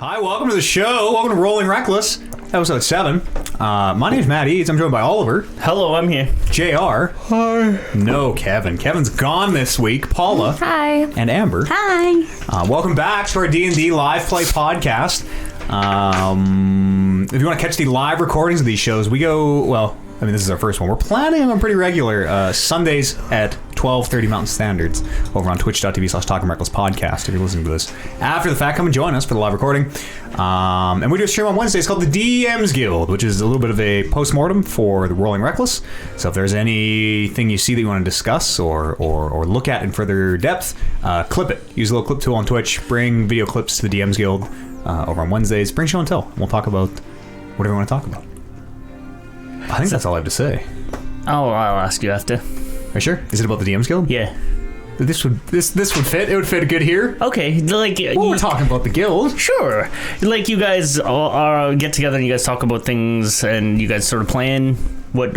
Hi, welcome to the show. Welcome to Rolling Reckless, episode 7. My name's Matt Eads. I'm joined by Oliver. Hello, I'm here. JR. Hi. No, Kevin. Kevin's gone this week. Paula. Hi. And Amber. Hi. Welcome back to our D&D live play podcast. If you want to catch the live recordings of these shows, we go, well, I mean, this is our first one. We're planning on pretty regular Sundays at 12:30 Mountain Standards over on twitch.tv/Talking Reckless Podcast. If you're listening to this after the fact, come and join us for the live recording. And we do a stream on Wednesdays called the DM's Guild, which is a little bit of a postmortem for the Rolling Reckless. So if there's anything you see that you want to discuss or look at in further depth, clip it. Use a little clip tool on Twitch. Bring video clips to the DM's Guild over on Wednesdays. Bring show and tell. We'll talk about whatever you want to talk about. I think that's all I have to say. Oh, I'll ask you after. Are you sure? Is it about the DM's Guild? Yeah. This would fit. It would fit good here. Okay, like We're talking about the guild. Sure. Like you guys all get together and you guys talk about things and you guys sort of plan what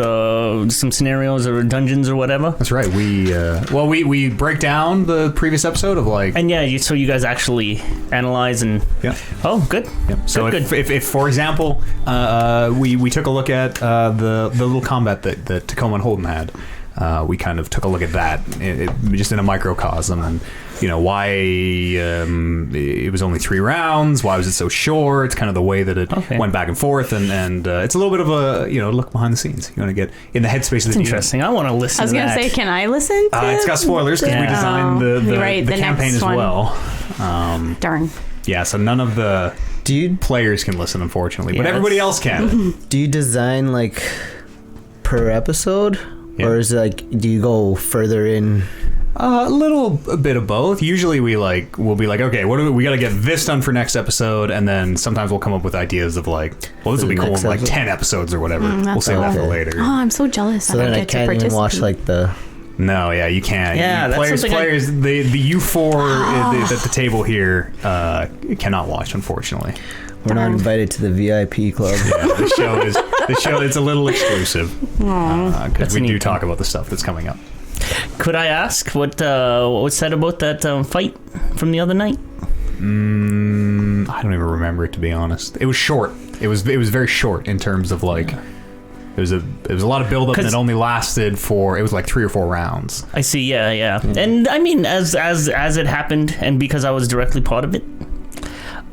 some scenarios or dungeons or whatever. That's right. We break down the previous episode of like. And yeah, so you guys actually analyze and. Yeah. Oh, good. Yep. So good. If for example, we took a look at the little combat that Tacoma and Holden had. We kind of took a look at that, just in a microcosm, and why it was only 3 rounds. Why was it so short? It's kind of the way that it went back and forth, and it's a little bit of a look behind the scenes. You want to get in the headspace of the interesting. I want to listen. I was going to say, can I listen? It's got spoilers because we designed the campaign as well. Darn. Yeah, so none of the players can listen, unfortunately, but everybody else can. Do you design like per episode? Yeah. Or is it like, do you go further in? A bit of both. Usually we'll be like, okay, we got to get this done for next episode, and then sometimes we'll come up with ideas of like, well, this will be cool in like 10 episodes or whatever. We'll save that for later. Oh, I'm so jealous. So then I can't even watch like the. No, yeah, you can't. Yeah, players. The U4 at the table here cannot watch, unfortunately. We're not invited to the VIP club. Yeah, the show is a little exclusive because we do talk about the stuff that's coming up. Could I ask what was said about that fight from the other night? I don't even remember it, to be honest. It was short. It was very short in terms of like. It was a lot of build up and it only lasted for, it was like 3 or 4 rounds. I see. Yeah. And I mean, as it happened, and because I was directly part of it,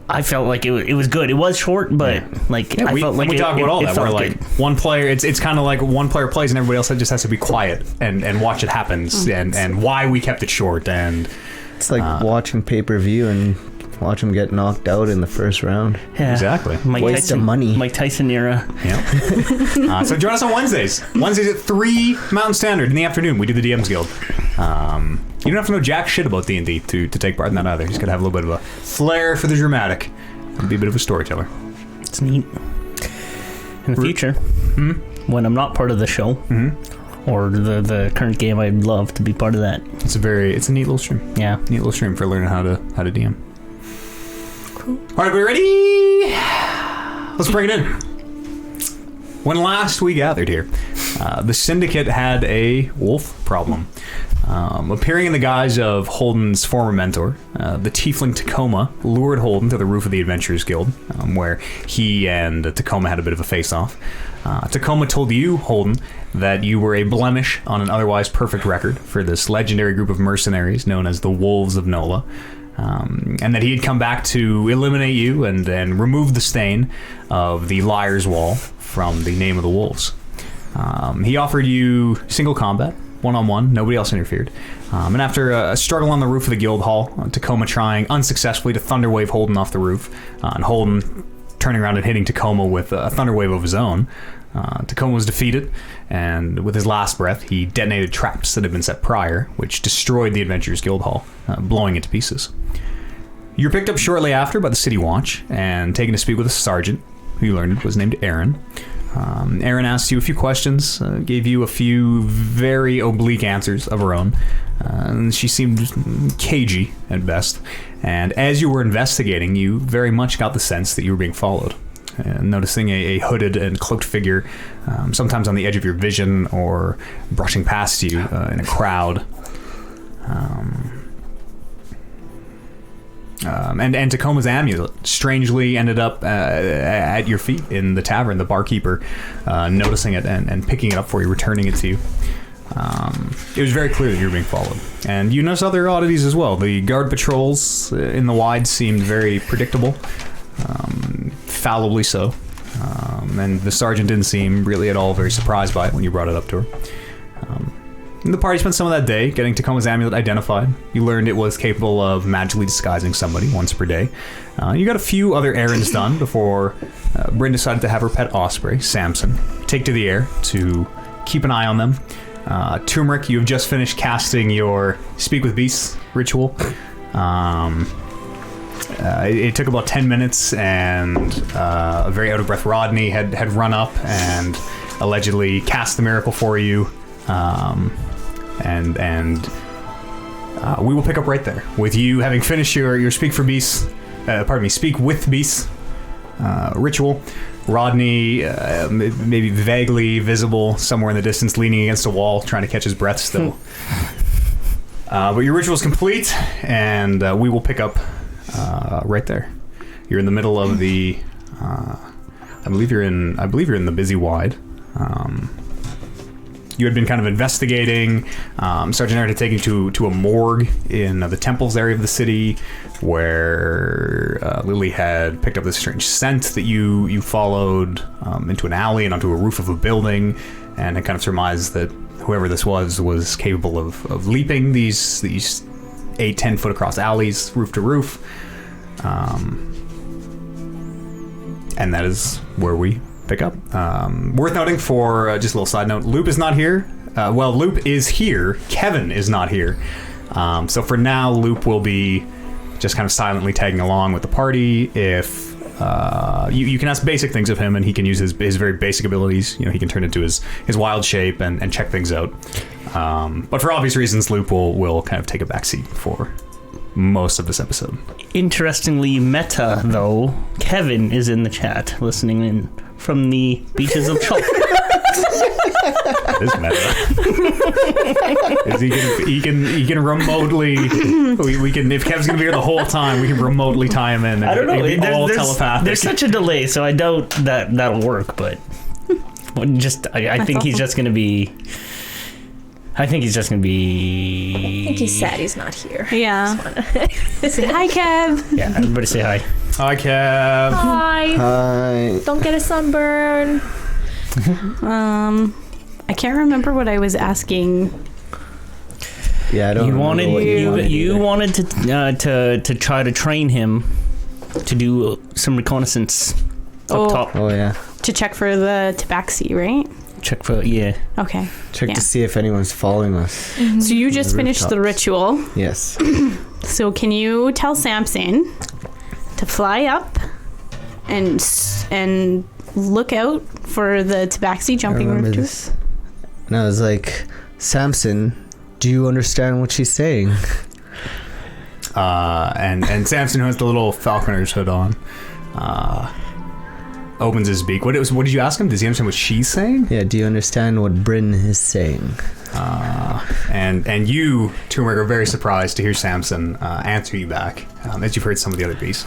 I felt like it was good. It was short, but I felt like we talk about all that. We're like good. One player. It's kind of like one player plays and everybody else just has to be quiet and watch it happen. And why we kept it short. And it's like watching pay-per-view and watch them get knocked out in the first round. Yeah, exactly. Waste of money. Mike Tyson era. Yeah. So join us on Wednesdays. Wednesdays at 3 Mountain Standard in the afternoon. We do the DM's Guild. You don't have to know jack shit about D&D to take part in that either. You just got to have a little bit of a flair for the dramatic and be a bit of a storyteller. It's neat. In the future, when I'm not part of the show or the current game, I'd love to be part of that. It's a neat little stream. Yeah, neat little stream for learning how to DM. Cool. All right, we ready? Let's bring it in. When last we gathered here, the Syndicate had a wolf problem. Appearing in the guise of Holden's former mentor, the tiefling Tacoma lured Holden to the roof of the Adventurers Guild, where he and Tacoma had a bit of a face-off. Tacoma told you, Holden, that you were a blemish on an otherwise perfect record for this legendary group of mercenaries known as the Wolves of Nola, and that he had come back to eliminate you and remove the stain of the Liar's Wall from the name of the Wolves. He offered you single combat, one-on-one, nobody else interfered. And after a struggle on the roof of the guild hall, Tacoma trying unsuccessfully to thunderwave Holden off the roof, and Holden turning around and hitting Tacoma with a thunderwave of his own, Tacoma was defeated, and with his last breath, he detonated traps that had been set prior, which destroyed the Adventurers Guild hall, blowing it to pieces. You were picked up shortly after by the City Watch and taken to speak with a sergeant, who you learned was named Aaron. Aaron asked you a few questions, gave you a few very oblique answers of her own, and she seemed cagey at best. And as you were investigating, you very much got the sense that you were being followed. Noticing a hooded and cloaked figure, sometimes on the edge of your vision or brushing past you in a crowd. And Tacoma's amulet strangely ended up at your feet in the tavern. The barkeeper noticing it and picking it up for you, returning it to you. It was very clear that you were being followed. And you noticed other oddities as well. The guard patrols in the wide seemed very predictable, fallibly so. And the sergeant didn't seem really at all very surprised by it when you brought it up to her. The party spent some of that day getting Tacoma's amulet identified. You learned it was capable of magically disguising somebody once per day. You got a few other errands done before Bryn decided to have her pet osprey, Samson, take to the air to keep an eye on them. Turmeric, you have just finished casting your Speak with Beasts ritual. It took about 10 minutes, and a very out-of-breath Rodney had run up and allegedly cast the miracle for you. And we will pick up right there with you having finished your Speak with Beasts ritual. Rodney, maybe vaguely visible somewhere in the distance, leaning against a wall, trying to catch his breath still. But your ritual is complete, and we will pick up right there. You're in the middle of the. I believe you're in the busy wide. You had been kind of investigating. Sergeant Aaron had taken you to a morgue in the temples area of the city, where Lily had picked up this strange scent that you followed into an alley and onto a roof of a building, and had kind of surmised that whoever this was capable of leaping these 8-10 foot across alleys, roof to roof. And that is where we pick up. Worth noting for just a little side note, Loop is not here. Loop is here. Kevin is not here. So for now, Loop will be just kind of silently tagging along with the party. If you can ask basic things of him, and he can use his very basic abilities. You know, he can turn into his wild shape and check things out. But for obvious reasons, Loop will kind of take a backseat for most of this episode. Interestingly, meta though, Kevin is in the chat listening in from the beaches of Chalk. That is meta. He can remotely. We can, if Kevin's gonna be here the whole time, we can remotely tie him in. And I don't know. All telepathic. There's such a delay, so I doubt that'll work. But I think he's just gonna be. I think he's sad he's not here. Yeah. Say hi, Kev. Yeah, everybody say hi. Hi, Kev. Hi. Don't get a sunburn. I can't remember what I was asking. Yeah, I don't. You wanted to try to train him to do some reconnaissance up top. Oh yeah. To check for the tabaxi, right? Check for Okay. Check to see if anyone's following us. Mm-hmm. So you just finished the ritual. Yes. So can you tell Samson to fly up and look out for the tabaxi jumping roof tooth? And I was like, Samson, do you understand what she's saying? And Samson, who has the little falconer's hood on, opens his beak. What did you ask him? Does he understand what she's saying? Yeah, do you understand what Bryn is saying? And you, Turmeric, are very surprised to hear Samson answer you back, as you've heard some of the other beasts.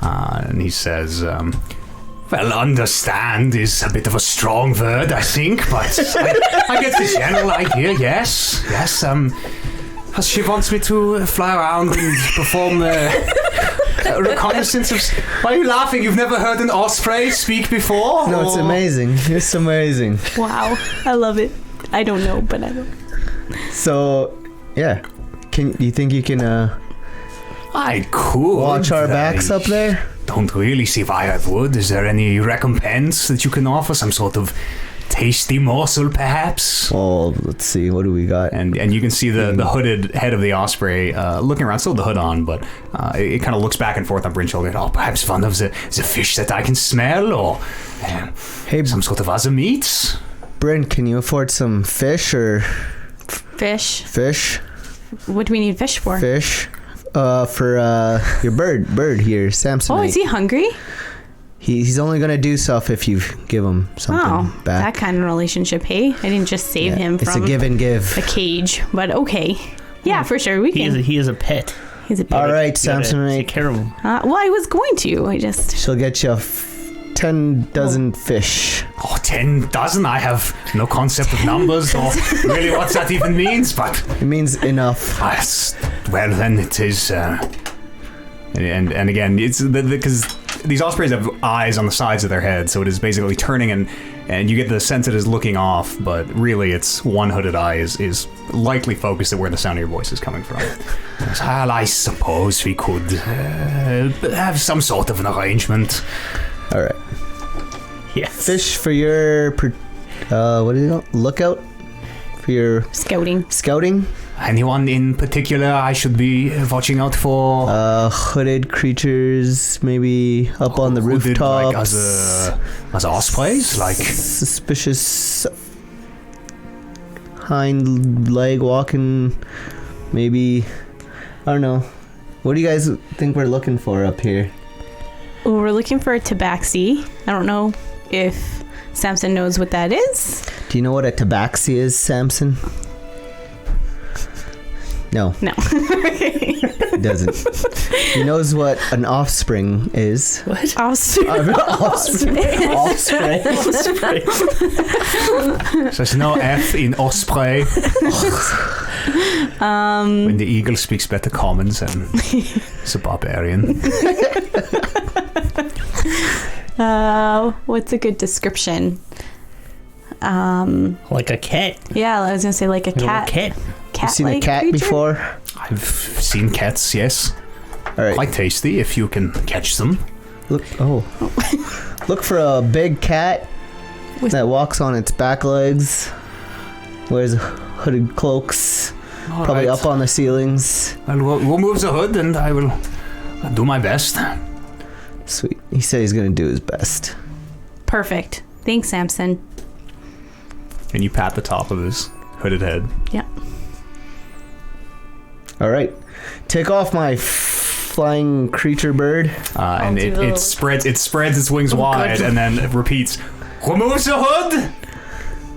And he says, well, understand is a bit of a strong word, I think, but I get the general idea, yes. She wants me to fly around and perform reconnaissance of... Why are you laughing? You've never heard an osprey speak before? No, it's amazing. It's amazing. Wow. I love it. I don't know, but I don't. So, yeah. You think you can I could. watch our backs up there? Don't really see why I would. Is there any recompense that you can offer? Some sort of tasty morsel, perhaps? Oh, let's see. What do we got? And you can see the hooded head of the osprey looking around, still with the hood on, but it kind of looks back and forth on Bryn's shoulder. Oh, perhaps one of the fish that I can smell, or some sort of other meats? Bryn, can you afford some fish or... Fish? Fish? What do we need fish for? Fish? For your bird here, Samson. Oh, is he hungry? He's only gonna do stuff if you give him something back. That kind of relationship, hey? I didn't just save him from it's a give and give. a cage, but okay. Yeah, for sure, we can. He is a pet. He's a big. All right, You gotta Samsonite. take care of him. Well, I was going to. I just. She'll get you 10 dozen fish. Oh, 10 dozen? I have no concept of numbers or really what that even means, but... It means enough. Yes. Well, then it is... And again, it's because these ospreys have eyes on the sides of their head, so it is basically turning and you get the sense it is looking off, but really its one hooded eye is likely focused at where the sound of your voice is coming from. Well, I suppose we could have some sort of an arrangement. All right. Yes. Fish for your what is it? Lookout for your Scouting. Anyone in particular I should be watching out for? Hooded creatures, maybe up on the Hooded, rooftops. Like as ospreys, like suspicious hind leg walking. Maybe I don't know. What do you guys think we're looking for up here? Well, we're looking for a tabaxi. I don't know if Samson knows what that is. Do you know what a tabaxi is, Samson? No. He doesn't. He knows what an offspring is. What? Offspring. So there's no F in osprey. When the eagle speaks better commons and it's a barbarian. What's a good description? Like a cat. Yeah, I was gonna say like a cat. You seen a cat creature? before? I've seen cats, yes. All right. Quite tasty if you can catch them. Look for a big cat that walks on its back legs, wears hooded cloaks, All probably right. up on the ceilings. We'll move the hood and I will do my best. Sweet. He said he's gonna do his best. Perfect. Thanks, Samson. And you pat the top of his hooded head. Yeah. All right, take off my flying creature bird. And it spreads its wings wide and then it repeats, remove the hood!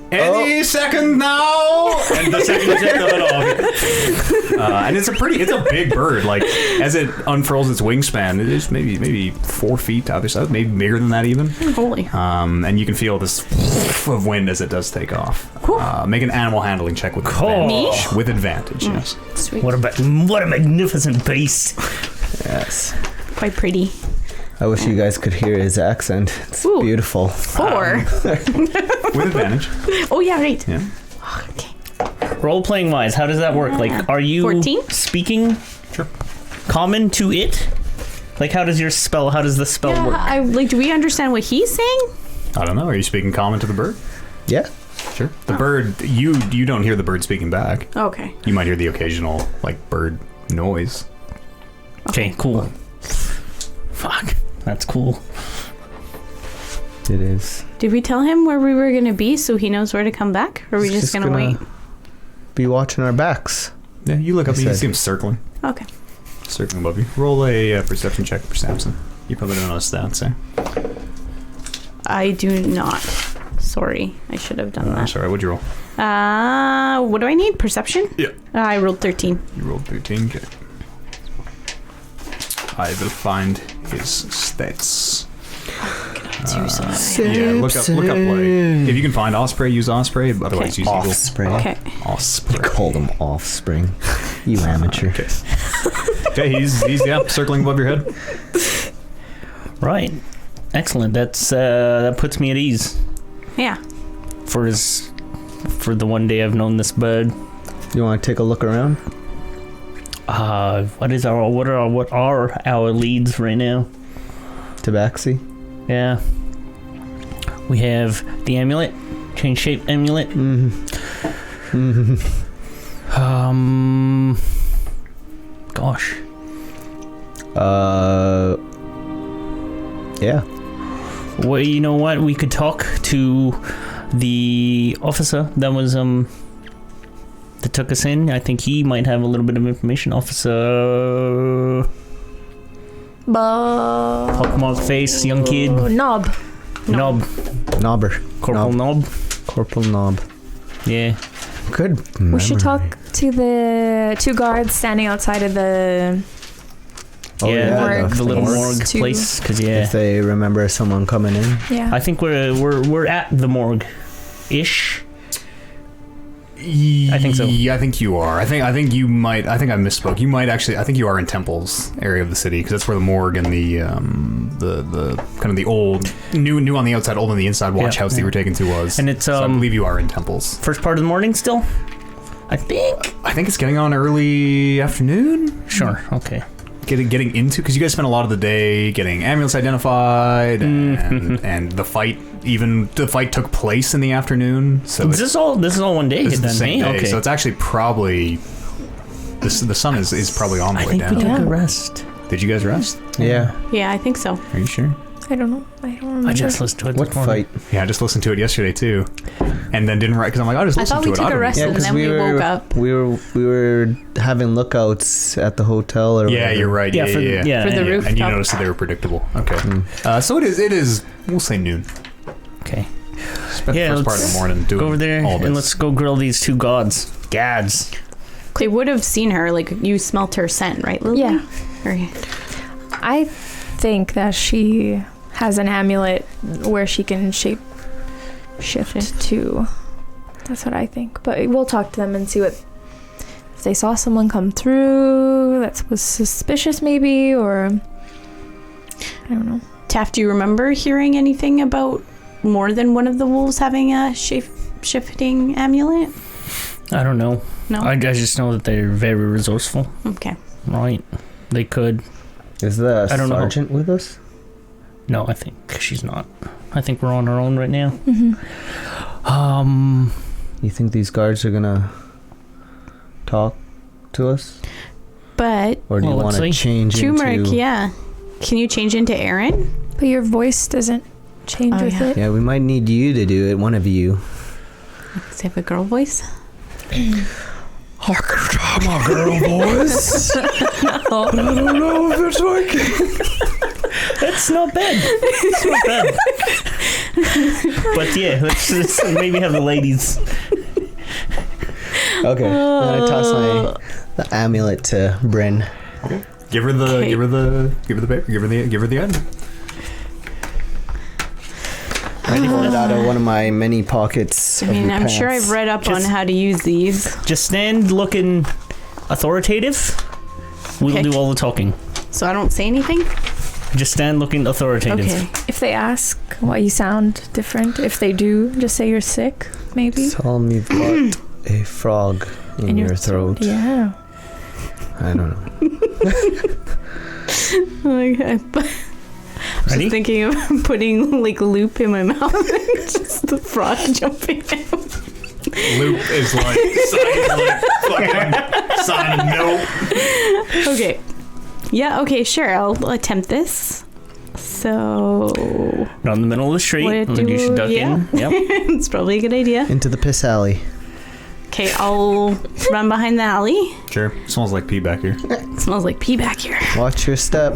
Any second now! And the second you take the hood off. And it's a big bird. Like, as it unfurls its wingspan, it is maybe 4 feet either side, maybe bigger than that even. Holy. And you can feel this of wind as it does take off. Make an animal handling check with advantage. With advantage, yes. Sweet. What a magnificent beast. Yes. Quite pretty. I wish you guys could hear his accent. It's beautiful. 4. With advantage. Oh yeah, right. Yeah. Okay. Role playing wise, how does that work? Like, are you 14? speaking common to it? Like, how does the spell work? Do we understand what he's saying? I don't know. Are you speaking common to the bird? Yeah. Sure. The bird, you don't hear the bird speaking back. Okay. You might hear the occasional, like, bird noise. Okay, cool. Fuck. That's cool. It is. Did we tell him where we were going to be so he knows where to come back? Or are we just going to wait? Be watching our backs. Yeah, you look up and you see him circling. Okay. Circling above you. Roll a perception check for Samson. You probably don't know his stats, eh? I do not. Sorry. I should have done that. Sorry, what'd you roll? What do I need? Perception? Yeah. I rolled 13. You rolled 13, okay. I will find his stats. Yeah, look up like if you can find Osprey, use Osprey, otherwise use Eagle. Offspring. Okay. Osprey. You called him offspring. You amateur. Okay, he's circling above your head. Right. Excellent. That puts me at ease. Yeah. For the one day I've known this bird. You want to take a look around? What are our leads right now? Tabaxi. Yeah. We have the amulet, change shape amulet. Gosh. Yeah. Well, you know what? We could talk to the officer that was that took us in. I think he might have a little bit of information. Officer pockmarked face, young kid. Knob. Knobber. Corporal Knob. Corporal Knob. Yeah. Good. We should talk to the 2 guards standing outside of the Oh, yeah, the little morgue too. place. Because If they remember someone coming in. Yeah. I think we're at the morgue, ish. I think so. Yeah, I think you are. I think you might. I think I misspoke. You might actually. I think you are in Temple's area of the city because that's where the morgue and the kind of the old, new on the outside, old on the inside watch house that you were taken to was. And it's so I believe you are in Temple's. First part of the morning still. I think. I think it's getting on early afternoon. Sure. Okay. Getting into because you guys spent a lot of the day getting ambulance identified and the fight. Even the fight took place in the afternoon. So this is all one day. This is the then, same day, okay. so it's actually probably the sun is probably on the way down. I think we took a rest. Did you guys rest? Yeah. Yeah, I think so. Are you sure? I don't know. I don't remember. I just listened to it. What this morning. fight? Yeah, I just listened to it yesterday too, and then didn't write because I'm like, I just I listened thought to we it. took I a don't rest know. and then we woke up. We were having lookouts at the hotel or Yeah, whatever. you're right. Yeah, for For the rooftop. And you noticed that they were predictable. Okay. So it is. We'll say noon. Okay. Spent the first part of the morning doing go over there all this. and let's go grill these two gads. They would have seen her. Like, you smelt her scent, right, Lily? Yeah. Or, I think that she has an amulet where she can shift to. That's what I think. But we'll talk to them and see what if they saw someone come through that was suspicious, maybe, or I don't know. Taft, do you remember hearing anything about more than one of the wolves having a shifting amulet? I don't know. No? I just know that they're very resourceful. Okay. Right. They could. Is the I don't know. sergeant with us? No, I think she's not. I think we're on our own right now. Mm-hmm. You think these guards are gonna talk to us? But Or do you Well, want to let's see. change turmeric, into... yeah. Can you change into Aaron? But your voice doesn't change Oh, with yeah. it. Yeah, we might need you to do it, one of you. Does he have a girl voice? Come on, girl voice. I don't know if it's working. That's not bad. It's not bad. But yeah, let's maybe have the ladies. Okay, I'm gonna toss the amulet to Bryn. Give her the paper. Give her the item. I pull it out of one of my many pockets. I mean, I'm sure I've read up on how to use these. Just stand looking authoritative. We'll Okay. do all the talking. So I don't say anything? Just stand looking authoritative. Okay. If they ask why you sound different, if they do, just say you're sick, maybe. Tell me you've got a frog in your throat. Yeah. I don't know. Okay. I was Ready? just thinking of putting like loop in my mouth and just the frog jumping out. Luke is like sign no. Okay. Yeah, okay, sure. I'll attempt this. So Not in the middle of the street. What and you should duck in. Yep. it's probably a good idea. Into the piss alley. Okay, I'll run behind the alley. Sure. Smells like pee back here. It smells like pee back here. Watch your step.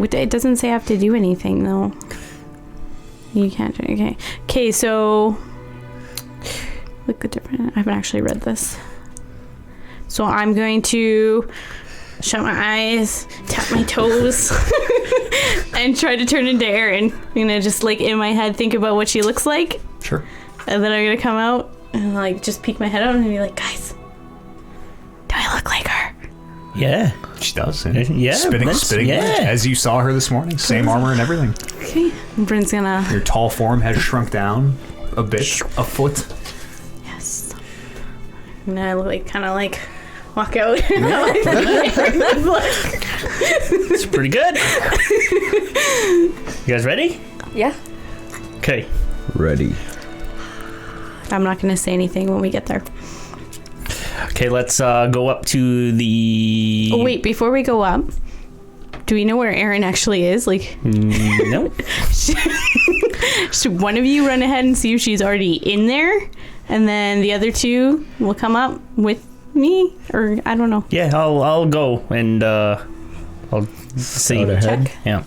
It doesn't say I have to do anything though. You can't do Okay, so look at different. I haven't actually read this. So I'm going to shut my eyes, tap my toes, and try to turn into Erin. I'm gonna just like in my head think about what she looks like, Sure. and then I'm gonna come out and like just peek my head out and be like, guys, do I look like her? Yeah. She does. Yeah, Spitting yeah. as you saw her this morning. Same armor and everything. Okay. Bryn's gonna. Your tall form has shrunk down a bit, a foot. Yes. And then I like kind of like walk out. It's pretty good. You guys ready? Yeah. Okay. Ready. I'm not gonna say anything when we get there. Okay, let's go up to the... Oh wait, before we go up, do we know where Erin actually is? Like, No. should one of you run ahead and see if she's already in there, and then the other two will come up with me, or I don't know. Yeah, I'll go and I'll see. Out ahead. Yeah.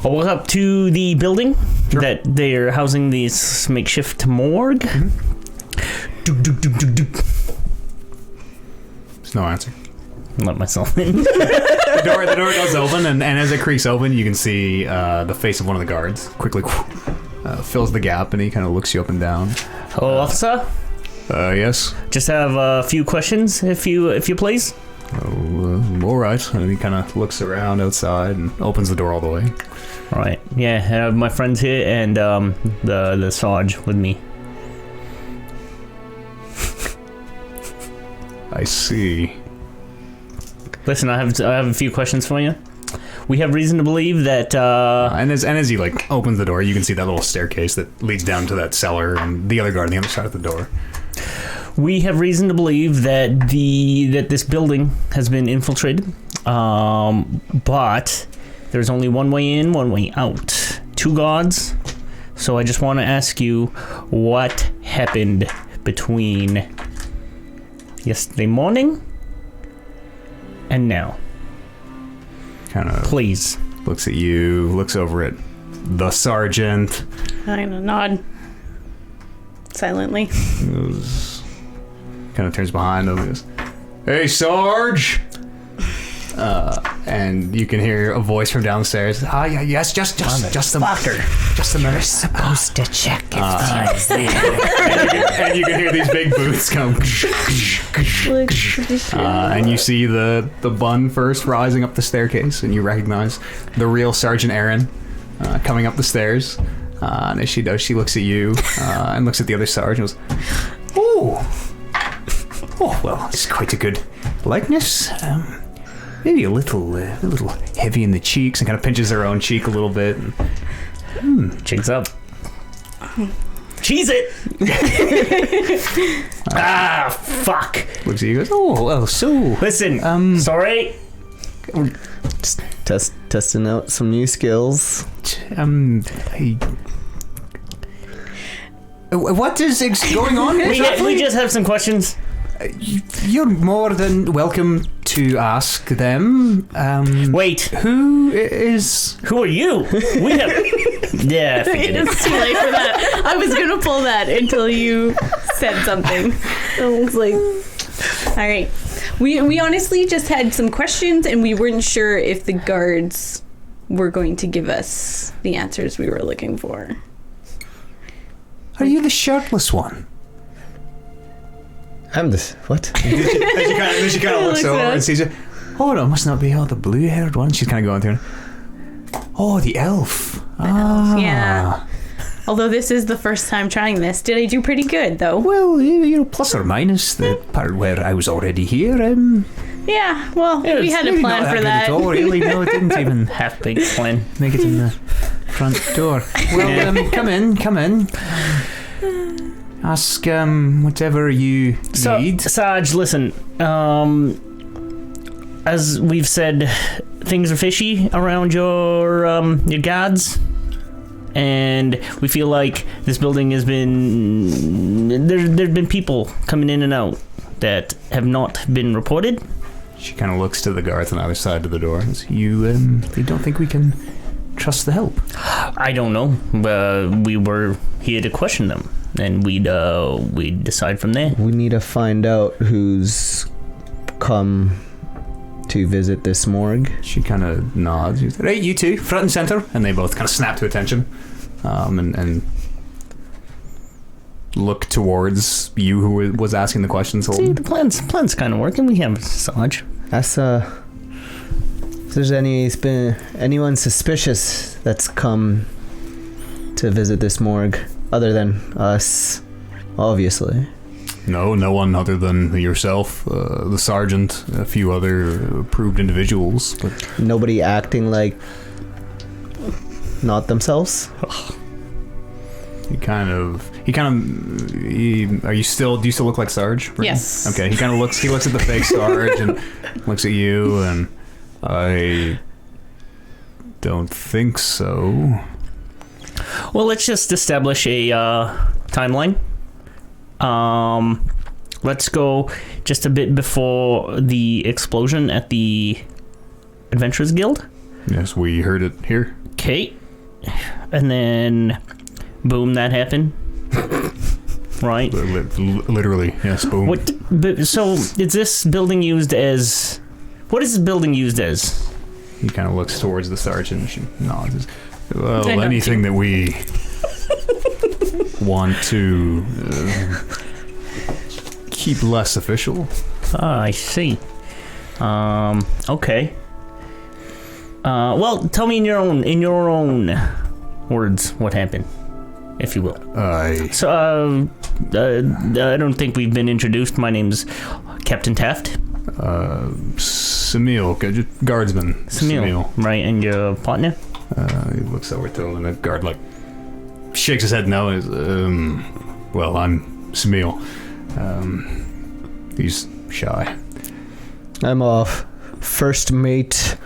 I'll walk up to the building that they're housing this makeshift morgue. There's no answer. let myself in. The door does open, and as it creaks open, you can see the face of one of the guards quickly fills the gap, and he kind of looks you up and down. Hello, officer. Yes. Just have a few questions, if you please. All right. And he kind of looks around outside and opens the door all the way. All right. Yeah, I have my friends here and the Sarge with me. I see. Listen, I have a few questions for you. We have reason to believe that. And as he opens the door, you can see that little staircase that leads down to that cellar, and the other guard on the other side of the door. We have reason to believe that that this building has been infiltrated, but there's only one way in, one way out. 2 guards. So I just want to ask you, what happened between yesterday morning and now? Kind of Please. looks at you, looks over at the sergeant. I'm gonna nod silently. Kind of turns behind him and goes, "Hey, Sarge!" And you can hear a voice from downstairs. Ah, yeah, yes, just the fucker. Just a minute. Supposed to check if And you can hear these big boots come. And you see the bun first rising up the staircase, and you recognize the real Sergeant Aaron coming up the stairs. And as she does, she looks at you and looks at the other sergeant and goes, "Oh, well, it's quite a good likeness. Maybe a little heavy in the cheeks," and kind of pinches her own cheek a little bit. Cheeks up. Cheese it! Fuck. Looks at you and goes, "Oh, well, so... Listen, sorry. Just testing out some new skills. What is going on here? We just have some questions. You're more than welcome to ask them. Wait. Who is... Who are you? We have... Yeah, forget it. It's too late for that. I was gonna pull that until you said something. It was like, all right. We honestly just had some questions, and we weren't sure if the guards were going to give us the answers we were looking for. Are you the shirtless one? I'm the what? Then she kind of looks over and sees you. "Oh, no, it must not be the blue-haired one." She's kind of going through. "Oh, the elf." Yeah. Although this is the first time trying this, did I do pretty good though? Well, plus or minus the part where I was already here. Yeah. Well, we had a maybe plan not for good that. At all, really. No, it didn't even Half big plan. make it in the front door. Well, come in. Ask whatever you need. Sarge, listen. As we've said, things are fishy around your guards, and we feel like this building has been there's been people coming in and out that have not been reported. She kind of looks to the guards on the other side of the door. And says, you don't think we can trust the help? I don't know. We were here to question them, and we'd decide from there. We need to find out who's come to visit this morgue. She kind of nods. She says, "Right, you two, front and center," and they both kind of snap to attention, and look towards you, who was asking the questions. See, the plan's kind of working. We have Sarge. That's if there's anyone suspicious that's come to visit this morgue other than us, obviously. No one other than yourself, the sergeant, a few other approved individuals. But Nobody acting like not themselves. do you still look like Sarge? Brittany? Yes. Okay, he looks at the fake Sarge and looks at you, and I don't think so. Well, let's just establish a timeline. Let's go just a bit before the explosion at the Adventurers Guild. Yes, we heard it here. Okay. And then, boom, that happened. Right? Literally, yes, boom. So, is this building used as What is this building used as? He kind of looks towards the sergeant. She nods. Well, I know anything too. that we want to keep less official. Ah, I see. Okay. Well, tell me in your own words what happened, if you will. So, I don't think we've been introduced. My name's Captain Taft. Samil, guardsman. Samil, right? And your partner? He looks over to him, and the guard shakes his head no. And well, I'm Samil. He's shy. I'm off. First mate.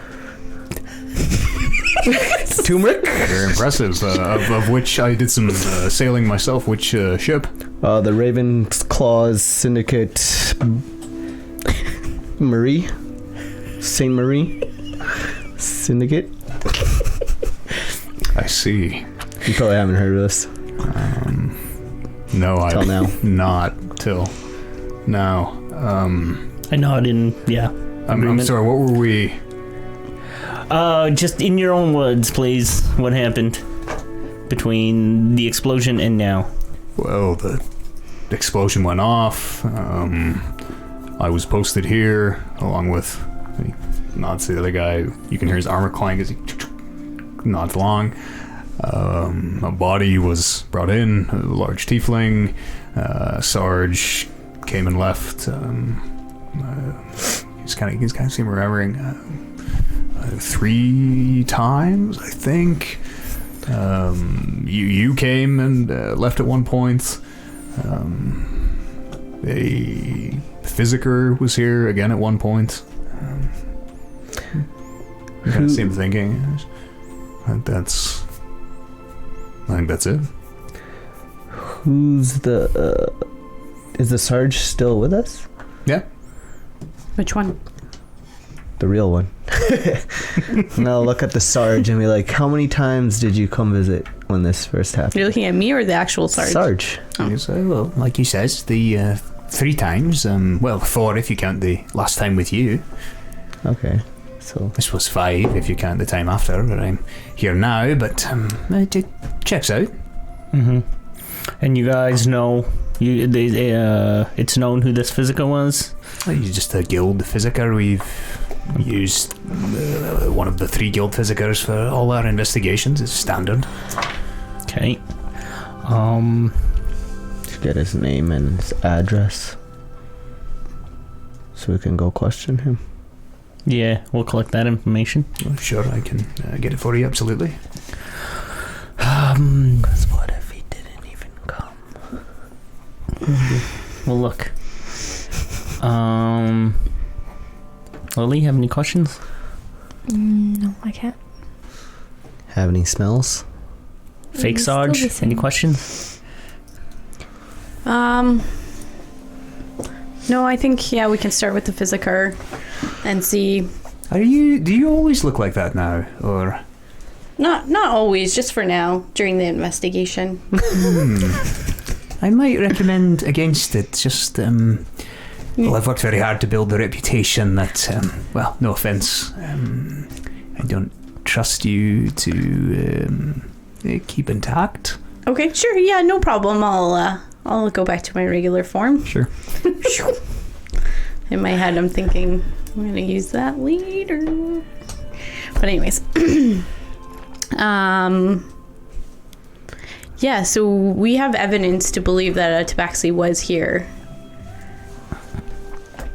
Turmeric? Very impressive. Of which I did some sailing myself. Which ship? The Raven's Claws Syndicate. Marie. Saint Marie. Syndicate. I see. You probably haven't heard of this. No, Till now. Not till now. I nod in, yeah. I'm sorry, what were we? Just in your own words, please. What happened between the explosion and now? Well, the explosion went off. I was posted here along with. He nods to the other guy. You can hear his armor clank as he nods along. A body was brought in, a large tiefling. Sarge came and left. He's kind of seem remembering 3 times, I think. You came and left at one point. A physiker was here again at one point. Kind of same thinking. I think that's it. Who's the... is the Sarge still with us? Yeah. Which one? The real one. And I'll look at the Sarge and be like, how many times did you come visit when this first happened? You're looking at me or the actual Sarge? Sarge. Oh. Yes, well, like he says, the 3 times. Well, 4 if you count the last time with you. Okay. So This was 5 if you count the time after. But I'm here now, but it checks out. Mm-hmm. And you guys know, it's known who this physiker was? He's just a guild physiker. We've used one of the 3 guild physicers for all our investigations. It's standard. Okay. get his name and his address so we can go question him. Yeah, we'll collect that information. Well, sure, I can get it for you, absolutely. Because what if he didn't even come? Well, look. Lily, have any questions? No, I can't. Have any smells? Fake Sarge, any questions? No, I think, yeah, we can start with the physiker and see. Do you always look like that now, or? Not always, just for now, during the investigation. I might recommend against it. Just, well, I've worked very hard to build the reputation that, well, no offense, I don't trust you to keep intact. Okay, sure, yeah, no problem. I'll go back to my regular form. Sure. In my head, I'm thinking I'm gonna use that later. But anyways, yeah. So we have evidence to believe that a tabaxi was here.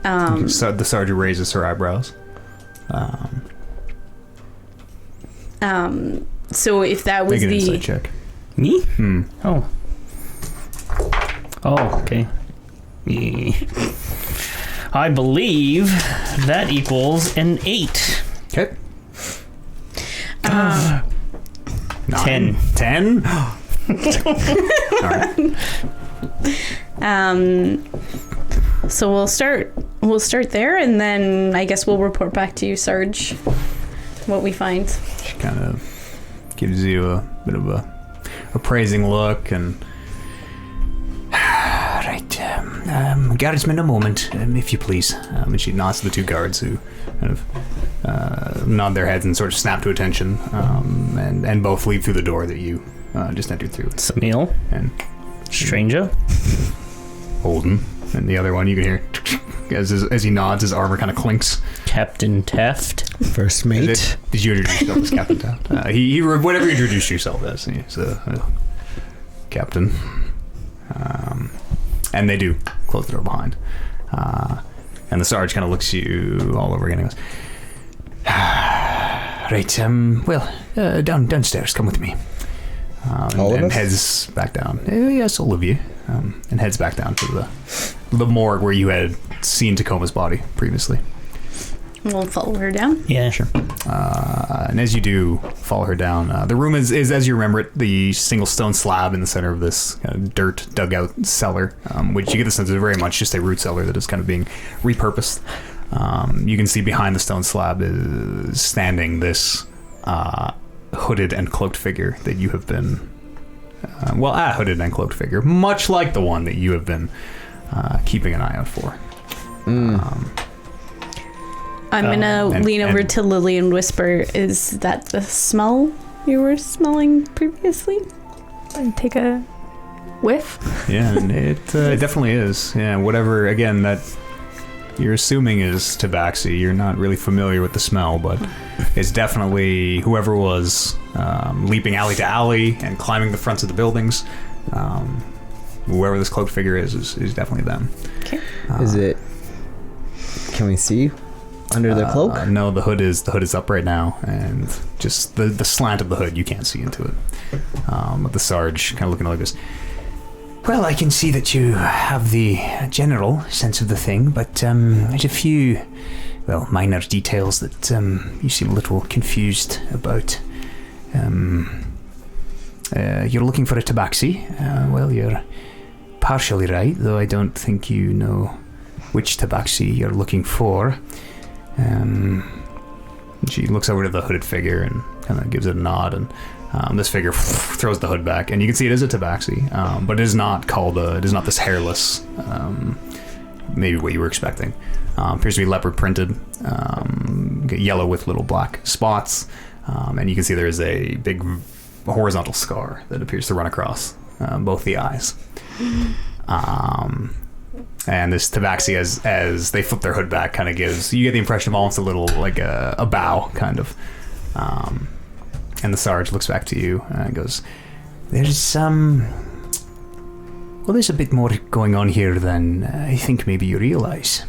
So the sergeant raises her eyebrows. So if that was Make an the insight check. Me? Oh. Oh, okay. Yeah. I believe that equals an 8. Okay. 10. 10? Alright. So we'll start there, and then I guess we'll report back to you, Sarge, what we find. She kind of gives you a bit of a appraising look and... Right, guardsman, a moment, if you please. And she nods to the two guards who kind of nod their heads and sort of snap to attention, and both leave through the door that you just entered through. Samil. And Stranger. Holden. And the other one, you can hear, as he nods, his armor kind of clinks. Captain Taft. First mate. Did you introduce yourself as Captain Taft? He whatever you introduce yourself as. He's Captain. And they do close the door behind. And the Sarge kind of looks at you all over again and goes, right, downstairs, come with me. All of and us? heads back down. Yes, all of you. And heads back down to the morgue where you had seen Tacoma's body previously. We'll follow her down. Yeah, sure. And as you do follow her down, the room is as you remember it, the single stone slab in the center of this kind of dirt dugout cellar, which you get the sense is very much just a root cellar that is kind of being repurposed. You can see behind the stone slab is standing this hooded and cloaked figure that you have been, a hooded and cloaked figure, much like the one that you have been keeping an eye out for. I'm gonna lean over to Lily and whisper, is that the smell you were smelling previously? And take a whiff. Yeah, and it definitely is. Yeah, whatever, again, that you're assuming is tabaxi. You're not really familiar with the smell, but it's definitely whoever was leaping alley to alley and climbing the fronts of the buildings. Whoever this cloaked figure is definitely them. Okay. Is it? Can we see under the cloak? No, the hood is up right now, and just the slant of the hood, you can't see into it. But the Sarge kind of looking like this. Well, I can see that you have the general sense of the thing, but there's a few, minor details that you seem a little confused about. You're looking for a tabaxi. You're partially right, though I don't think you know which tabaxi you're looking for. She looks over to the hooded figure and kind of gives it a nod, and this figure throws the hood back, and you can see it is a tabaxi, but it is not this hairless, maybe what you were expecting. Appears to be leopard printed, yellow with little black spots, and you can see there is a big horizontal scar that appears to run across both the eyes. And this tabaxi, as they flip their hood back, kind of you get the impression of almost a little like a bow, kind of. And the Sarge looks back to you and goes, there's a bit more going on here than I think maybe you realize.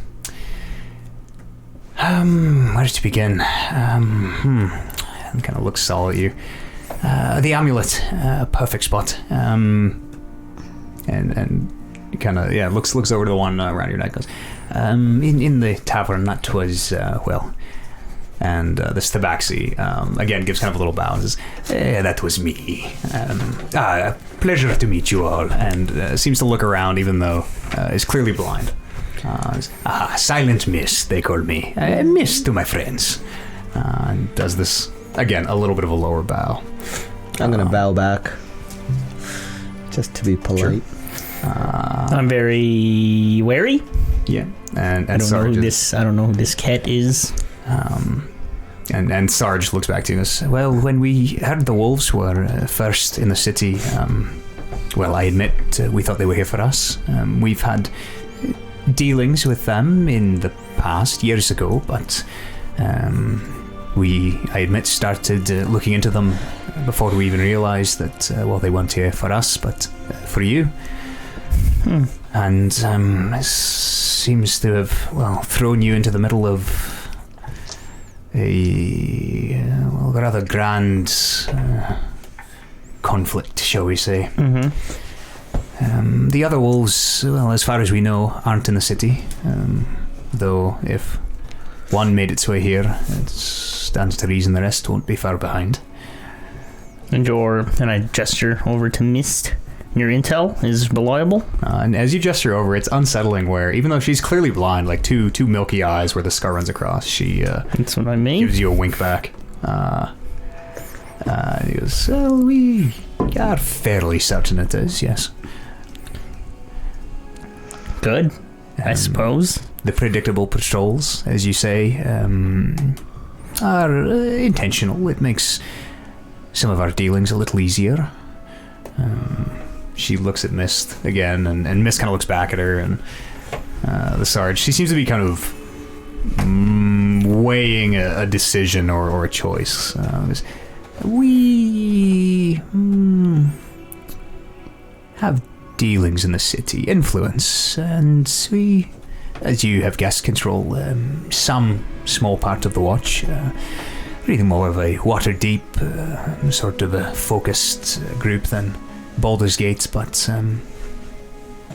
Where to begin? And kind of looks all at you. The amulet, perfect spot. And kind of looks over to the one around your neck. Goes, in the tavern that was and this tabaxi again gives kind of a little bow and says, that was me. Pleasure to meet you all. And seems to look around even though is clearly blind. Silent Miss, they call me. Miss to my friends. And does this again a little bit of a lower bow. I'm gonna bow back just to be polite. Sure. I'm very wary. Yeah, and I don't know Sarge who this cat is. And Sarge looks back to you and goes, well, when we heard the wolves were first in the city, I admit we thought they were here for us. We've had dealings with them in the past, years ago, but I admit, started looking into them before we even realised that, they weren't here for us, but for you. And it seems to have, thrown you into the middle of a rather grand conflict, shall we say. The other wolves, as far as we know, aren't in the city, though if one made its way here, it stands to reason the rest won't be far behind. And I gesture over to Mist. Your intel is reliable? And as you gesture over, it's unsettling where, even though she's clearly blind, like two milky eyes where the scar runs across, she that's what I mean. Gives you a wink back. He goes, we are fairly certain it is, yes. Good, I suppose. The predictable patrols, as you say, are intentional. It makes some of our dealings a little easier. She looks at Mist again, and Mist kind of looks back at her, and the Sarge. She seems to be kind of weighing a decision or a choice. We have dealings in the city, influence, and we, as you have guessed, control some small part of the watch. Really more of a Waterdeep, sort of a focused group than Baldur's Gate, but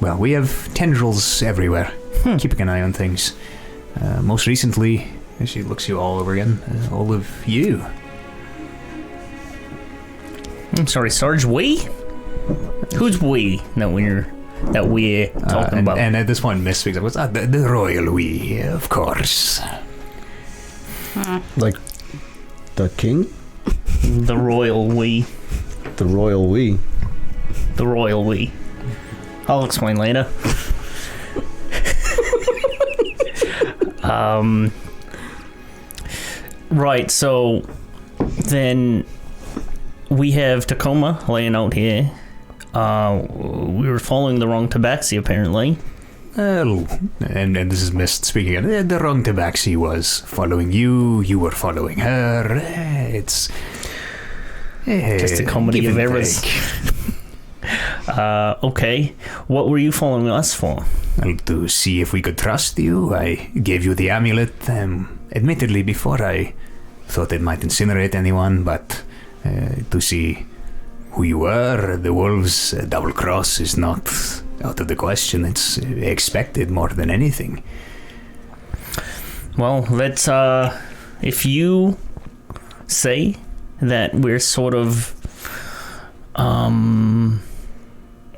well, we have tendrils everywhere, keeping an eye on things. Most recently, as she looks you all over again, all of you. I'm sorry, Sarge. We? Who's we? That we're talking about. And at this point, Miss speaks up. What's that? The royal we, of course. Like the king? The royal we. The royal we. The royal we. I'll explain later. Right, so then we have Tacoma laying out here. We were following the wrong tabaxi, apparently. And this is Mist speaking again. The wrong tabaxi was following you. You were following her. It's just a comedy of errors. Okay. What were you following us for? Well, to see if we could trust you. I gave you the amulet. Admittedly, before I thought it might incinerate anyone, but to see who you were, the wolves' double cross is not out of the question. It's expected more than anything. Well, let's, if you say that we're sort of,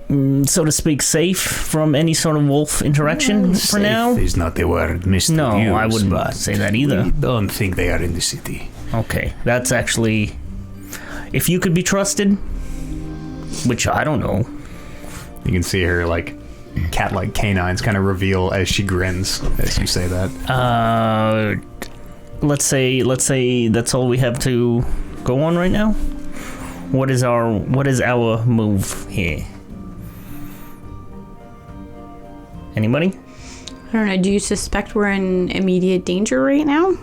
so to speak, safe from any sort of wolf interaction for now? Safe is not the word Mr. No, used, I wouldn't say that either. We don't think they are in the city. Okay, that's actually... If you could be trusted, which I don't know. You can see her, like, cat-like canines kind of reveal as she grins as you say that. Let's say that's all we have to go on right now. What is our move here? Anybody? I don't know. Do you suspect we're in immediate danger right now?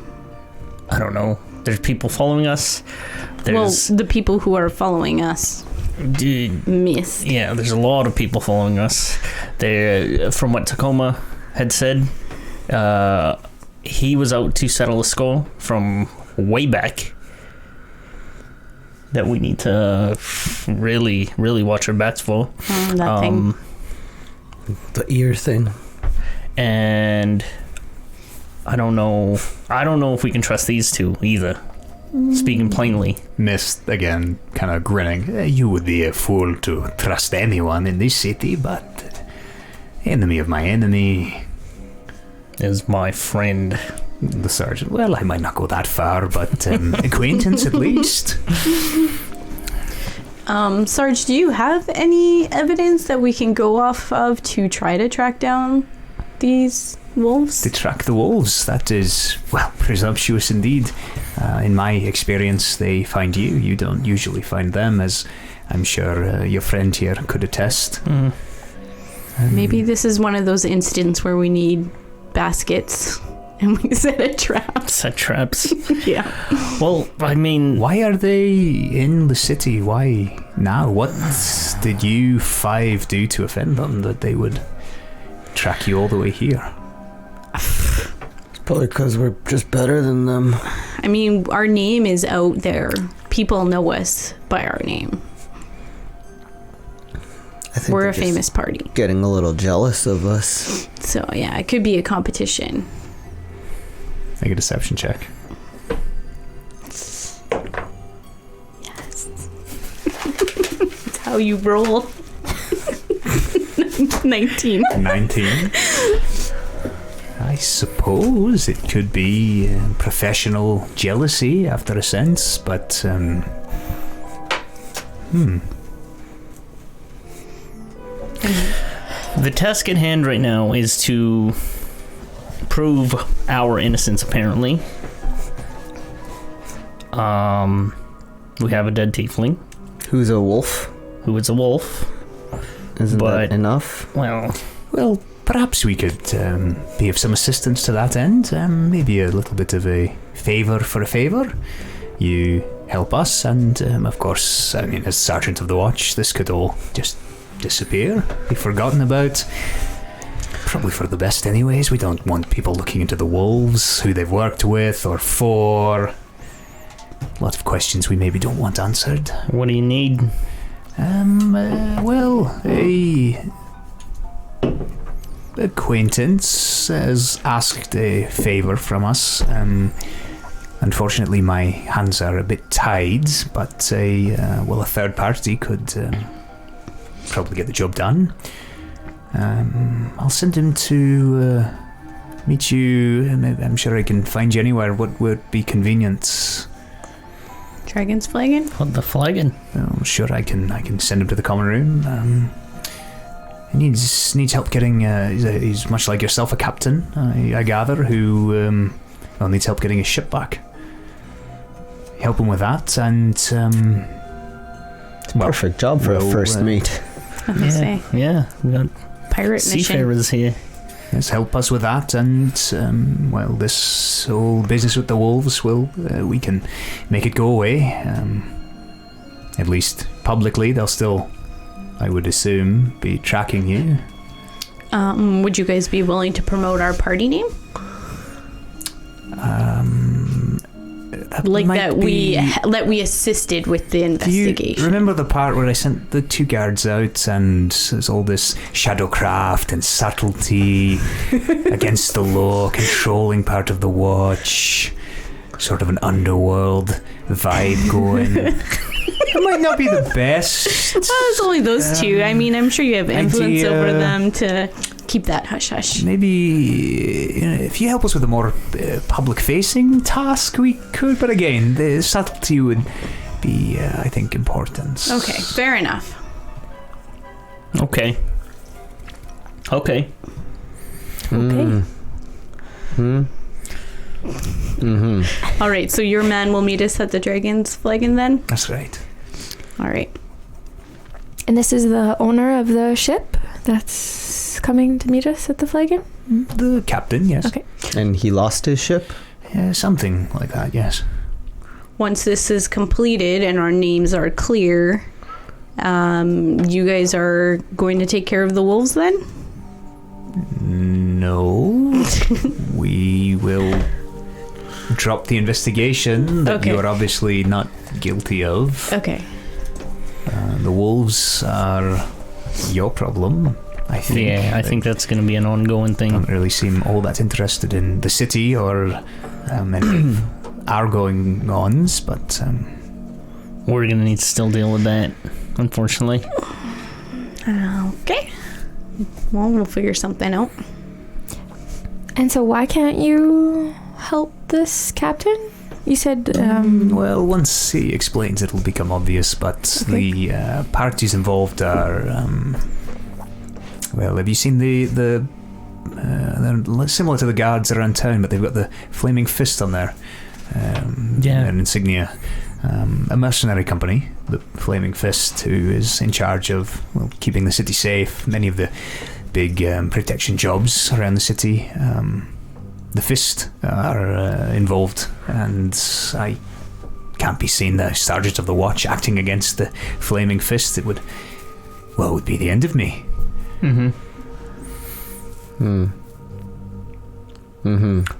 I don't know. There's people following us. There's the people who are following us. Missed. Yeah, there's a lot of people following us. They, from what Tacoma had said, he was out to settle a score from way back that we need to really, really watch our backs for. That thing. The ear thing. And I don't know if we can trust these two either. Speaking plainly. Mist, again, kind of grinning. You would be a fool to trust anyone in this city, but enemy of my enemy is my friend. The sergeant. Well, I might not go that far, but acquaintance at least. Sarge, do you have any evidence that we can go off of to try to track down these wolves? To track the wolves? That is, well, presumptuous indeed. In my experience, they find you. You don't usually find them, as I'm sure your friend here could attest. Maybe this is one of those instances where we need baskets and we set a trap. Set traps. Yeah. Well, I mean... Why are they in the city? Why now? What did you five do to offend them that they would track you all the way here? It's probably because we're just better than them. I mean, our name is out there. People know us by our name. I think we're a famous party. Getting a little jealous of us. So, yeah, it could be a competition. Make a deception check. Yes. That's how you roll. 19. 19. I suppose it could be professional jealousy after a sense, but The task at hand right now is to prove our innocence, apparently. We have a dead tiefling. Who's a wolf? Who is a wolf. Isn't that enough? Well, perhaps we could be of some assistance to that end. Maybe a little bit of a favour for a favour. You help us, and of course, I mean, as Sergeant of the Watch, this could all just disappear, be forgotten about. Probably for the best anyways. We don't want people looking into the wolves, who they've worked with or for. A lot of questions we maybe don't want answered. What do you need? Well, a acquaintance has asked a favour from us. Unfortunately, my hands are a bit tied, but a third party could probably get the job done. I'll send him to meet you. I'm sure I can find you anywhere. What would be convenient? Dragon's flagon? What the flagon? I'm sure I can send him to the common room. He needs help getting. He's much like yourself, a captain, I gather, who needs help getting his ship back. Help him with that, and perfect job for a first meet. Yeah, we got pirate seafarers mission. here. Yes, help us with that, and this whole business with the wolves we can make it go away. At least publicly, they'll still, I would assume, be tracking you. Would you guys be willing to promote our party name? That we assisted with the investigation. Do you remember the part where I sent the two guards out, and there's all this shadowcraft and subtlety against the law, controlling part of the watch, sort of an underworld vibe going. It might not be the best. It's only those two. I mean, I'm sure you have influence over them to keep that hush-hush. Maybe if you help us with a more public-facing task, we could. But again, the subtlety would be, I think, important. Okay, fair enough. Okay. Mm-hmm. All right, so your man will meet us at the Dragon's Flagon then? That's right. All right. And this is the owner of the ship that's coming to meet us at the Flagon? The captain, yes. Okay. And he lost his ship? Something like that, yes. Once this is completed and our names are clear, you guys are going to take care of the wolves then? No. We will drop the investigation that you are obviously not guilty of. Okay. The wolves are your problem, I think. Yeah, I think that's going to be an ongoing thing. Don't really seem all that interested in the city or any of our going-ons, but we're going to need to still deal with that, unfortunately. Okay. Well, we'll figure something out. And so why can't you help this captain? You said... well, once he explains, it'll become obvious, but the parties involved are... have you seen they're similar to the guards around town, but they've got the flaming fist on their an insignia. A mercenary company, the Flaming Fist, who is in charge of keeping the city safe. Many of the big protection jobs around the city. The Fist are involved, and I can't be seen the Sergeant of the Watch acting against the Flaming Fist. It would be the end of me.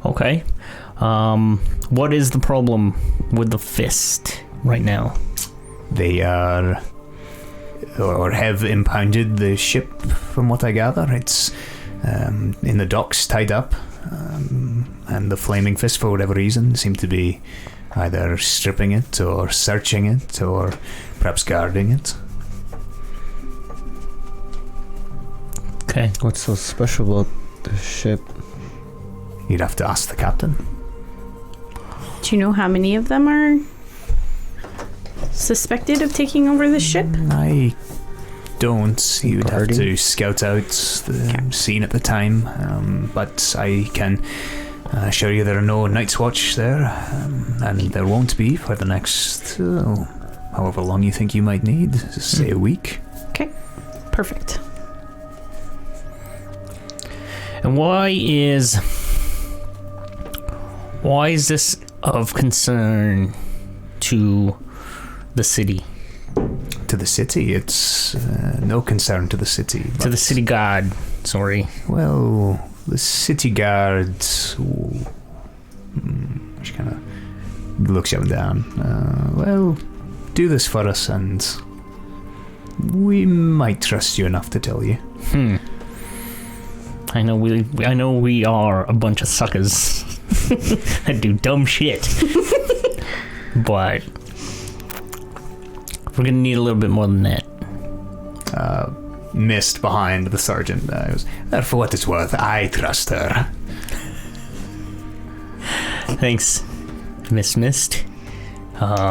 Okay. What is the problem with the Fist right now? They are, or have impounded the ship, from what I gather. It's in the docks, tied up, and the Flaming Fist, for whatever reason, seem to be either stripping it, or searching it, or perhaps guarding it. Okay. What's so special about the ship? You'd have to ask the captain. Do you know how many of them are suspected of taking over the ship? I don't. You'd have to scout out the scene at the time. But I can assure you there are no Night's Watch there, and there won't be for the next however long you think you might need. Say a week. Okay. Perfect. And why is this of concern to the city? To the city, it's no concern to the city. To the city guard, sorry. Well, the city guard. She kind of looks you up and down. Well, do this for us, and we might trust you enough to tell you. I know we are a bunch of suckers that do dumb shit, but we're gonna need a little bit more than that. Mist behind the sergeant goes, for what it's worth, I trust her. Thanks, Miss Mist.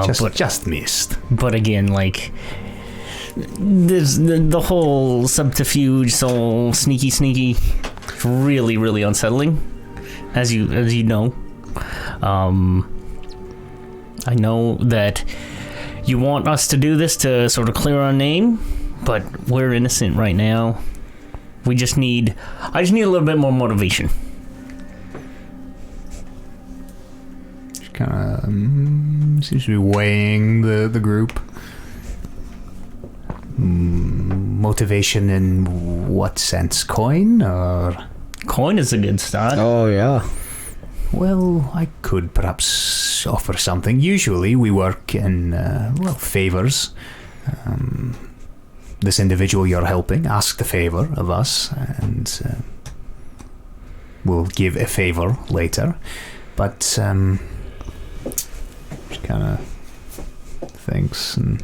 Just Mist. But again, like, there's the whole subterfuge, so sneaky, really, really unsettling, as you know. I know that you want us to do this to sort of clear our name, but we're innocent right now. I just need a little bit more motivation. She kind of seems to be weighing the group. Motivation in what sense? Coin or? Coin is a good start. Oh, yeah. Well, I could perhaps offer something. Usually we work in, favors. This individual you're helping asked a favor of us, and we'll give a favor later. But she kind of thinks, and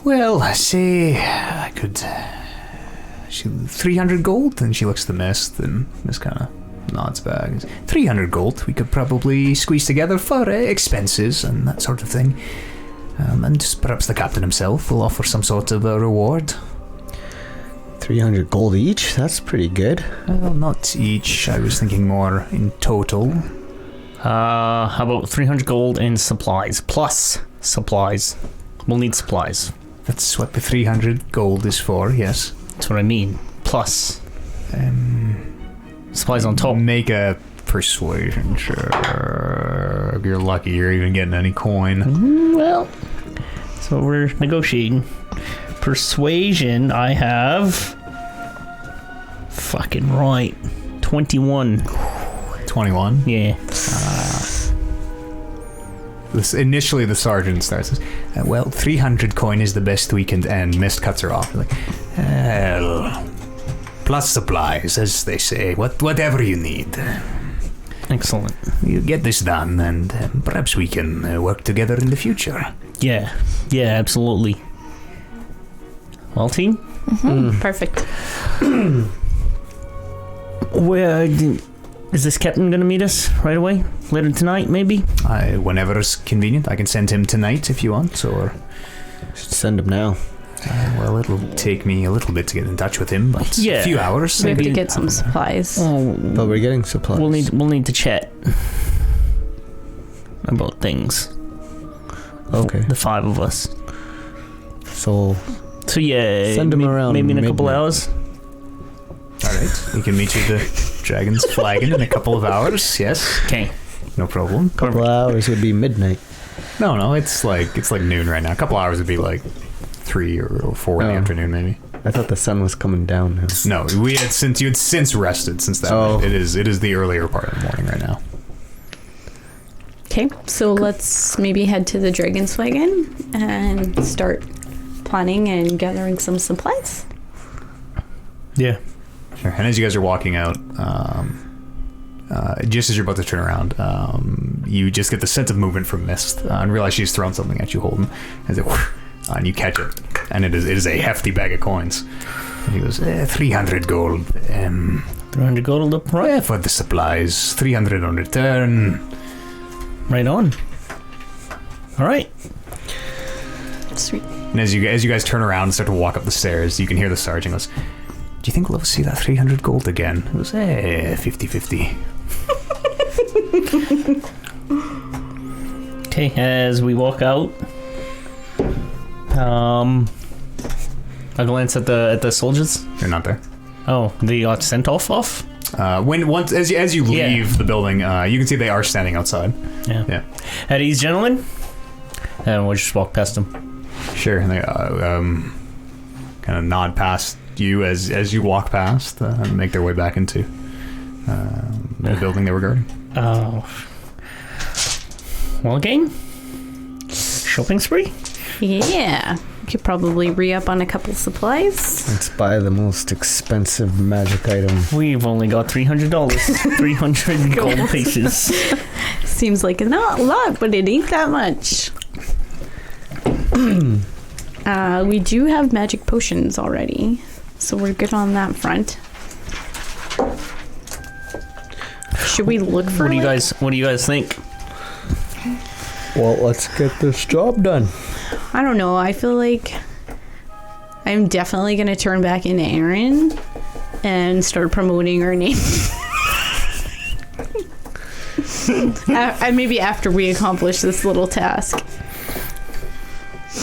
well, I say I could. 300 gold, and she looks at the Mist, and Mist kind of nods back. 300 gold we could probably squeeze together for expenses and that sort of thing. And perhaps the captain himself will offer some sort of a reward. 300 gold each? That's pretty good. Well, not each. I was thinking more in total. How about 300 gold in supplies? Plus supplies. We'll need supplies. That's what the 300 gold is for, yes. That's what I mean. Plus. Supplies on top. Make a persuasion check. If you're lucky, you're even getting any coin. Well, so we're negotiating. Persuasion, I have. Fucking right. 21. 21? Yeah. Initially, the sergeant starts. 300 coin is the best we can end. Mist cuts her off. Like, plus supplies, as they say. Whatever you need. Excellent. You get this done, and perhaps we can work together in the future. Yeah, absolutely. Well, team? Perfect. Where is this captain going to meet us right away? Later tonight, maybe? Whenever it's convenient. I can send him tonight if you want, or... Should send him now. Well, it'll take me a little bit to get in touch with him, but a few hours. We have to get some supplies. But we're getting supplies. We'll need to chat about things. Okay. The five of us. So yeah, send him around. Maybe in a couple hours. All right, we can meet you at the Dragon's Flagon in a couple of hours. Yes. Okay. No problem. A couple hours would be midnight. No, it's like noon right now. A couple hours would be like 3 or 4 in the afternoon, maybe. I thought the sun was coming down now. No, you had since rested since that night. It is the earlier part of the morning right now. Okay, so let's maybe head to the Dragon's Flagon and start planning and gathering some supplies. Yeah. Sure. And as you guys are walking out, just as you're about to turn around, you just get the sense of movement from Mist and realize she's thrown something at you, Holden. And you catch it, and it is a hefty bag of coins. And he goes, 300 gold. 300 gold up front? For the supplies, 300 on return. Right on. All right. Sweet. And as you guys turn around and start to walk up the stairs, you can hear the sergeant goes, "Do you think we'll ever see that 300 gold again?" It goes, 50-50. Okay, as we walk out, I glance at the soldiers. They're not there. Oh, they got sent off? As you leave the building, you can see they are standing outside. Yeah. At these gentlemen, and we'll just walk past them. Sure. And they kind of nod past you as you walk past and make their way back into the building they were guarding. Oh. Well, gang? Shopping spree? Yeah. Could probably re-up on a couple supplies. Let's buy the most expensive magic item. We've only got $300. 300 gold pieces. Seems like not a lot, but it ain't that much. We do have magic potions already, so we're good on that front. Should we look for? What do you guys think? Well, let's get this job done. I don't know. I feel like I'm definitely gonna turn back into Aaron and start promoting her name. Maybe after we accomplish this little task.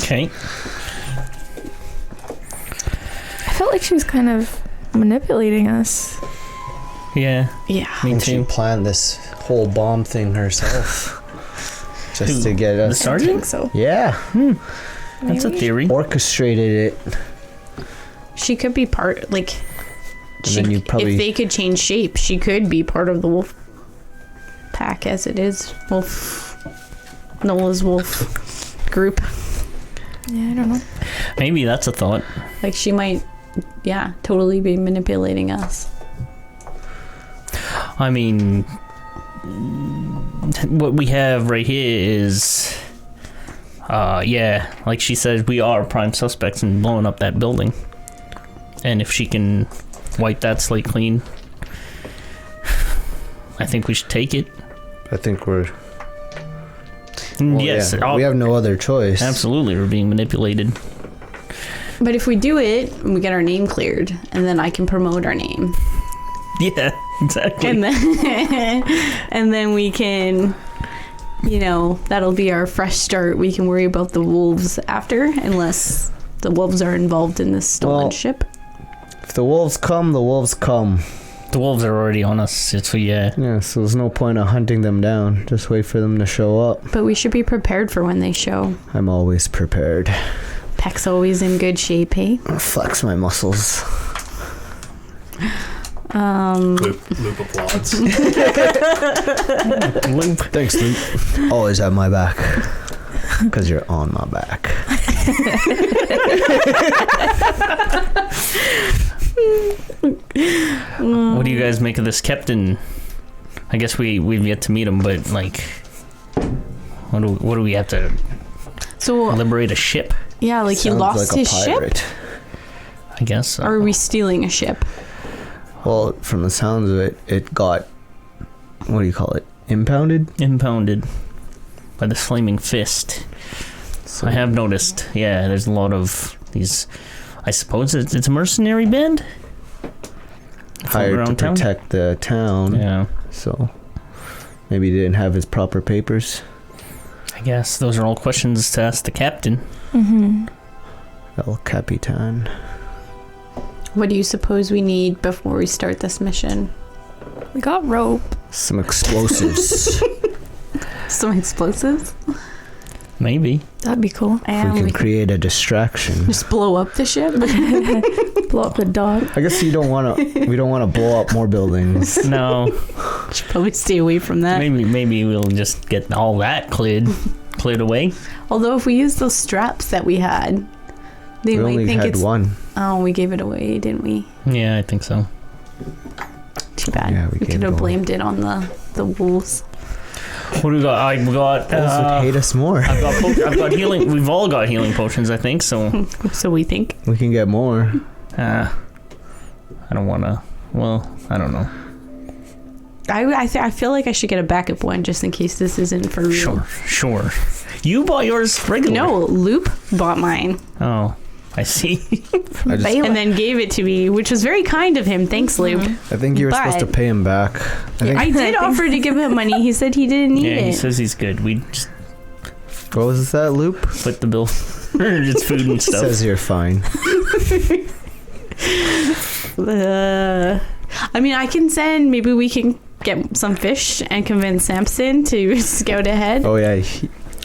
Okay. I felt like she was kind of manipulating us. Yeah. Yeah. Me And she too. planned this whole bomb thing herself. Just Who? to get The us. I sergeant? think so. Yeah. That's a Maybe? theory. Orchestrated it. She could be part, like, then you probably- if they could change shape, she could be part of the wolf pack as it is. Nola's wolf group. Yeah, I don't know. Maybe that's a thought. Like, she might, yeah, totally be manipulating us. I mean, what we have right here is, like she said, we are prime suspects in blowing up that building. And if she can wipe that slate clean, I think we should take it. I think we're. Yes, yeah, we have no other choice. absolutely, we're being manipulated. But if we do it, we get our name cleared, and then I can promote our name. Yeah, exactly. And then, and then we can, that'll be our fresh start. We can worry about the wolves after, unless the wolves are involved in this stolen ship. If the wolves come, the wolves come. The wolves are already on us, so yeah. Yeah, so there's no point of hunting them down. Just wait for them to show up. But we should be prepared for when they show. I'm always prepared. Peck's always in good shape, hey? Flex my muscles. Loop applauds. Thanks, Luke. Always have my back. Because you're on my back. What do you guys make of this captain? I guess we've yet to meet him, but like, what do we have to So, liberate a ship? yeah, like he Sounds lost like his a ship? pirate. I guess so. Or are we stealing a ship? Well, from the sounds of it, it got, what do you call it? Impounded? Impounded by this flaming fist. So I have noticed. Yeah, there's a lot of these. I suppose it's a mercenary band. hired to around town? protect the town. Yeah, So maybe he didn't have his proper papers. I guess those are all questions to ask the captain. Mm-hmm. El Capitan. What do you suppose we need before we start this mission? We got rope. Some explosives. Some explosives? Maybe. That'd be cool. And we we can can create a distraction. just blow up the ship? Blow up the dog. I guess we don't want to blow up more buildings. No. Should probably stay away from that. Maybe we'll just get all that cleared away. Although if we use those straps that we had, they We might only think had it's... one. Oh, we gave it away, didn't we? Yeah, I think so. Too bad. Yeah, we we gave could it have away. blamed it on the wolves. What do we got? I've got. Wolves would hate us more. I've got healing. We've all got healing potions, I think. So So we think. We can get more. I don't want to. Well, I don't know. I feel like I should get a backup one just in case this isn't for real. Sure. You bought yours regular. No, Loop bought mine. Oh, I see. And then gave it to me, which was very kind of him. Thanks, Loop. I think you were supposed to pay him back. I did offer to give him money. He said he didn't need Yeah, he it. says he's good. We just What was that, Loop? split the bill. Just food and stuff. Says you're fine. I mean, I can send. Maybe we can get some fish and convince Samson to scout ahead. Oh yeah,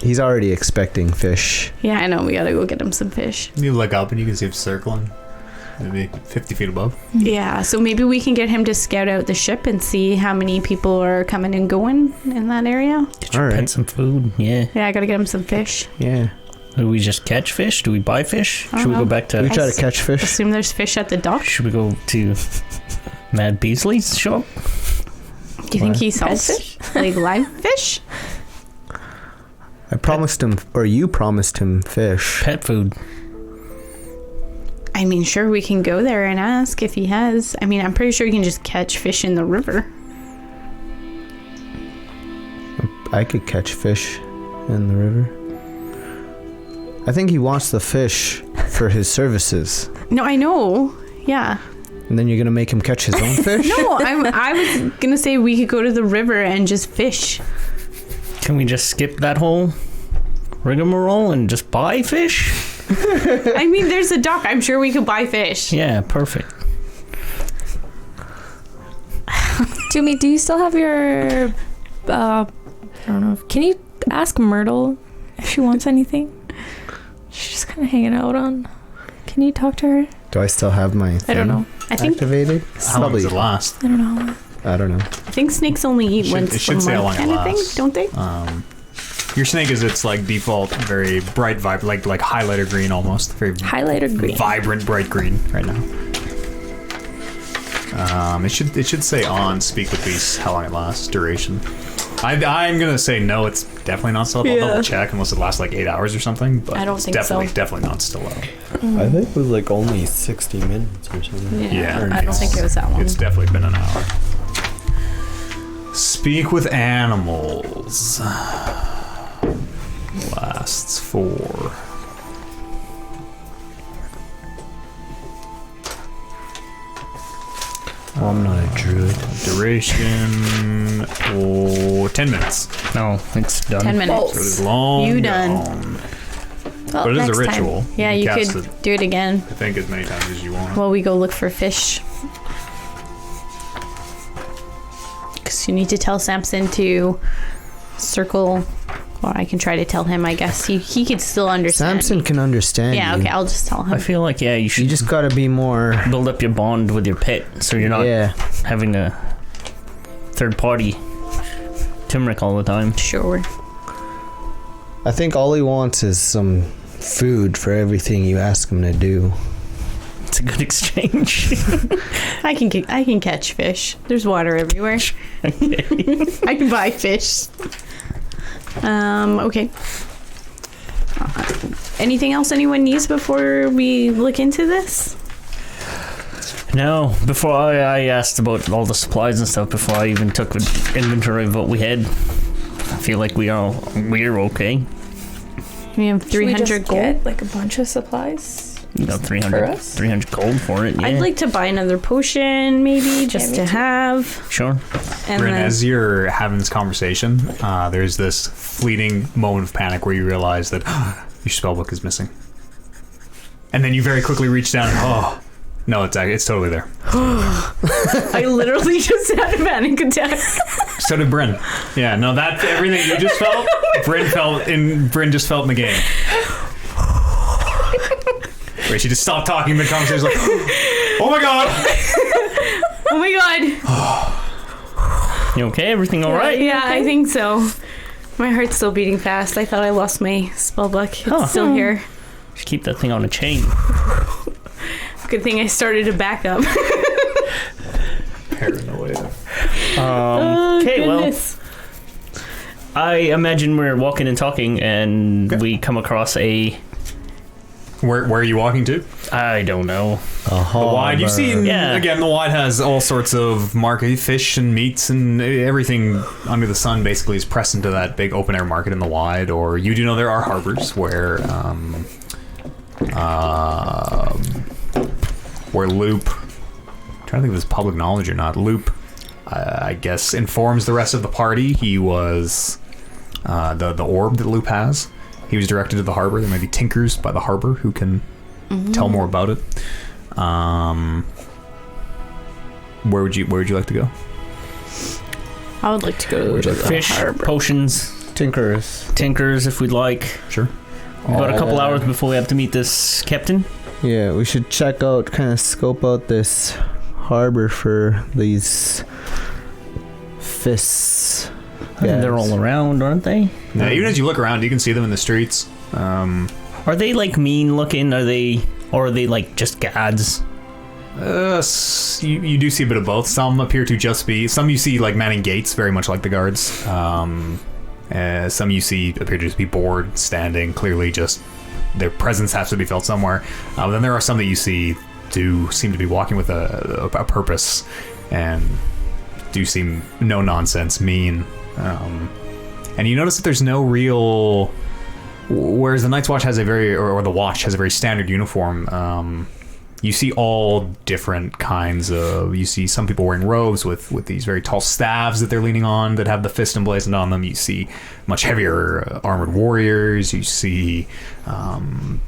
he's already expecting fish. Yeah, I know. We gotta go get him some fish. You look up and you can see him circling. Maybe 50 feet above. Yeah, so maybe we can get him to scout out the ship and see how many people are coming and going in that area. Get your pet some food. Yeah. Yeah, I gotta get him some fish. Yeah. Do we just catch fish? Do we buy fish? I Should don't we go know. back to... We try to catch fish. Assume there's fish at the dock. Should we go to Mad Beasley's shop? Do you think he Pet sells fish? like live fish? I promised him, or you promised him fish. Pet food. I mean, sure, we can go there and ask if he has. I mean, I'm pretty sure you can just catch fish in the river. I could catch fish in the river. I think he wants the fish for his services. No, I know. Yeah. And then you're gonna make him catch his own fish? No, I was gonna say we could go to the river and just fish. Can we just skip that whole rigmarole and just buy fish? I mean, there's a dock. I'm sure we could buy fish. Yeah, perfect. Jimmy, do you still have your... I don't know. Can you ask Myrtle if she wants anything? She's just kind of hanging out on... Can you talk to her? Do I still have my thing I don't know. I think activated? How long does it last? I don't know. I don't know. I think snakes only eat once It should a say how month long it kind of thing, lasts. don't they? Your snake is its like default, very bright vibe, like highlighter green almost, very Highlighter green. vibrant bright green right now. It should say on speak with beasts how long it lasts, duration. I'm gonna say no, it's definitely not still up. I'll double check unless it lasts like 8 hours or something. But I don't it's think so. definitely not still up. I think it was like only 60 minutes or something. Yeah, I don't think it was that long. It's definitely been an hour. Speak with animals. Lasts for... Well, I'm not a druid. Duration... 10 minutes. No, it's done. 10 minutes. So it is long You done. gone. Well, But it is a next time. ritual. Yeah, you cast could it, do it again I think, as many times as you want. while we go look for fish. Because you need to tell Samson to circle, or I can try to tell him, I guess. He could still understand. Samson can understand Yeah, you. okay, I'll just tell him. I feel like, yeah, you should You just gotta be more... build up your bond with your pet so you're not Yeah. having a third party Timrick all the time. Sure. I think all he wants is some food for everything you ask him to do. It's a good exchange. I can catch fish. There's water everywhere. I can buy fish. Okay. Anything else anyone needs before we look into this? No, before I asked about all the supplies and stuff, before I even took an inventory of what we had, I feel like we're okay. We have Should we 300 just gold. get like a bunch of supplies? You got For 300, us? 300 gold for it. Yeah, I'd like to buy another potion, maybe, just me to too. have. sure. And Bryn, then, as you're having this conversation, there's this fleeting moment of panic where you realize that your spellbook is missing. And then you very quickly reach down and, no, it's totally there. I literally just had a panic attack. So did Bryn. Yeah, no, that everything you just felt, Bryn just felt in the game. Wait, she just stopped talking mid-conversation, like, oh my god! Oh my god. You okay? Everything all right? Yeah, I think so. My heart's still beating fast. I thought I lost my spellbook. It's Huh. still here. Just keep that thing on a chain. Good thing I started a backup. Paranoia. Okay, well, goodness. I imagine we're walking and talking, and we come across a Where are you walking to? I don't know. The Wide. You've seen, Yeah. again, the Wide has all sorts of market, fish and meats and everything under the sun basically is pressed into that big open air market in the Wide. Or you do know there are harbors where Loop, I'm trying to think if it's public knowledge or not, Loop, I guess, informs the rest of the party he was the orb that Loop has. He was directed to the harbor. There may be tinkers by the harbor who can tell more about it. Where would you like to go? I would like to go to the Fish, harbor. potions, tinkers, if we'd like. Sure. We've got a couple hours before we have to meet this captain. Yeah, we should check out, kind of scope out this harbor for these fists. They're all around, aren't they? Yeah, even as you look around, you can see them in the streets. Are they like mean looking? Or are they like just gads? You do see a bit of both. Some appear to just be. Some you see like manning gates, very much like the guards. Some you see appear to just be bored, standing. Clearly, just their presence has to be felt somewhere. But then there are some that you see do seem to be walking with a purpose, and do seem no nonsense, mean. And you notice that there's no real. Whereas the Night's Watch has a very, or the Watch has a very standard uniform. You see all different kinds of. You see some people wearing robes with these very tall staves that they're leaning on that have the fist emblazoned on them. You see much heavier armored warriors. You see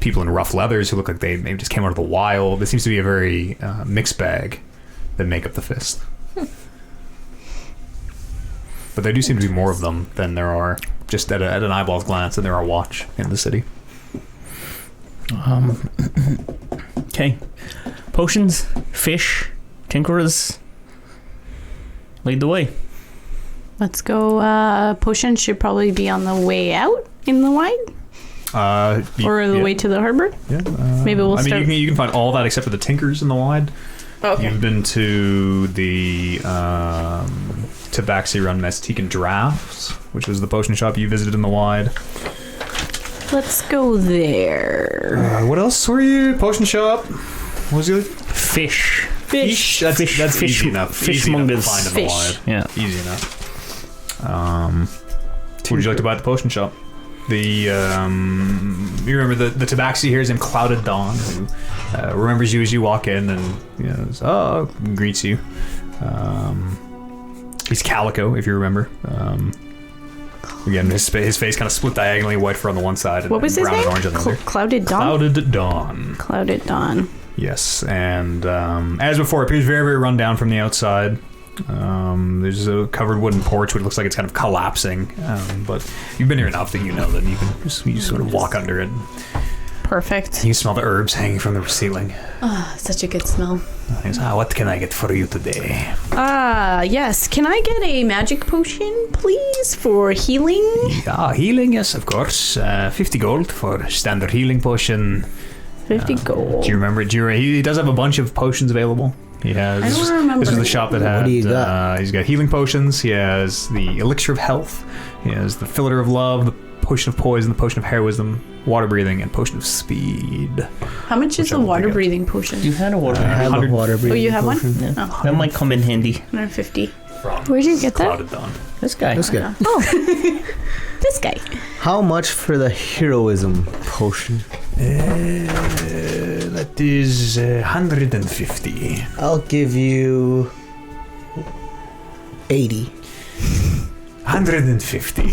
people in rough leathers who look like they maybe just came out of the wild. It seems to be a very mixed bag that make up the fist. But there do seem to be more of them than there are, just at an eyeball's glance, than there are Watch in the city. Okay. Potions, fish, tinkerers. Lead the way. Let's go. Potions should probably be on the way out in the Wide. Or the way to the harbor. Yeah. Maybe we'll start. I mean, you can find all that except for the tinkers in the Wide. Okay. You've been to the Tabaxi Run Mestique and Drafts, which was the potion shop you visited in the Wide. Let's go there. What else were you? Potion shop. What was the other? Fish. That's easy enough. Easy enough to Fishmongers. find in the Wide. Yeah. Easy enough. What would you like to buy at the potion shop? You remember the Tabaxi here is in Clouded Dawn, who remembers you as you walk in and greets you. He's Calico, if you remember. Again, his face kind of split diagonally, white fur on the one side and What was his brown name? and orange on the other. Clouded Dawn? Clouded Dawn. Clouded Dawn. Yes, and as before, it appears very, very run down from the outside. There's a covered wooden porch which looks like it's kind of collapsing, but you've been here enough that you know that you can just sort of walk under it. Perfect. You can smell the herbs hanging from the ceiling. Such a good smell. What can I get for you today? Yes. Can I get a magic potion, please, for healing? Healing, yes, of course. 50 gold for standard healing potion. 50 gold. Do you remember? He does have a bunch of potions available. He has. I don't remember. This is the shop that had. What do you got? He's got healing potions. He has the elixir of health. He has the filler of love, the potion of poison, the potion of hair wisdom, water breathing, and potion of speed. How much is the water breathing potion? You had a water. I have a water breathing. Oh, you have one? potion. Oh, That might come in handy. 150. Where'd you get that? Clouded Dawn. This guy. This guy. This guy. How much for the heroism potion? That is 150. I'll give you 80. 150.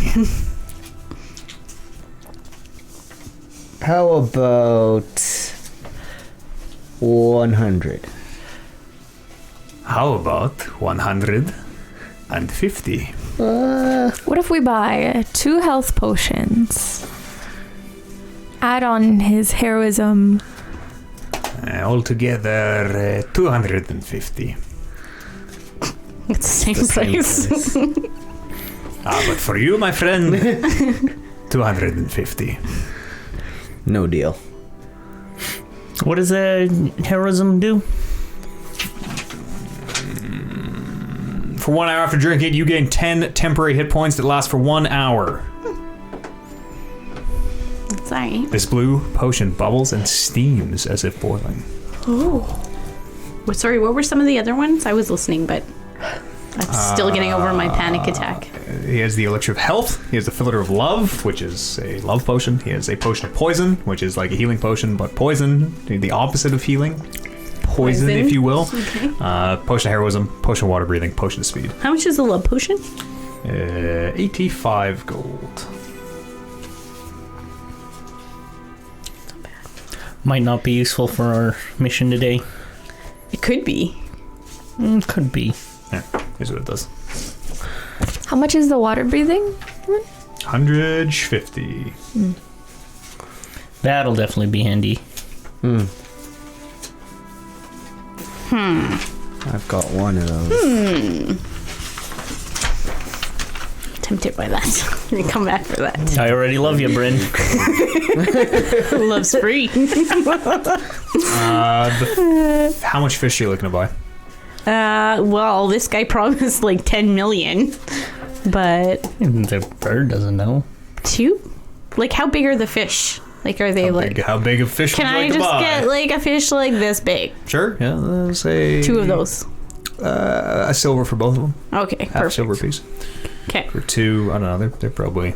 How about 100? How about 150? What if we buy 2 health potions? Add on his heroism. Altogether, 250. It's the same price. But for you, my friend, 250. No deal. What does heroism do? For 1 hour after drinking, you gain 10 temporary hit points that last for 1 hour. All right. This blue potion bubbles and steams as if boiling. Oh. Sorry, what were some of the other ones? I was listening, but I'm still getting over my panic attack. He has the elixir of health. He has the filter of love, which is a love potion. He has a potion of poison, which is like a healing potion, but poison, the opposite of healing. Poison, if you will. Okay. Potion of heroism, potion of water breathing, potion of speed. How much is the love potion? 85 gold. Might not be useful for our mission today. It could be. Could be. Yeah, here's what it does. How much is the water breathing? 150. That'll definitely be handy. I've got one of those. Tempted by that. We come back for that. I already love you, Bryn. Love's free. How much fish are you looking to buy? Well, this guy promised like 10 million, but The bird doesn't know. 2? Like, how big are the fish? Like, are they How big of fish Can would you I like to just buy? get like a fish like this big? Sure, yeah, let's say 2 of those. a silver for both of them. Okay, Half perfect. silver piece. Okay, For 2, I don't know, they're probably...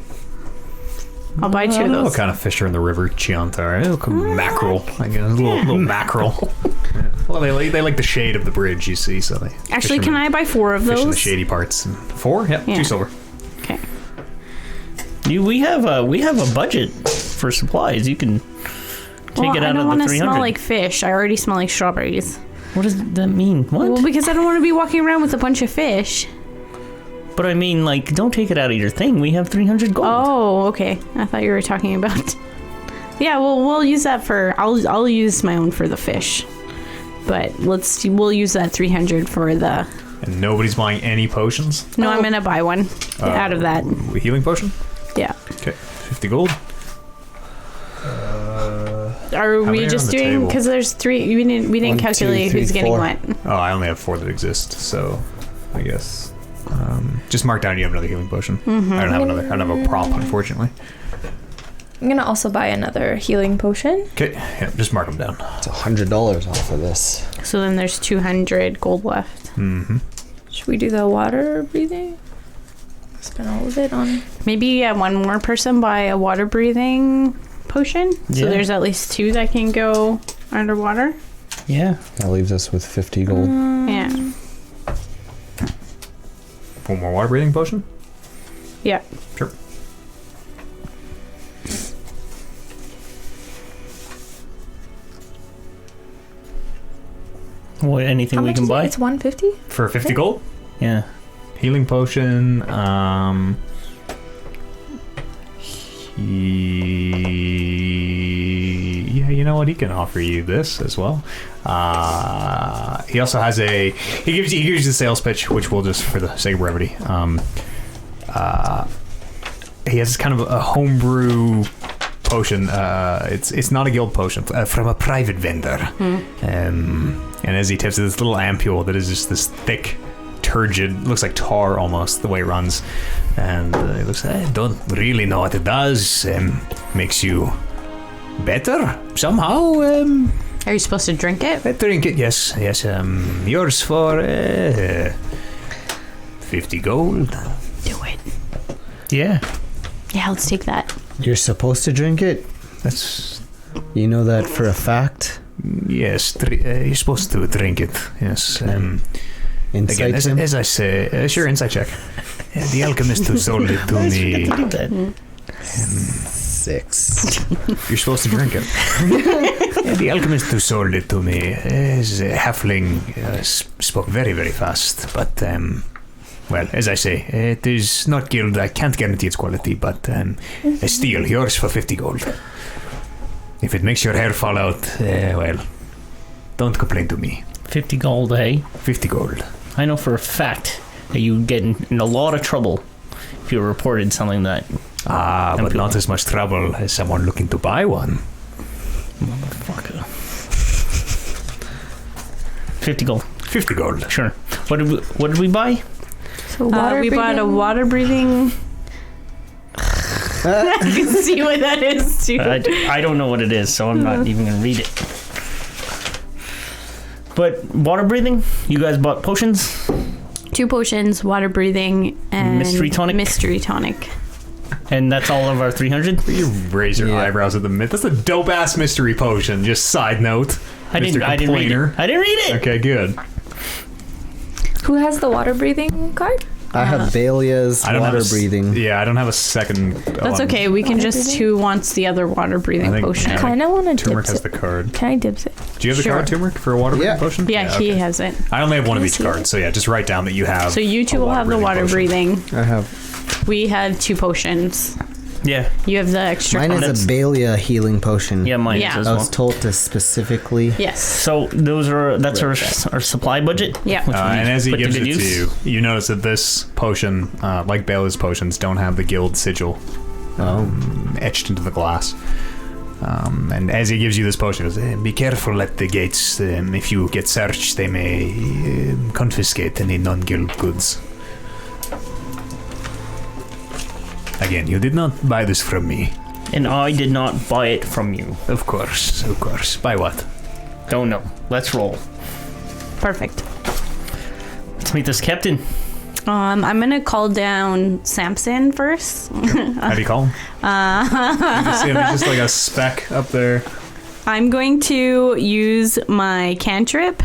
I'll buy 2 I of don't know what those. kind of fish are in the river, Chiantar. Mackerel, I guess, little mackerel. Yeah. Well, they like the shade of the bridge, you see, so they... Actually, can I buy 4 of fish in the those? shady parts. 4? Yep, Yeah. 2 silver. Okay. We have a budget for supplies. You can take it I out don't of want the to 300. smell like fish. I already smell like strawberries. What does that mean? What? Well, because I don't want to be walking around with a bunch of fish. But I mean, like, don't take it out of your thing. We have 300 gold. Oh, okay. I thought you were talking about. Yeah, well, we'll use that for. I'll use my own for the fish, but we'll use that 300 for the. And nobody's buying any potions? No, I'm gonna buy one out of that. A healing potion? Yeah. Okay, 50 gold. Are many we are just on the doing? table? Because there's 3. We didn't 1, 2, calculate 3, who's getting 4. what. Oh, I only have 4 that exist, so I guess just mark down you have another healing potion. Mm-hmm. I don't have a prop, unfortunately. I'm gonna also buy another healing potion. Okay, yeah, just mark them down. It's $100 off of this. So then there's 200 gold left. Mm-hmm. Should we do the water breathing? Spend all of it on. Maybe one more person buy a water breathing potion. So Yeah. there's at least 2 that can go underwater. Yeah. That leaves us with 50 gold. Yeah. One more water breathing potion? Yeah. Sure. What? Anything How we much can is it? buy? It's 150. For 50 gold? Yeah. Healing potion, yeah, you know what? He can offer you this as well. He also has he gives you the sales pitch, which we'll just, for the sake of brevity. He has kind of a homebrew potion. It's not a guild potion, from a private vendor. And as he tips it, this little ampule that is just this thick, turgid, looks like tar almost the way it runs, and it looks, I don't really know what it does. Makes you better somehow. Are you supposed to drink it? Drink it, yes. Yours for 50 gold. Do it. Yeah. Yeah, let's take that. You're supposed to drink it? That's, You know that for a fact? yes, you're supposed to drink it, yes. Insight Again, him? as I say, sure, insight check. The alchemist who sold it to me. Do that. 6. You're supposed to drink it. The alchemist who sold it to me is a halfling, spoke very, very fast. But, well, as I say, it is not guild. I can't guarantee its quality, but a steal, yours for 50 gold. If it makes your hair fall out, well, don't complain to me. 50 gold, eh? 50 gold. I know for a fact that you would get in a lot of trouble if you reported something that. But not as much trouble as someone looking to buy one. Motherfucker. 50 gold. 50 gold. Sure. What did we buy? So water we bought a breathing- water breathing. I can see what that is too. I don't know what it is, so I'm not even gonna read it. But water breathing, you guys bought potions? 2 potions, water breathing, and Mystery tonic? Mystery tonic. And that's all of our 300? You raise your eyebrows at the myth. That's a dope ass mystery potion. Just side note. I didn't read it. I didn't read it. Okay, good. Who has the water breathing card? I have Balia's water breathing. Yeah, I don't have a second. That's okay. We can just. Who wants the other water breathing potion? I kind of want to Turmeric dibs has it. the card. Can I dibs it? Do you have the card, Turmeric, for a water breathing potion? Yeah, he okay. has it. I only have one of Can I each see cards, so yeah, just write down that you have. So you 2 will have the water potion. breathing. I have. We have 2 potions. Yeah. You have the extra. Mine is a Balia healing potion. Yeah, mine Yeah. is as I well. was told to specifically. Yes. So that's our supply budget? Yeah. And as he put to gives it good to use. you, you notice that this potion, like Bela's potions, don't have the guild sigil etched into the glass. And as he gives you this potion, he goes, be careful at the gates. If you get searched, they may confiscate any non-guild goods. Again, you did not buy this from me. And I did not buy it from you. Of course. Buy what? Don't know. Let's roll. Perfect. Let's meet this captain. I'm gonna call down Samson first. How do you call him? You can see him. He's just like a speck up there. I'm going to use my cantrip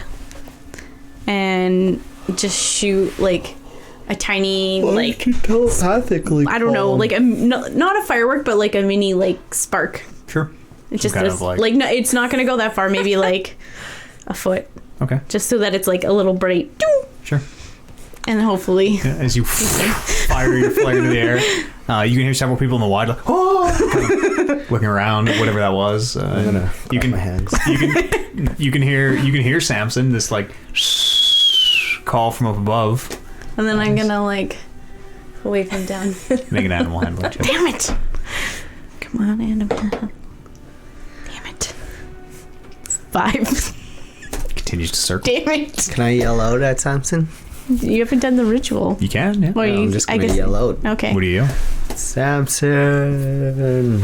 and just shoot like a tiny telepathically. I don't know, like not a firework, but like a mini like spark. Sure. It's just kind this, of like- no, it's not gonna go that far. Maybe like a foot, Okay. just so that it's like a little bright. Doo! Sure. And hopefully, Yeah, as you fire your flare into the air, you can hear several people in the wide, like, kind of looking around, whatever that was. I'm gonna you can my hands. you can hear Samson this like call from up above. and then I'm gonna like wave him down. Make an animal handling check. Damn it! Come on, animal. Damn it! 5. Continues to circle. Damn it! Can I yell out at Samson? You haven't done the ritual. You can, yeah. Well, No, I'm just gonna yell out. Okay. What do you? Samson.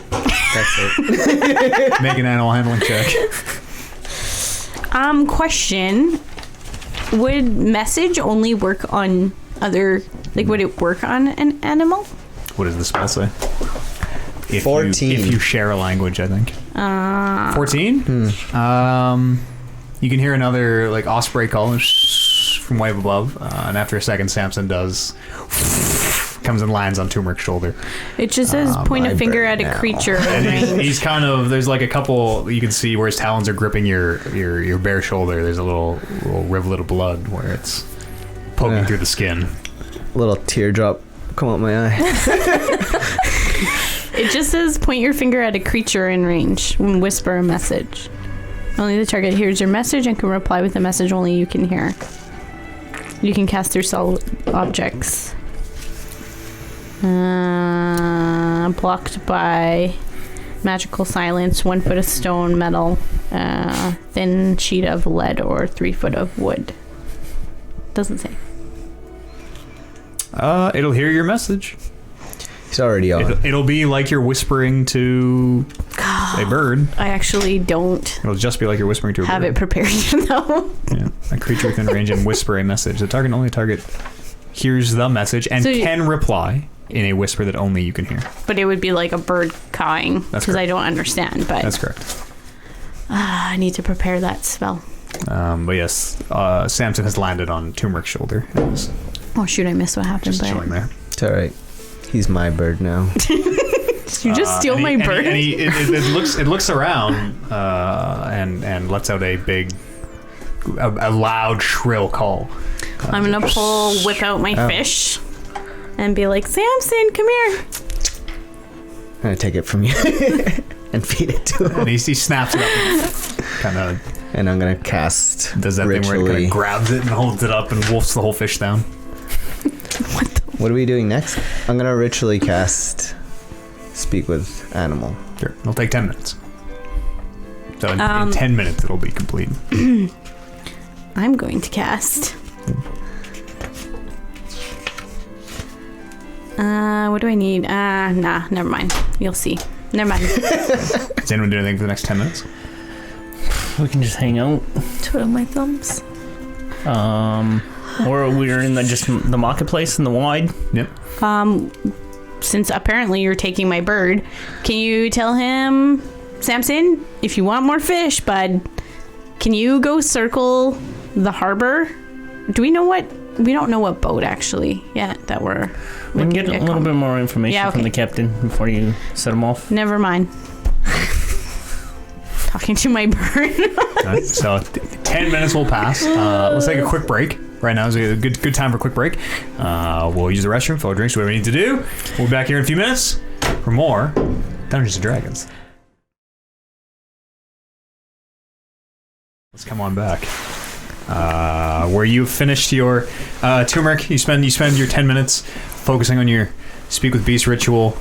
That's it. Make an animal handling check. Question. Would message only work on other... Like, would it work on an animal? What does the spell say? If 14. if you share a language, I think. 14? You can hear another like osprey call from way above, and after a second, Samson comes and lands on Turmeric's shoulder. It just says point a my finger bird at a now. creature. And Right? he's kind of, there's like a couple, you can see where his talons are gripping your bare shoulder. There's a little rivulet of blood where it's poking through the skin. Little teardrop come out my eye. It just says point your finger at a creature in range and whisper a message. Only the target hears your message and can reply with a message only you can hear. You can cast through solid objects. Blocked by magical silence, 1 foot of stone, metal, thin sheet of lead, or 3 foot of wood. Doesn't say. It'll hear your message. He's already on. It'll be like you're whispering to a bird. I actually don't It'll just be like you're whispering to a have bird. it prepared though. Yeah. A creature within range and whisper a message. The only target hears the message and So can reply in a whisper that only you can hear. But it would be like a bird cawing That's because I correct. don't understand. But That's correct. I need to prepare that spell. But yes, Samson has landed on Turmeric's shoulder. He's Oh shoot! I missed what happened. just But chilling there. It's alright. He's my bird now. you just steal And my he- bird. And it looks around and lets out a big, a loud, shrill call. I'm gonna whip out my fish, and be like, Samson, come here. I'm gonna take it from you and feed it to him. And he snaps it up, kind of And I'm gonna cast does that thing where it kind ritually. of grabs it and holds it up and wolfs the whole fish down. What are we doing next? I'm gonna ritually cast Speak with Animal. Sure. It'll take 10 minutes. So in 10 minutes it'll be complete. I'm going to cast What do I need? Nah, never mind. You'll see. Never mind. Does anyone do anything for the next 10 minutes? We can just hang out. Twiddle my thumbs. Or we're in the marketplace in the wide. Yep. Since apparently you're taking my bird, can you tell him, Samson, if you want more fish, bud, can you go circle the harbor? We don't know what boat actually yet that we're... We can get a little bit more information from okay. the captain before you set him off. Never mind. Talking to my bird. Right, so 10 minutes will pass. Let's take a quick break. Right now is a good time for a quick break. We'll use the restroom, fill drinks, whatever we need to do. We'll be back here in a few minutes for more Dungeons & Dragons. Let's come on back. Where you finished your turmeric, you spend your 10 minutes focusing on your speak with beast ritual.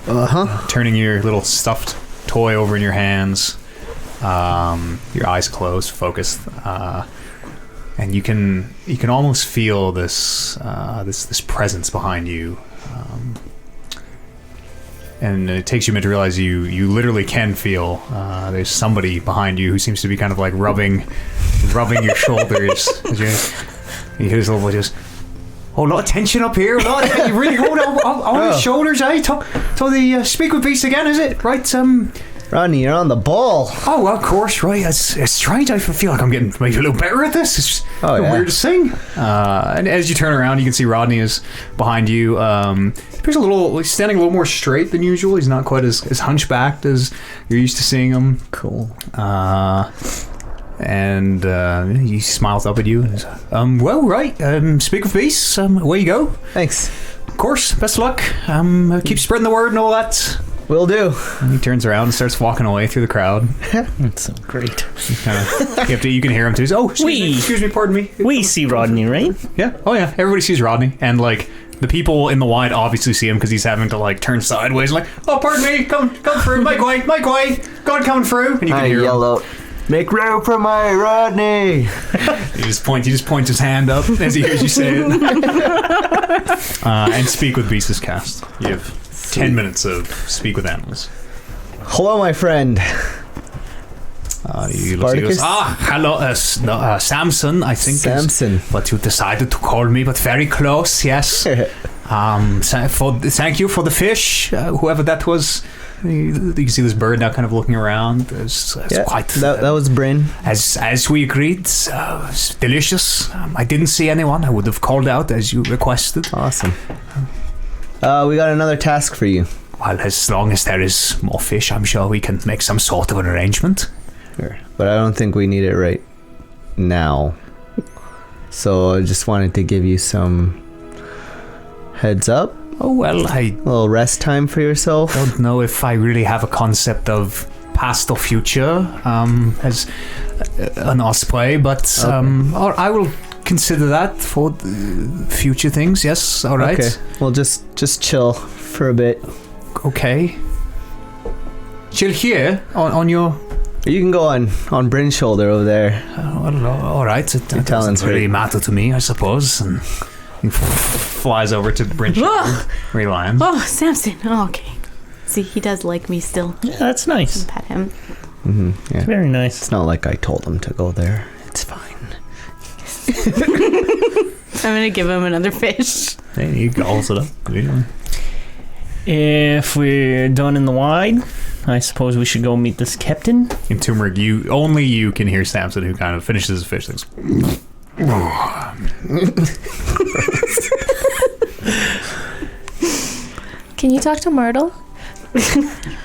Turning your little stuffed toy over in your hands. Your eyes closed, focused, and you can almost feel this presence behind you, and it takes you a minute to realize you literally can feel there's somebody behind you who seems to be kind of like rubbing your shoulders. As you hear this little voice just, oh, a lot of tension up here. You really hold on your shoulders, eh? To the speak with beast again, is it right? Rodney, you're on the ball. Oh, well, of course, right. It's strange. I feel like I'm getting maybe a little better at this. It's just weird to sing. And as you turn around, you can see Rodney is behind you. He's standing a little more straight than usual. He's not quite as hunchbacked as you're used to seeing him. Cool. And he smiles up at you. And says, well, right. Speak with beasts. Away you go. Thanks. Of course. Best of luck. Keep spreading the word and all that. Will do. And he turns around and starts walking away through the crowd. That's so great. You can hear him too. Oh, excuse me, pardon me. We see Rodney, right? Yeah. Oh, yeah. Everybody sees Rodney, and like the people in the wide obviously see him because he's having to like turn sideways. And, like, oh, pardon me, come through, Mike way, God coming through. And you can hear yell out, make room for my Rodney. He just points his hand up as he hears you say it. And speak with beasts is cast. You have 10 minutes of speak with animals. Hello, my friend. He goes, hello, Samson, I think. Samson. What you decided to call me, but very close, yes. Thank you for the fish, whoever that was. You can see this bird now kind of looking around. It's quite... That was Bryn. As we agreed, it's delicious. I didn't see anyone. I would have called out as you requested. Awesome. We got another task for you. Well, as long as there is more fish, I'm sure we can make some sort of an arrangement. Sure. But I don't think we need it right now. So I just wanted to give you some heads up. Oh, well, A little rest time for yourself. don't know if I really have a concept of past or future as an osprey, but I will consider that for future things. Yes, all right. Okay. Well, just chill for a bit. Okay. Chill here on your... You can go on Bryn's shoulder over there. Well, all right. It doesn't really matter to me, I suppose. And he flies over to Bryn's shoulder where he lands. Oh, Samson. Oh, okay. See, he does like me still. Yeah, that's nice. Pet him. Mm-hmm, yeah. Very nice. It's not like I told him to go there. It's fine. I'm gonna give him another fish. Hey, he gulls it up. If we're done in the wide, I suppose we should go meet this captain. In Turmeric, only you can hear Samson, who kind of finishes his fish. Thinks, Can you talk to Myrtle?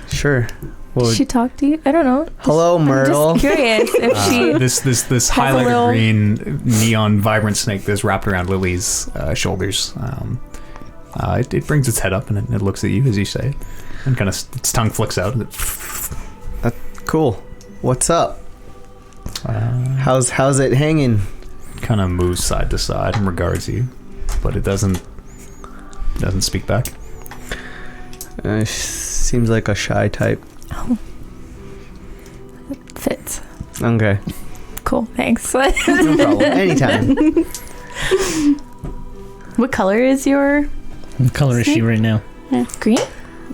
Sure. Did she talk to you? I don't know. Hello, Myrtle. I'm just curious if she... This highlighter green neon vibrant snake that's wrapped around Lily's shoulders. It brings its head up and it looks at you as you say it, and kind of its tongue flicks out. Cool. What's up? How's it hanging? Kind of moves side to side and regards you, but it doesn't speak back. Seems like a shy type. Oh. It fits. Okay. Cool. Thanks. No problem. Anytime. What color is your... What color is she right now? Green?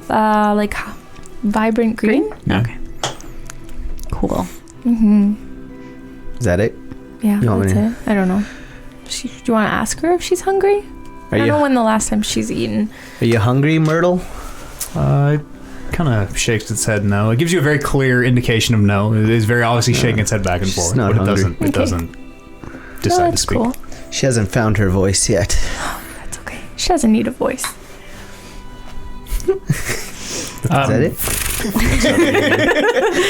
Like vibrant green? Yeah. Okay. Cool. Is that it? Yeah, You want me that's it. I don't know. Do you want to ask her if she's hungry? I don't know when the last time she's eaten. Are you hungry, Myrtle? It kind of shakes its head no. It gives you a very clear indication of no. It is very obviously shaking its head back and forth, not but hungry. it doesn't decide to That's speak. cool. She hasn't found her voice yet. That's okay. She doesn't need a voice. Is that it?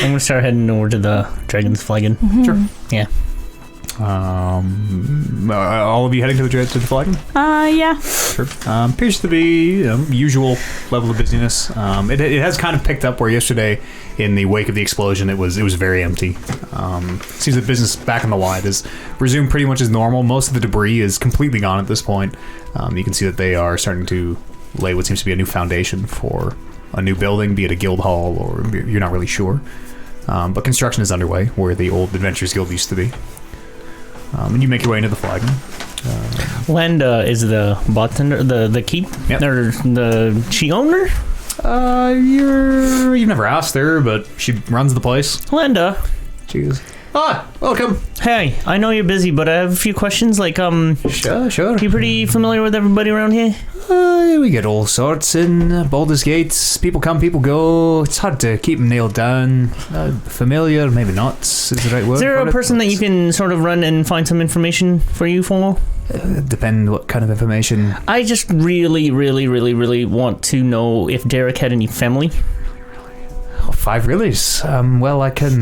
I'm gonna start heading over to the Dragon's Flagon. Sure. Yeah. All of you heading to the flagon? Yeah. Sure. Appears to be usual level of busyness. It has kind of picked up where yesterday, in the wake of the explosion, it was very empty. Seems that business back in the wide is resumed pretty much as normal. Most of the debris is completely gone at this point. You can see that they are starting to lay what seems to be a new foundation for a new building, be it a guild hall or you're not really sure. But construction is underway where the old Adventurers Guild used to be. And you make your way into the flagon. Landa is the bartender, the keep, Yep. or she owner? You've never asked her, but she runs the place. Landa, She goes, welcome. hey, I know you're busy, but I have a few questions. Like, Sure. you pretty familiar with everybody around here? We get all sorts in Baldur's Gate. People come, people go. It's hard to keep them nailed down. Familiar, maybe not, is the right word. Is there for a it. person that you can sort of run and find some information for you for? Depend what kind of information. I just really, really, really, really want to know if Derek had any family. Oh, 5 reallys. Well, I can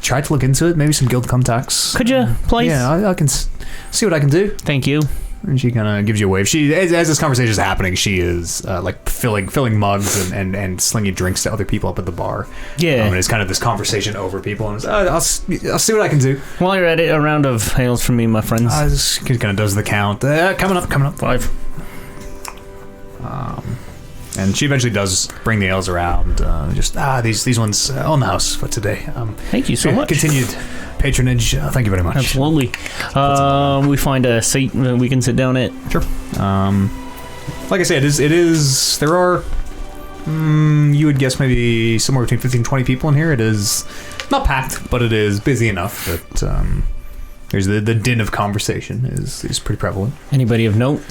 try to look into it. Maybe some guild contacts. Could you, please? Yeah, I can see what I can do. Thank you. And she kind of gives you a wave. She, as this conversation is happening, she is like filling mugs and slinging drinks to other people up at the bar. Yeah. And it's kind of this conversation over people, and it's, I'll see what I can do. While you're at it, a round of hails from me, my friends. Just kind of does the count. Coming up. 5. And she eventually does bring the ales around. These ones on the house for today. Thank you so much. Continued patronage. Thank you very much. Absolutely. We find a seat we can sit down at. Sure. Like I said, it is. There are. You would guess maybe somewhere between 15 and 20 people in here. It is not packed, but it is busy enough that there's the din of conversation is pretty prevalent. Anybody of note?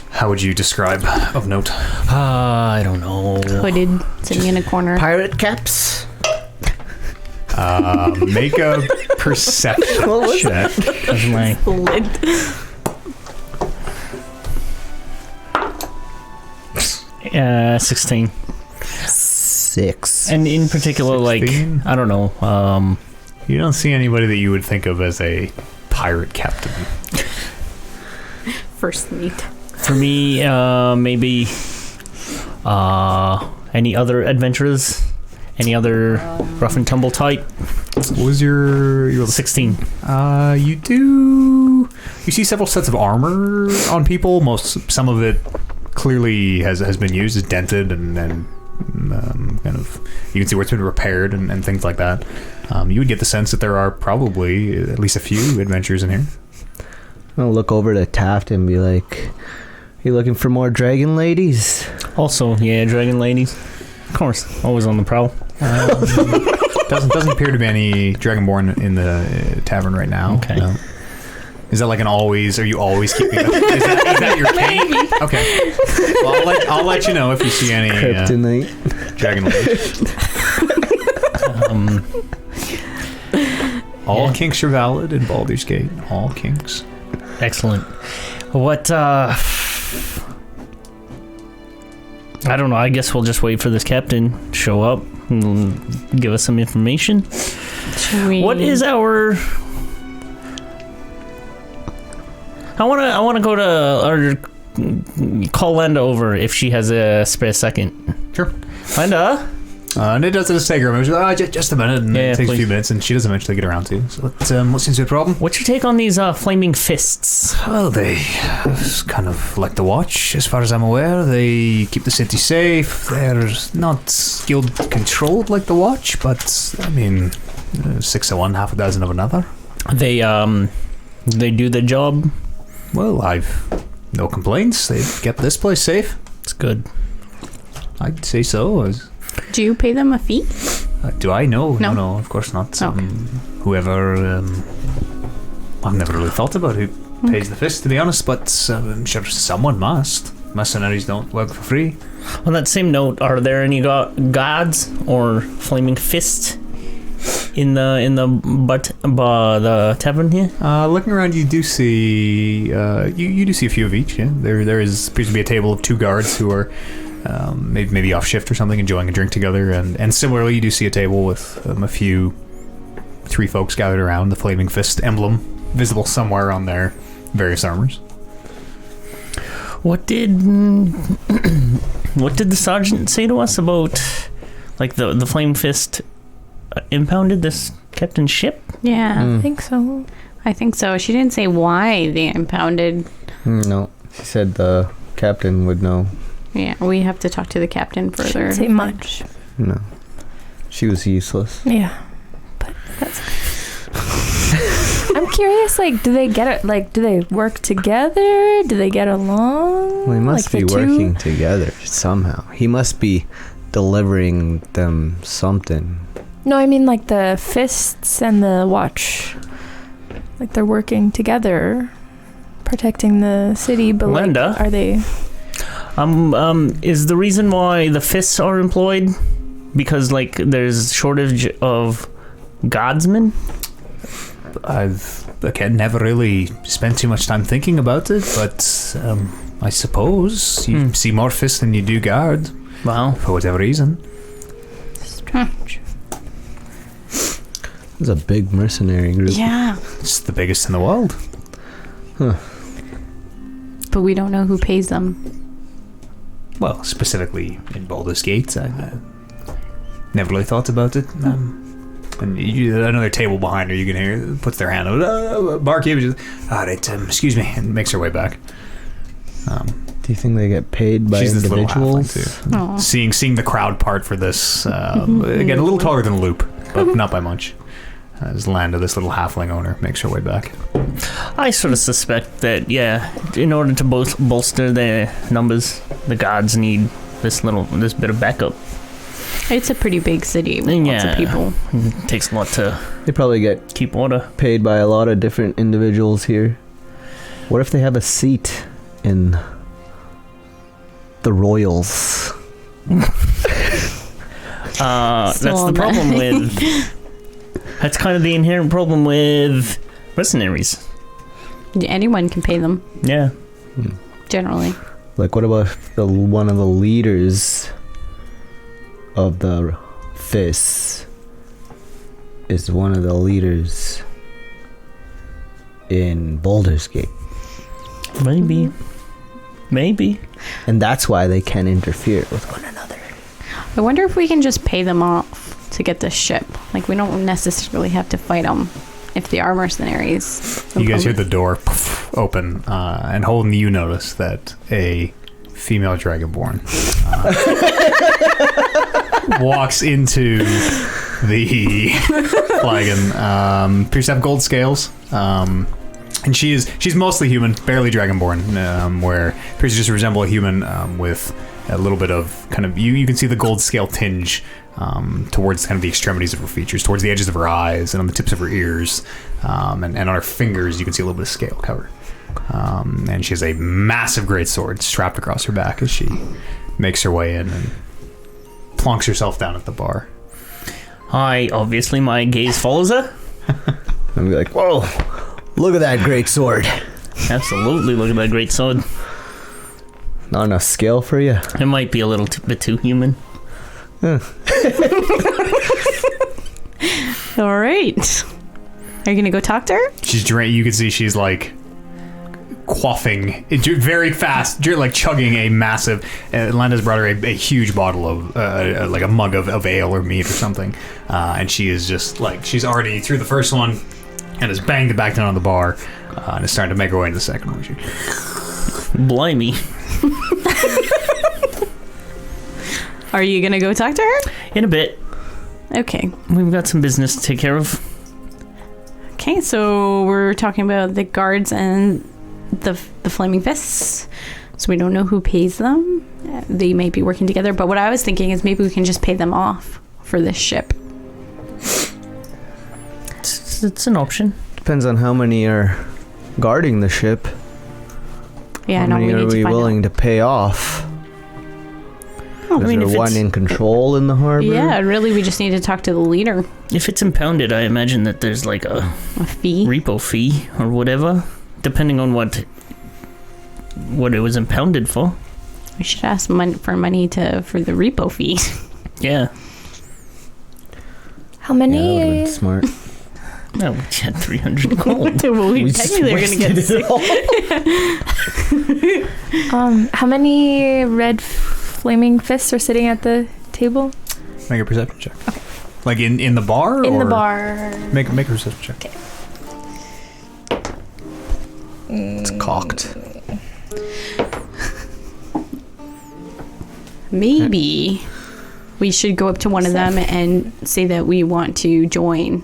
How would you describe of note? I don't know. Hooded, sitting in a corner. Pirate caps? Make a perception What was check. That's my Lid. 16. 6. And in particular, 16? like, I don't know. You don't see anybody that you would think of as a pirate captain. First meet. For me, maybe any other adventurers? Any other rough and tumble type? What was your 16. You see several sets of armor on people. Some of it clearly has been used, is dented and kind of, you can see where it's been repaired and things like that. You would get the sense that there are probably at least a few adventurers in here. I'm gonna look over to Taft and be like, you looking for more dragon ladies? Also, yeah, dragon ladies. Of course, always on the prowl. Doesn't appear to be any dragonborn in the tavern right now. Okay. No. Is that like an always? Are you always keeping? Is that your king? Okay. Well, I'll let you know if you see any Kryptonite. dragon ladies. All kinks are valid in Baldur's Gate. All kinks. Excellent. What, I don't know. I guess we'll just wait for this captain to show up and give us some information. What is our... I want to go to... or call Landa over if she has a spare second. Sure. Landa? And it doesn't take her a minute. Just a minute, and Yeah, it takes please. a few minutes, and she does eventually get around to. So, what seems to be a problem? What's your take on these flaming fists? Well, they kind of like the Watch, as far as I'm aware. They keep the city safe. They're not guild controlled like the Watch, but I mean, 6 of one, half a dozen of another. They do the job. Well, I've no complaints. They've kept this place safe. It's good. I'd say so. Do you pay them a fee? Do I? No, No. no, of course not. Okay. Whoever, I've never really thought about who pays the fist, to be honest, but I'm sure someone must. Mercenaries don't work for free. On that same note, are there any gods or flaming fists in the tavern here? Looking around, you do see you do see a few of each. Yeah, there appears to be a table of 2 guards who are maybe off shift or something, enjoying a drink together, and similarly, you do see a table with a few 3 folks gathered around, the flaming fist emblem visible somewhere on their various armors. What did the sergeant say to us about, like, the flame fist impounded this captain's ship? Yeah, I think so. I think so. She didn't say why they impounded. No, she said the captain would know. Yeah, we have to talk to the captain further. Shouldn't say much. No, she was useless. Yeah, but that's. I'm curious. Like, do they get it? Like, do they work together? Do they get along? Well, they must like be working together somehow. He must be delivering them something. No, I mean like the fists and the watch. Like they're working together, protecting the city. But Linda? like, are they? Is the reason why the fists are employed because, like, there's shortage of guardsmen? I've, again, never really spent too much time thinking about it, but I suppose you see more fists than you do guard. Well, for whatever reason. Strange. It's a big mercenary group. Yeah, It's the biggest in the world. but we don't know who pays them. Well, specifically in Baldur's Gate, I never really thought about it. And another table behind her, you can hear, puts their hand out. Barkeep just, all right, excuse me, and makes her way back. Do you think they get paid by She's this little individuals? halfling, too. Aw. Seeing the crowd part for this, again, a little taller than Loop, but not by much. As Landa, this little halfling owner, makes her way back. I sort of suspect that, yeah, in order to bolster their numbers, the guards need this bit of backup. It's a pretty big city with lots of people. It takes a lot to They probably get keep order. paid by a lot of different individuals here. What if they have a seat in the Royals? That's the problem with... That's kind of the inherent problem with mercenaries. Anyone can pay them, Yeah. generally. Like, what about one of the leaders of the fists is one of the leaders in Baldur's Gate? Maybe. And that's why they can interfere with one another. I wonder if we can just pay them off to get this ship. Like, we don't necessarily have to fight them if they are mercenaries. You guys hear the door open, and Holden, you notice that a female dragonborn walks into the flagon. Appears to have gold scales, and she's mostly human, barely dragonborn, where appears to just resemble a human with a little bit of kind of you can see the gold scale tinge towards kind of the extremities of her features, towards the edges of her eyes and on the tips of her ears, and on her fingers you can see a little bit of scale cover. And she has a massive greatsword strapped across her back as she makes her way in and plonks herself down at the bar. Obviously my gaze follows her. And be like, whoa, look at that great sword. Absolutely, look at that great sword. Not enough skill for you? It might be a little bit too human. All right. Are you gonna go talk to her? She's you can see she's like quaffing very fast, like chugging a massive. Landa's brought her a huge bottle of like a mug of ale or meat or something, and she is just like she's already through the first one and has banged it back down on the bar and is starting to make her way into the second one. Blimey. Are you gonna go talk to her? In a bit. Okay. We've got some business to take care of. Okay, so we're talking about the guards and the Flaming Fists. So we don't know who pays them. They may be working together. But what I was thinking is maybe we can just pay them off for this ship. It's an option. Depends on how many are guarding the ship. Yeah, how no, many we are need to we find willing to pay off? Oh, Is I mean, there if one it's- in control in the harbor? Yeah, really, we just need to talk to the leader. If it's impounded, I imagine that there's like a A fee. repo fee or whatever, depending on what it was impounded for. We should ask money for the repo fee. Yeah. How Yeah, that would've many? been smart. No, we had 300 gold. well, we just technically are going to wasted get it all. How many red flaming fists are sitting at the table? Make a perception check. Okay. Like in the bar? In or the bar. Make a perception check. Okay. It's cocked. Maybe we should go up to one of them and say that we want to join.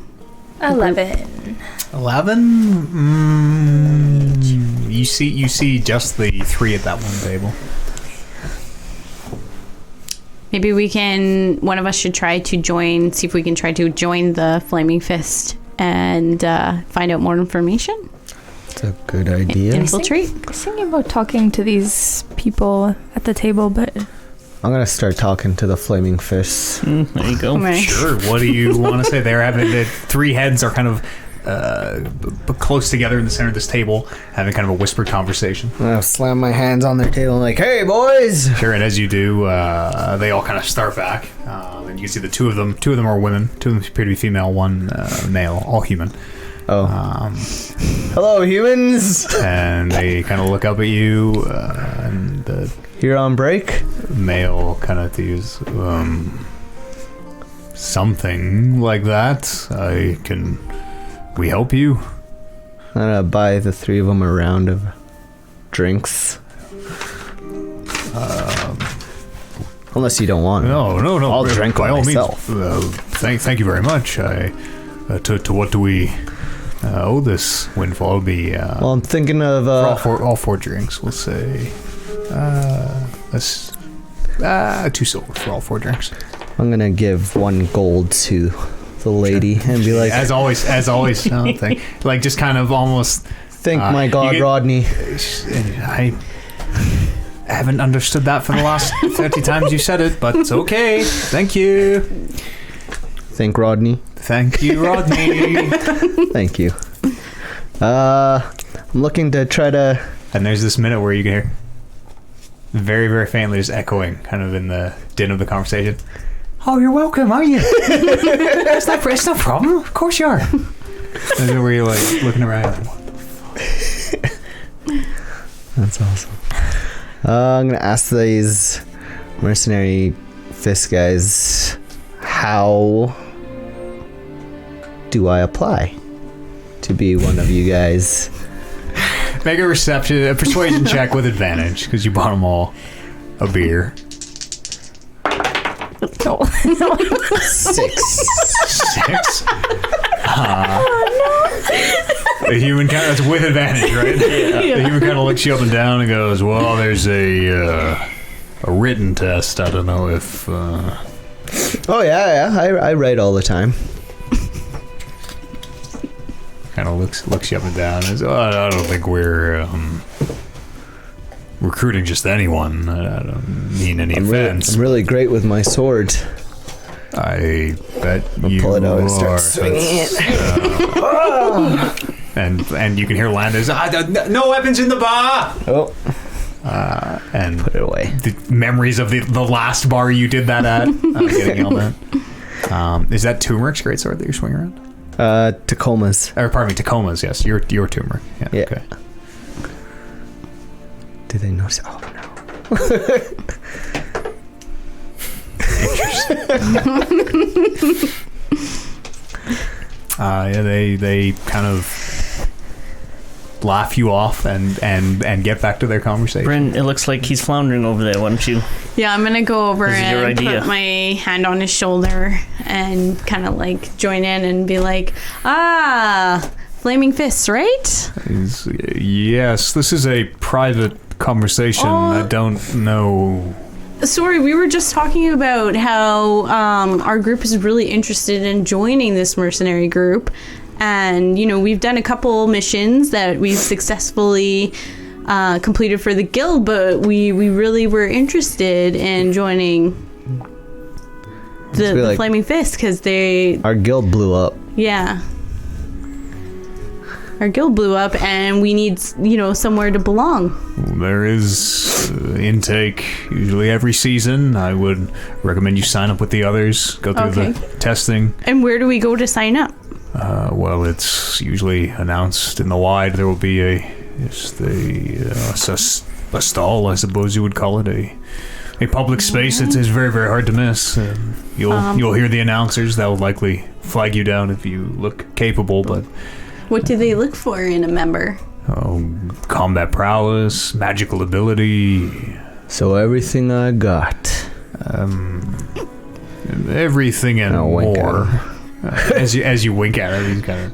11. 11. You see just the three at that one table. Maybe one of us should try to join, see if we can try to join the Flaming Fist and find out more information. It's a good idea. Infiltrate. I was thinking about talking to these people at the table, but I'm gonna start talking to the flaming fists. There you go. Right. Sure. What do you want to say? They're having the three heads are kind of close together in the center of this table, having kind of a whispered conversation. I'll slam my hands on their table and like, hey boys! Sure. And as you do, they all kind of start back, and you can see the two of them. Two of them are women. Two of them appear to be female. One male. All human. Oh. Hello, humans! And they kind of look up at you, and the You're on break? male kind of use something like that. We help you? I'm gonna buy the three of them a round of drinks. Unless you don't want it. No. I'll drink by one all myself. means. Thank you very much. To what do we owe this windfall? It'll be Well, I'm thinking of for all four drinks. We'll say that's 2 silver for all 4 drinks. I'm gonna give 1 gold to the lady and be like, As always, like just kind of almost. thank my God, you get- Rodney. I haven't understood that for the last 30 times you said it, but it's okay. Thank you. Thank Rodney. Thank you, Rodney. Thank you. I'm looking to try to. And there's this minute where you can hear very, very faintly just echoing kind of in the din of the conversation. Oh, you're welcome, are you? It's no problem. Of course you are. And then where you're like looking around. Like, what the fuck? That's awesome. I'm gonna ask these mercenary fist guys, how do I apply to be one of you guys? Make a persuasion check with advantage because you bought them all a beer. no. 6. 6. The human kind of, that's with advantage, right? Yeah. The human kind of looks you up and down and goes, "Well, there's a written test. I don't know if." Oh yeah. I write all the time. Kind of looks you up and down and says, "Oh, I don't think we're recruiting just anyone. I don't mean any offense. I'm really great with my sword. I bet you Pull it out and start are." swinging it. And you can hear Landis, "No weapons in the bar!" Oh, And put it away. the memories of the last bar you did that at. Getting yelled at. Is that Turmeric's greatsword that you're swinging around? Tacoma's. Or pardon me, Tacoma's. Yes, your Turmeric. Yeah. Okay. Did they notice? Oh Yeah, they kind of laugh you off and get back to their conversation. Bryn, it looks like he's floundering over there. Why don't you? Yeah, I'm gonna go over This is your and idea. put my hand on his shoulder and kind of like join in and be like, Flaming Fists, right? Yes, this is a private conversation. I don't know. Sorry, we were just talking about how our group is really interested in joining this mercenary group. And, you know, we've done a couple missions that we've successfully completed for the guild, but we really were interested in joining the Flaming Fist because our guild blew up. Yeah. Our guild blew up and we need, you know, somewhere to belong. There is intake usually every season. I would recommend you sign up with the others, go through the testing. And where do we go to sign up? Well, it's usually announced in the wide. There will be a stall, I suppose you would call it, a public space. It's very, very hard to miss. You'll hear the announcers. That will likely flag you down if you look capable, but... What do they look for in a member? Combat prowess, magical ability. So everything I got. Everything and more. As you wink at him, he's kind of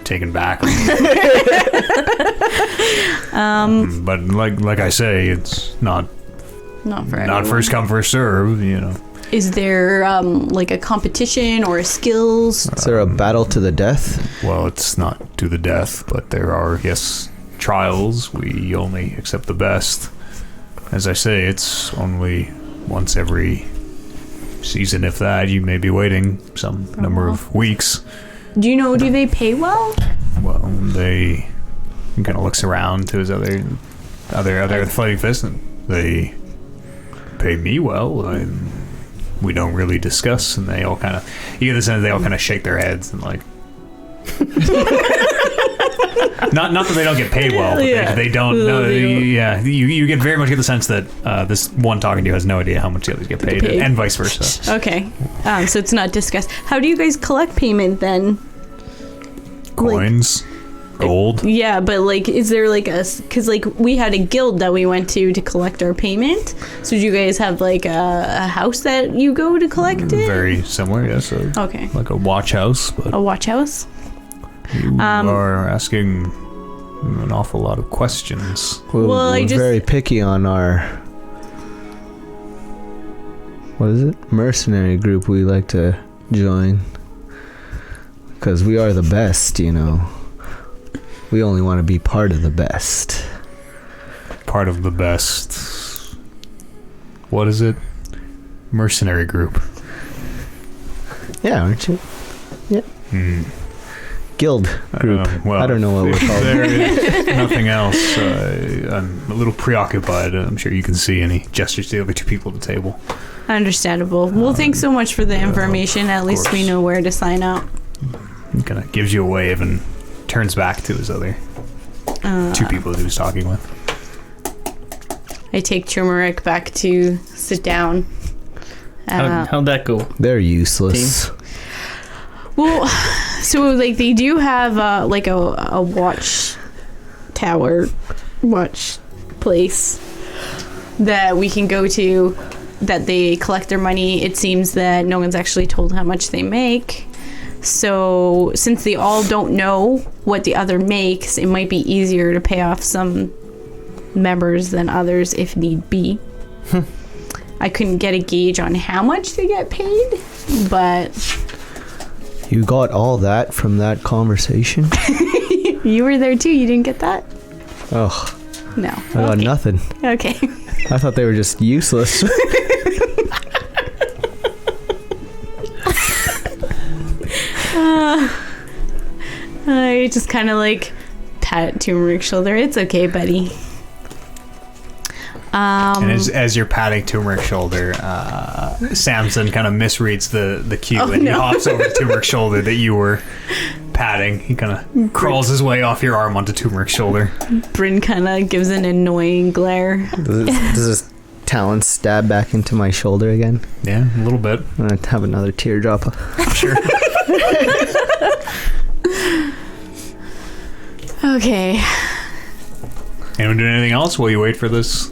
taken back. But like I say, it's not for everyone. Not first come first serve. You know. Is there like a competition or skills? Is there a battle to the death? Well, it's not to the death, but there are, yes, trials. We only accept the best. As I say, it's only once every season, if that. You may be waiting some number of weeks. Do you know, do they pay well? Well, he kind of looks around to his other Fighting Fist, and they pay me well. We don't really discuss, and they all kind of, you get the sense they all kind of shake their heads and like, not that they don't get paid well, but they don't know. Yeah, you get very much get the sense that this one talking to you has no idea how much the others get paid. And vice versa. Okay, so it's not discussed. How do you guys collect payment then? Coins. Gold. Yeah, but like, is there like because like we had a guild that we went to collect our payment. So do you guys have like a house that you go to collect it? Very similar, yes. Okay. Like a watch house. But a watch house? You are asking an awful lot of questions. We're very picky on our, what is it? Mercenary group we like to join. Because we are the best, you know. We only want to be part of the best. Part of the best. What is it? Mercenary group. Yeah, aren't you? Yeah. Guild group. Well, I don't know what we're called. There is nothing else. I'm a little preoccupied. I'm sure you can see any gestures to the other two people at the table. Understandable. Well, thanks so much for the information. At least we know where to sign up. He kind of gives you a wave and turns back to his other two people that he was talking with. I take turmeric back to sit down. How'd that go? They're useless. Team? Well, so like they do have like a watch tower, watch place that we can go to that they collect their money. It seems that no one's actually told how much they make. So since they all don't know what the other makes, it might be easier to pay off some members than others if need be. I couldn't get a gauge on how much they get paid, but... You got all that from that conversation? You were there too, you didn't get that? Oh. No. I got nothing. Okay. I thought they were just useless. I just kind of like pat Turmeric's shoulder. It's okay, buddy. And as you're patting Turmeric's shoulder, Samson kind of misreads the cue and he hops over to Turmeric's shoulder that you were patting. He kind of crawls his way off your arm onto Turmeric's shoulder. Bryn kind of gives an annoying glare. Does his talon stab back into my shoulder again? Yeah, a little bit. I'm going to have another teardrop. Sure. Okay. Anyone doing anything else while you wait for this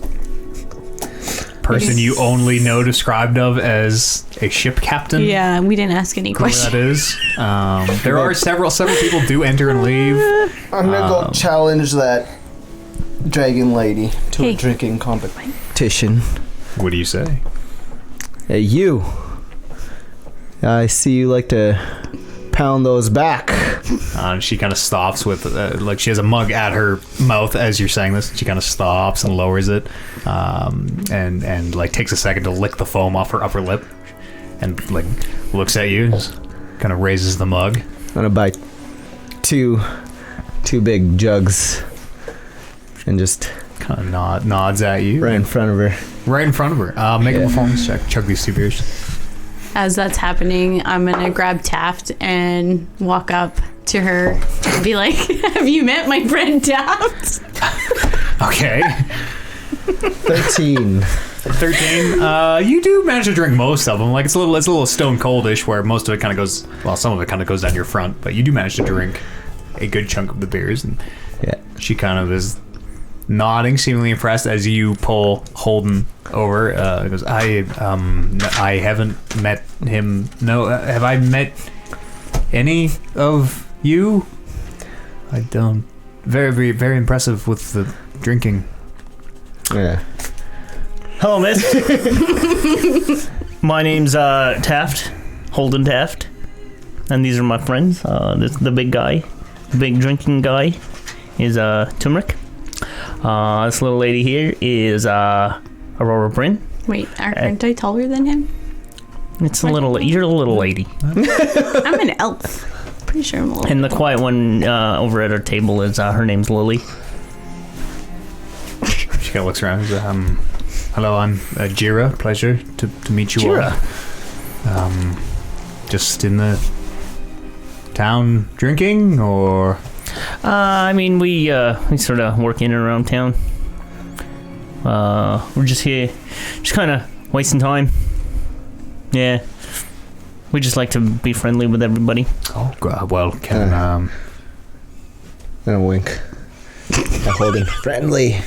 person you only know described of as a ship captain. Yeah, we didn't ask any questions. That is. There are several people do enter and leave. I'm gonna go challenge that dragon lady to Hey. a drinking competition. What do you say? Hey, you. I see you like to pound those back. And she kind of stops with, like, she has a mug at her mouth as you're saying this. She kind of stops and lowers it, and like takes a second to lick the foam off her upper lip, and like looks at you, kind of raises the mug. I'm gonna buy two big jugs and just Kind of nods at you. right in front of her. Right in front of her. Make a performance check. Chug these 2 beers. As that's happening, I'm gonna grab Taft and walk up to her and be like, "Have you met my friend Taft?" Okay. 13. 13. You do manage to drink most of them. Like it's a little stone coldish, where most of it kind of goes. Well, some of it kind of goes down your front, but you do manage to drink a good chunk of the beers, and Yeah. she kind of is nodding, seemingly impressed as you pull Holden over. Goes, I haven't met him. No, have I met any of you? I don't. Very, very, very impressive with the drinking. Yeah. Hello, miss. My name's Taft, Holden Taft, and these are my friends. The big guy, the big drinking guy, is Turmeric. This little lady here is Aurora Bryn. Wait, aren't I taller than him? It's a little. You're a little lady. I'm an elf. Pretty sure I'm a little. And the quiet one over at our table is her name's Lily. She kind of looks around. Hello, I'm Jira. Pleasure to meet you Jira. all. Just in the town drinking, or I mean, we sort of work in and around town. We're just here, just kind of wasting time. Yeah, we just like to be friendly with everybody. well, can And a wink. Holding friendly.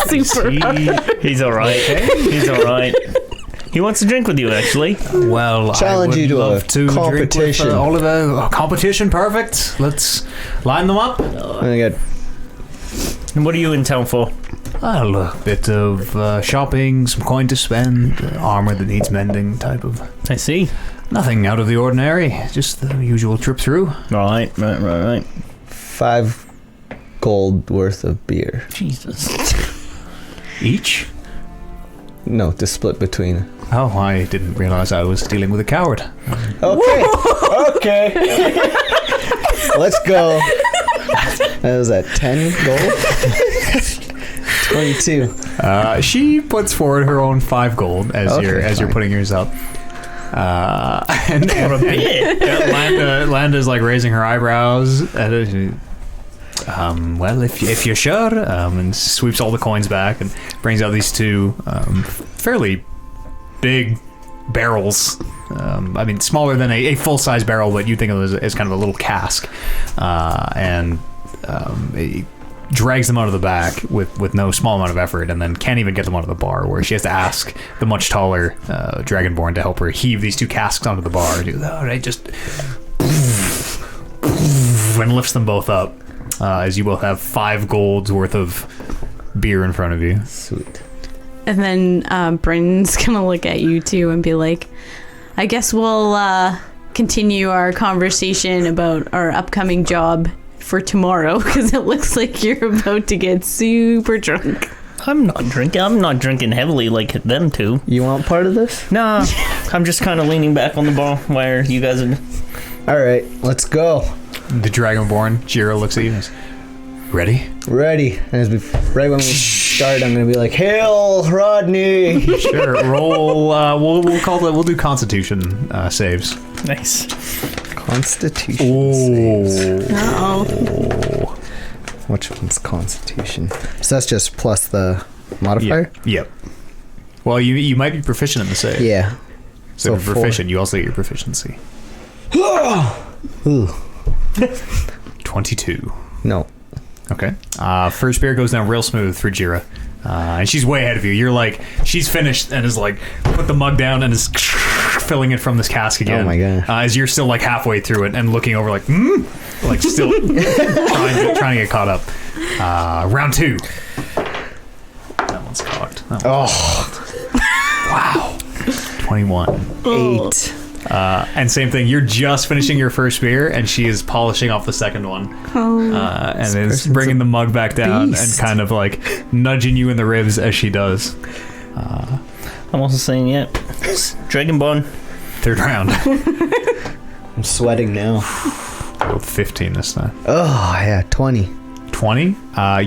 super. He's all right. He's all right. He wants to drink with you, actually. Well, Challenge I would you to love a to competition. Drink with, Oliver. Competition, perfect. Let's line them up. I got And what are you in town for? Well, a bit of shopping, some coin to spend, armor that needs mending, type of. I see. Nothing out of the ordinary. Just the usual trip through. Right. 5 gold worth of beer. Jesus. Each? No, to split between. Oh, I didn't realize I was dealing with a coward. Okay. Let's go. That was at 10 gold. 22. She puts forward her own 5 gold as you're putting yours up. And Landa's like raising her eyebrows at it. Well, if you're sure, and sweeps all the coins back and brings out these 2 fairly big barrels. I mean, smaller than a full-size barrel, but you think of it as kind of a little cask. And it drags them out of the back with no small amount of effort, and then can't even get them onto the bar, where she has to ask the much taller Dragonborn to help her heave these 2 casks onto the bar. All right, just and lifts them both up. As you both have 5 golds worth of beer in front of you. Sweet. And then Bryn's gonna look at you two and be like, I guess we'll continue our conversation about our upcoming job for tomorrow, because it looks like you're about to get super drunk. I'm not drinking heavily like them two. You want part of this? Nah, I'm just kind of leaning back on the bar while you guys are... Alright, let's go. The Dragonborn, Jiro, looks at you and says, ready? Ready. And right when we start, I'm going to be like, Hail, Rodney! Sure, roll, we'll do Constitution saves. Nice. Constitution saves. Uh-oh. Which one's Constitution? So that's just plus the modifier? Yep. Well, you might be proficient in the save. Yeah. So if you're 4. proficient, you also get your proficiency. Ooh. 22. No. Okay. First beer goes down real smooth for Jira. And she's way ahead of you. You're like, she's finished and is like, put the mug down and is filling it from this cask again. Oh my God. As you're still like halfway through it and looking over like, like still trying to get caught up. Round 2. That one's cocked. That one's cocked. Wow. 21. 8. And same thing, you're just finishing your first beer and she is polishing off the second one. And is bringing the mug back down and kind of like nudging you in the ribs as she does. I'm also saying, yeah, Dragonborn. Third round. I'm sweating now. 15 this time. Oh, yeah, 20. 20?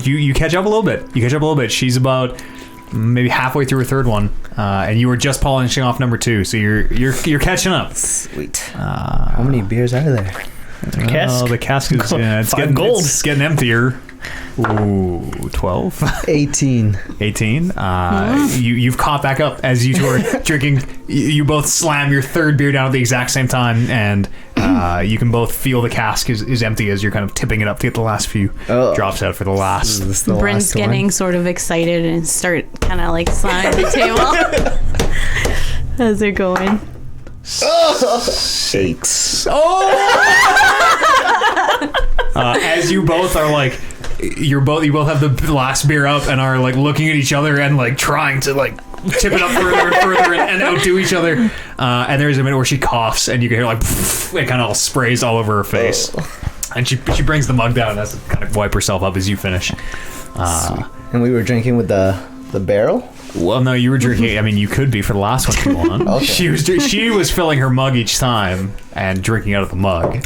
You catch up a little bit. She's about maybe halfway through her third one. And you were just polishing off number 2, so you're catching up. Sweet. How many beers are there? The cask is it's Five gold. It's getting emptier. Ooh, 12. 18. 18. You've caught back up as you two are drinking. You both slam your third beer down at the exact same time, and you can both feel the cask is empty as you're kind of tipping it up to get the last few drops out for the last. Is this the Bryn's last one? getting sort of excited and start kind of like slamming the table as they're going. 6. Oh! As you both are like, you both have the last beer up and are like looking at each other and like trying to like tip it up further and further and outdo each other. And there's a minute where she coughs and you can hear like it kind of all sprays all over her face. And she brings the mug down and has to kind of wipe herself up as you finish. And we were drinking with the barrel? Well, no, you were drinking. I mean, you could be for the last one if you want. Okay. She was filling her mug each time and drinking out of the mug,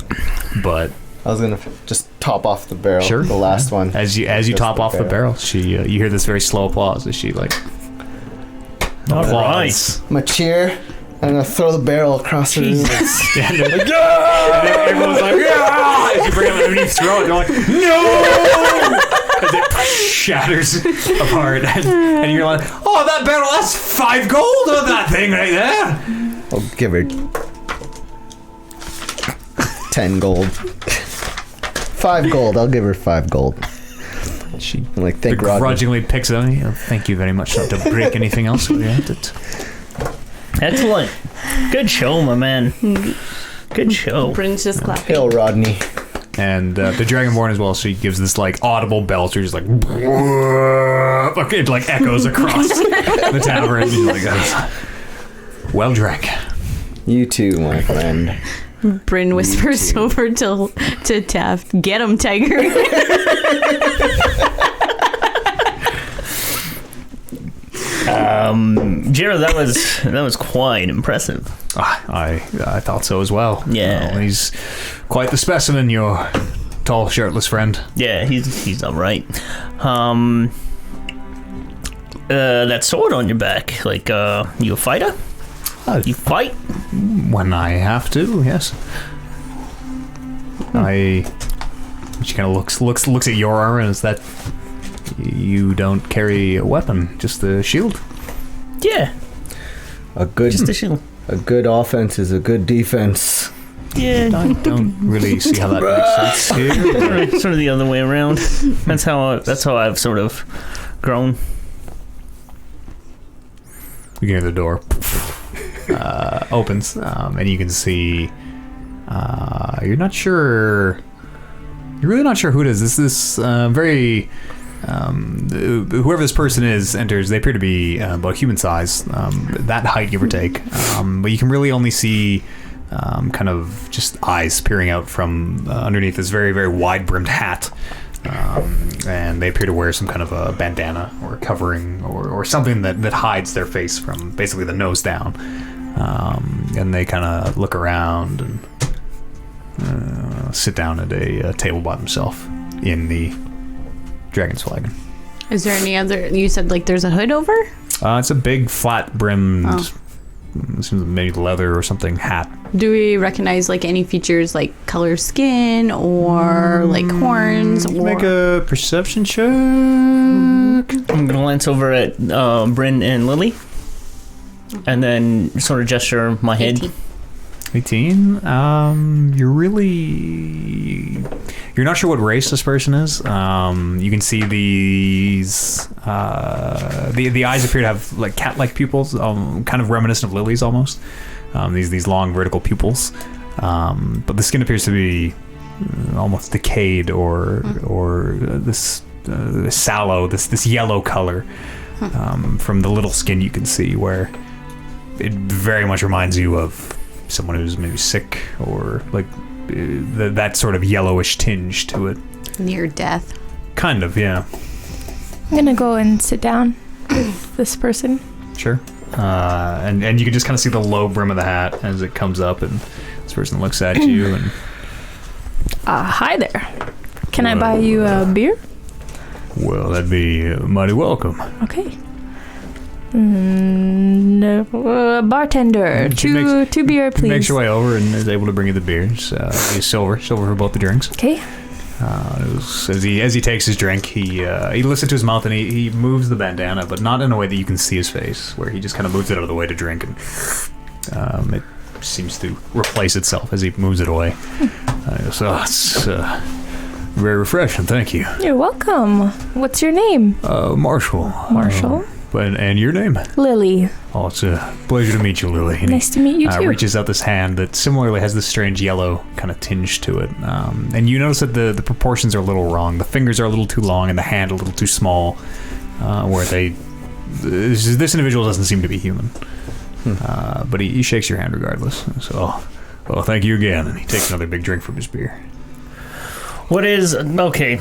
but I was gonna just top off the barrel. Sure. The last one. as you top off the barrel, you hear this very slow applause as she like. All applauds. right. I'm gonna cheer. I'm gonna throw the barrel across the room. And they're like, yeah! And everyone's like, yeah! As you bring it underneath, throw it, they're like, no! As it shatters apart, and you're like, oh, that barrel, that's 5 gold on that thing right there. I'll give her 10 gold. 5 gold. I'll give her 5 gold. She Like, thank Rodney. begrudgingly picks it up. Thank you very much. Not to break anything else. Excellent. Good show, my man. Good show. Bryn's just clapping. Hail, Rodney. And the Dragonborn as well, so he gives this like audible belch, or just like it like echoes across the tavern. And he's like, well drank. You too, my friend. Bryn whispers over to Taft, "Get him, Tiger." Jira, that was quite impressive. I thought so as well. Yeah. Well, he's quite the specimen, your tall, shirtless friend. Yeah, he's all right. That sword on your back, like you a fighter? You fight? When I have to, yes. She kind of looks at your armor, and is that you don't carry a weapon, just the shield? Yeah, just a shield. A good offense is a good defense. Yeah, I don't really see how that makes sense here. sort of the other way around. That's how I've sort of grown. You can hear the door opens, and you can see. You're not sure. You're really not sure who it is. This very. Whoever this person is enters. They appear to be about human size, that height, give or take. But you can really only see kind of just eyes peering out from underneath this very, very wide-brimmed hat. And they appear to wear some kind of a bandana or covering or something that hides their face from basically the nose down. And they kind of look around and sit down at a table by themselves in the Dragon's Flagon. Is there any other? You said like there's a hood over? It's a big flat brimmed, maybe leather or something hat. Do we recognize like any features like color skin or like horns? Or Make a perception check. I'm gonna glance over at Bryn and Lily, and then sort of gesture my head. 18. 18. You're not sure what race this person is. You can see these the eyes appear to have like cat-like pupils, kind of reminiscent of lilies almost. These long vertical pupils, but the skin appears to be almost decayed or this sallow, this yellow color from the little skin you can see, where it very much reminds you of someone who's maybe sick, or like that sort of yellowish tinge to it. Near death. Kind of, yeah. I'm gonna go and sit down with this person. Sure. And you can just kind of see the low brim of the hat as it comes up, and this person looks at you and... Hi there. Can I buy you a beer? Well, that'd be mighty welcome. Okay. No, bartender, two beer, please. Makes your way over and is able to bring you the beers. Silver for both the drinks. Okay. As he takes his drink, he lifts it to his mouth and he moves the bandana, but not in a way that you can see his face, where he just kind of moves it out of the way to drink, and it seems to replace itself as he moves it away. So it's very refreshing, thank you. You're welcome. What's your name? Marshall. Marshall. And your name? Lily. Oh, it's a pleasure to meet you, Lily. And nice to meet you too. Reaches out this hand that similarly has this strange yellow kind of tinge to it. And you notice that the proportions are a little wrong. The fingers are a little too long and the hand a little too small, where this individual doesn't seem to be human. But he shakes your hand regardless. So, well, thank you again. And he takes another big drink from his beer. What is... Okay,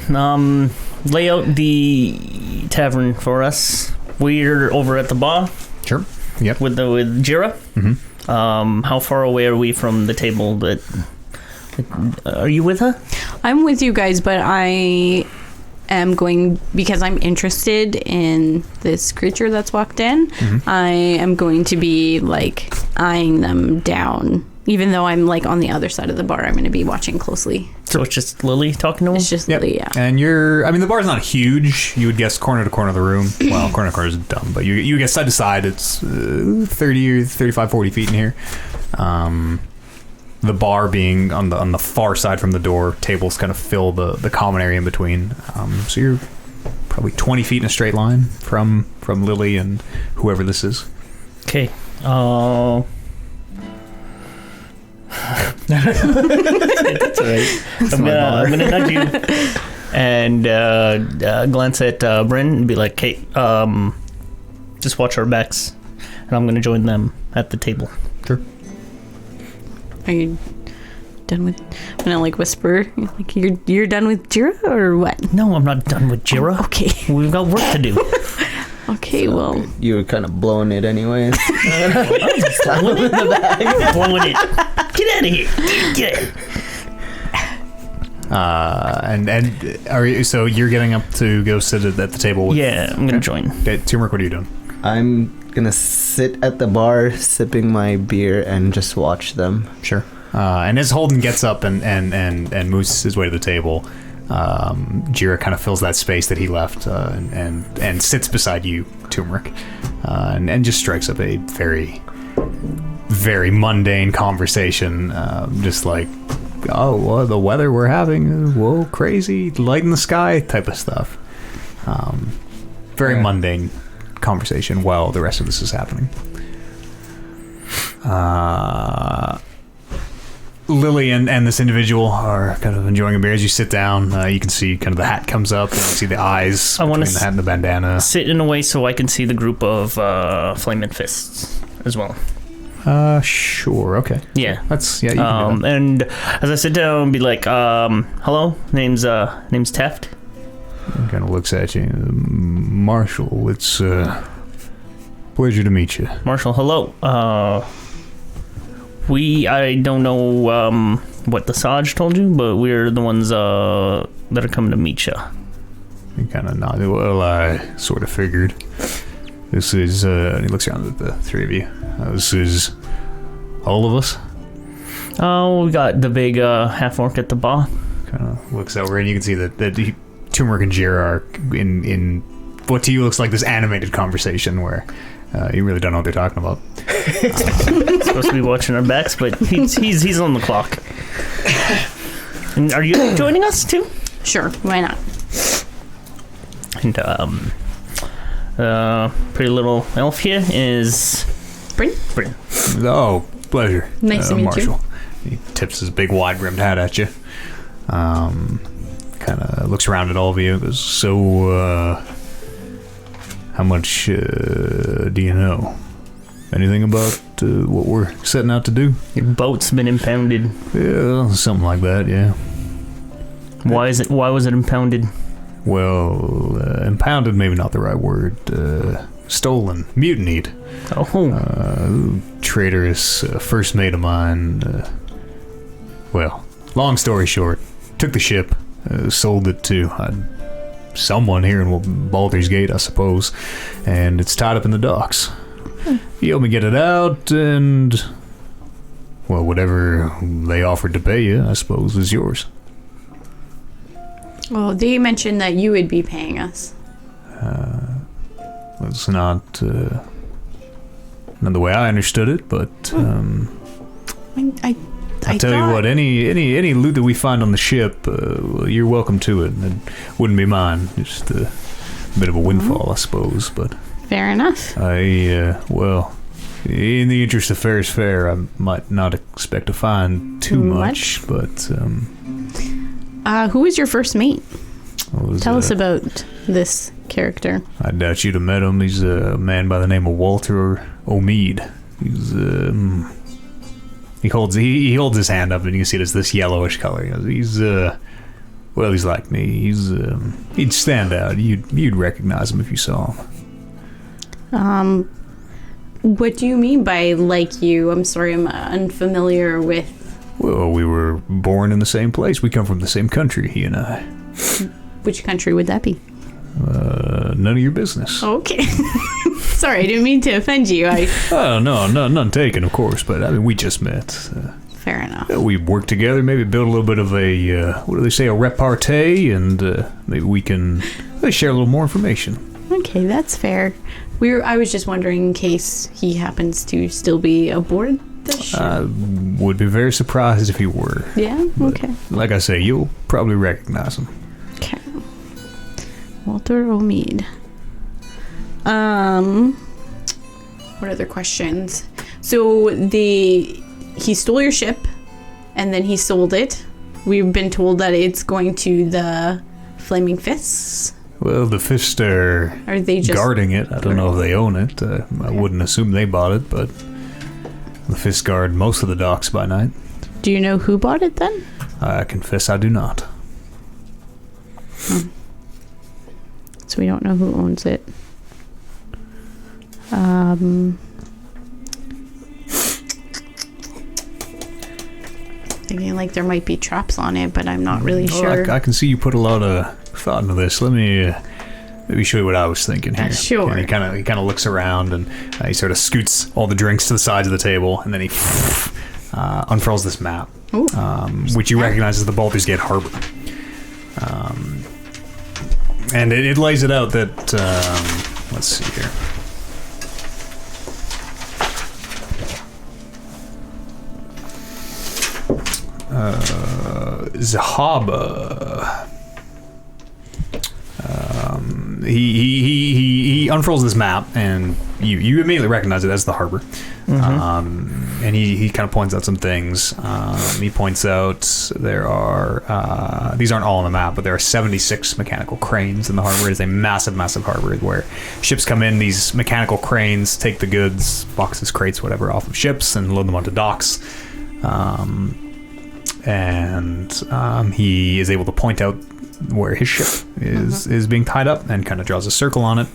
lay out the tavern for us. We're over at the bar. Sure. Yep. With Jira. Mm-hmm. How far away are we from the table? That are you with her? I'm with you guys, but I am going, because I'm interested in this creature that's walked in. Mm-hmm. I am going to be like eyeing them down. Even though I'm like on the other side of the bar, I'm going to be watching closely. So it's just Lily talking to him? It's just Lily, yeah. And the bar's not huge. You would guess corner to corner of the room. Well, corner to corner is dumb, but you guess side to side, it's 30 or 35, 40 feet in here. The bar being on the far side from the door, tables kind of fill the common area in between. So you're probably 20 feet in a straight line from Lily and whoever this is. Okay. That's all right. I'm gonna nudge you and glance at Bryn and be like, "Hey, just watch our backs," and I'm gonna join them at the table. Sure. Are you done with? I'm gonna like whisper, like you're done with Jira or what? No, I'm not done with Jira. Oh, okay, we've got work to do. Okay, well, you were kind of blowing it anyways. Blowing it. Blowing it. Get out of here. Get it. And are you? So you're getting up to go sit at the table with? Yeah, I'm gonna join. Okay, Turmeric, what are you doing? I'm gonna sit at the bar, sipping my beer, and just watch them. Sure. And as Holden gets up and moves his way to the table, Jira kind of fills that space that he left and sits beside you, Turmeric, and just strikes up a very, very mundane conversation, just like, oh, well, the weather we're having, whoa, crazy, light in the sky type of stuff. Very mundane conversation while the rest of this is happening. Lily and this individual are kind of enjoying a beer. As you sit down, you can see kind of the hat comes up, and you see the eyes between the hat and the bandana. Sit in a way so I can see the group of flaming fists as well. Sure, okay. Yeah. You can do that. And as I sit down, be like, hello, name's Taft. He kind of looks at you. Marshall, it's pleasure to meet you. Marshall, hello. I don't know what the Saj told you, but we're the ones that are coming to meet you. He kind of nodded. Well, I sort of figured. This is, and he looks around at the three of you. This is all of us? Oh, we got the big half-orc at the bar. Kind of looks over, and you can see that Turmeric and Jira are in what to you looks like this animated conversation where You really don't know what they're talking about. Supposed to be watching our backs, but he's on the clock. And are you joining us too? Sure, why not? And pretty little elf here is Bryn? Bryn. Oh, pleasure. Nice to meet Marshall. You. He tips his big wide-brimmed hat at you. Kind of looks around at all of you. Goes, so, how much do you know? Anything about what we're setting out to do? Your boat's been impounded. Yeah, something like that, yeah. Why was it impounded? Well, impounded, maybe not the right word. Stolen, mutinied. Oh. Traitorous first mate of mine. Well, long story short, took the ship, sold it to someone here in Baldur's Gate, I suppose, and it's tied up in the docks. He helped me get it out, and well, whatever they offered to pay you, I suppose, is yours. Well, they mentioned that you would be paying us. It's not the way I understood it, but I tell you what, any loot that we find on the ship, you're welcome to it. It wouldn't be mine. Just a bit of a windfall, I suppose. But fair enough. Well, in the interest of fair is fair, I might not expect to find too much. But who was your first mate? Tell us about about this character. I doubt you'd have met him. He's a man by the name of Walter O'Mead. He's he holds his hand up, and you can see it's this yellowish color. He's like me. He'd stand out. You'd recognize him if you saw him. What do you mean by like you? I'm sorry, I'm unfamiliar with. Well, we were born in the same place. We come from the same country, he and I. Which country would that be? None of your business. Okay. Sorry, I didn't mean to offend you. Oh, no, none taken, of course, but I mean, we just met. Fair enough. We work together, maybe build a little bit of a, what do they say, a repartee, and maybe we can share a little more information. Okay, that's fair. I was just wondering in case he happens to still be aboard the ship. I would be very surprised if he were. Yeah? But Okay. like I say, you'll probably recognize him. Okay. Walter O'Mead. What other questions? So he stole your ship, and then he sold it. We've been told that it's going to the Flaming Fists. Well, the Fists are they just guarding it. I don't know if they own it. I wouldn't assume they bought it, but the Fists guard most of the docks by night. Do you know who bought it then? I confess I do not. So we don't know who owns it. Thinking like there might be traps on it, but I'm not really sure. I can see you put a lot of thought into this. Let me maybe show you what I was thinking here. Sure. And he kind of looks around, and he sort of scoots all the drinks to the sides of the table, and then he unfurls this map, which you recognize as the Baldur's Gate Harbor. And it lays it out that let's see here. Zahaba. He unfurls this map, and you immediately recognize it as the harbor. Mm-hmm. And he kind of points out some things. He points out there are these aren't all on the map, but there are 76 mechanical cranes in the harbor. It is a massive harbor where ships come in. These mechanical cranes take the goods, boxes, crates, whatever, off of ships and load them onto docks. He is able to point out where his ship is being tied up, and kind of draws a circle on it.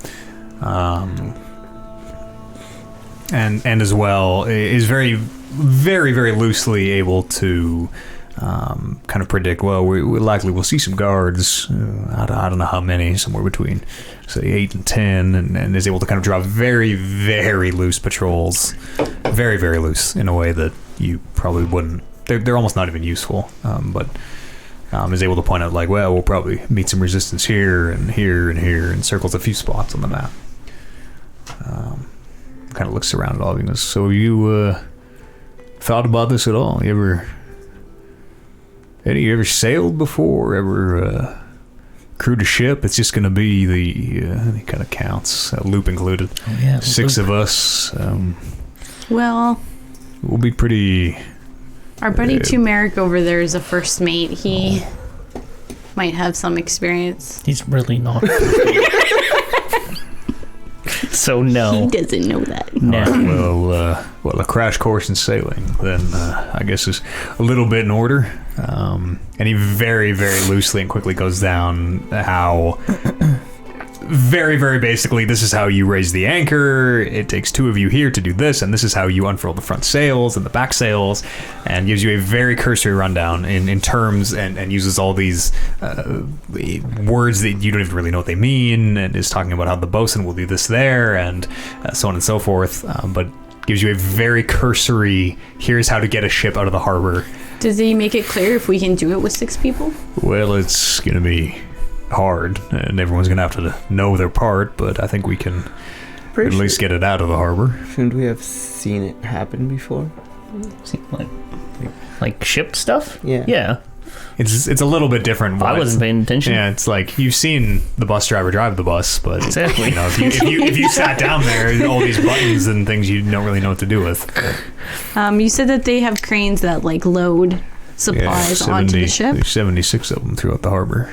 And as well is very loosely able to kind of predict, well, we likely will see some guards. I don't know how many, somewhere between say 8 and 10, and is able to kind of draw very loose patrols, very loose in a way that you probably wouldn't. They're almost not even useful, but is able to point out, like, well, we'll probably meet some resistance here and here and here, and circles a few spots on the map. kind of looks around at all of you. So you thought about this at all? Eddie, you ever sailed before? Ever crewed a ship? It's just going to be he kind of counts, Loop included. Oh, yeah, 6 of us. Well, we'll be pretty... Our buddy Turmeric over there is a first mate. He might have some experience. He's really not. So no. He doesn't know that. No. Well, a crash course in sailing, then I guess is a little bit in order. And he very, very loosely and quickly goes down how... Very, very basically, this is how you raise the anchor. It takes 2 of you here to do this, and this is how you unfurl the front sails and the back sails, and gives you a very cursory rundown in terms and uses all these words that you don't even really know what they mean, and is talking about how the bosun will do this there, and so on and so forth, but gives you a very cursory, here's how to get a ship out of the harbor. Does he make it clear if we can do it with 6 people? Well, it's going to be hard, and everyone's gonna have to know their part, but I think we can at least get it out of the harbor. Shouldn't we have seen it happen before? Like ship stuff? Yeah. It's a little bit different. I wasn't paying attention. Yeah, it's like you've seen the bus driver drive the bus, but exactly. You know, if you sat down there, all these buttons and things you don't really know what to do with. You said that they have cranes that like load supplies onto the ship. There's 76 of them throughout the harbor.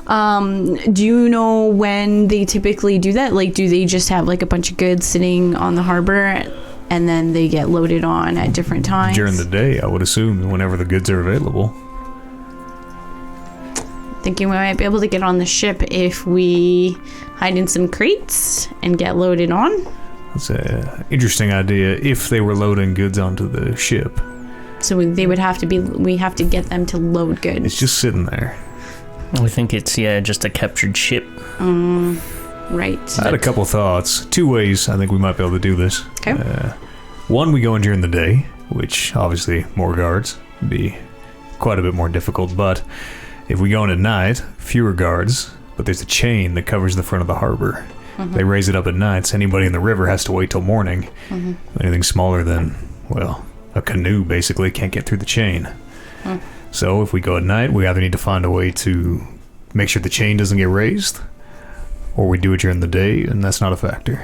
Do you know when they typically do that? Like, do they just have like a bunch of goods sitting on the harbor and then they get loaded on at different times? During the day, I would assume, whenever the goods are available. Thinking we might be able to get on the ship if we hide in some crates and get loaded on. That's an interesting idea. If they were loading goods onto the ship. So they would have to be, we have to get them to load goods. It's just sitting there. We think it's, just a captured ship. Right. I had a couple thoughts. 2 ways I think we might be able to do this. Okay. One, we go in during the day, which obviously more guards would be quite a bit more difficult. But if we go in at night, fewer guards, but there's a chain that covers the front of the harbor. Mm-hmm. They raise it up at night, so anybody in the river has to wait till morning. Mm-hmm. Anything smaller than, well, a canoe basically can't get through the chain. Mm. So if we go at night, we either need to find a way to make sure the chain doesn't get raised, or we do it during the day, and that's not a factor.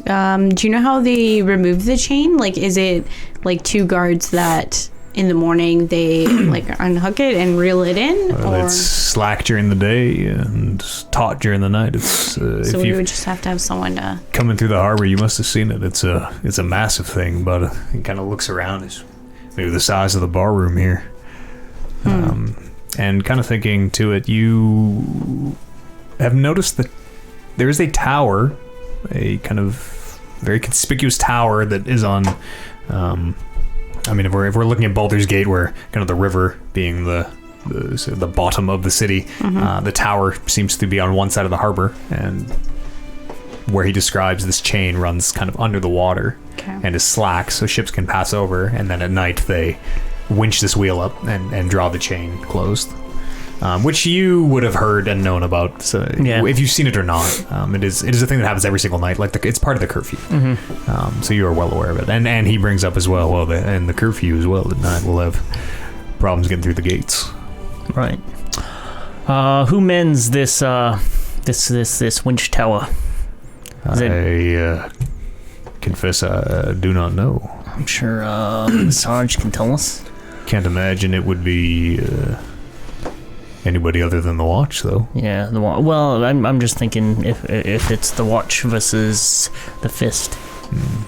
Do you know how they remove the chain? Like, is it like 2 guards that in the morning they like unhook it and reel it in? Or? It's slack during the day and taut during the night. It's so if we would just have to have someone to... Coming through the harbor, you must have seen it. It's a massive thing, but it kind of looks around. It's maybe the size of the bar room here. And kind of thinking to it, you have noticed that there is a tower, a kind of very conspicuous tower that is on... I mean, if we're looking at Baldur's Gate, where kind of the river being the bottom of the city, the tower seems to be on one side of the harbor, and where he describes this chain runs kind of under the water and is slack, so ships can pass over, and then at night they winch this wheel up and draw the chain closed. Which you would have heard and known about, so if you've seen it or not. It is a thing that happens every single night. Like it's part of the curfew, so you are well aware of it. And he brings up as well. Well, and the curfew as well at night will have problems getting through the gates. Right. Who mends this winch tower? I confess I do not know. I'm sure Sarge can tell us. Can't imagine it would be. Anybody other than the watch, though. Yeah, the watch. Well, I'm just thinking if it's the watch versus the fist.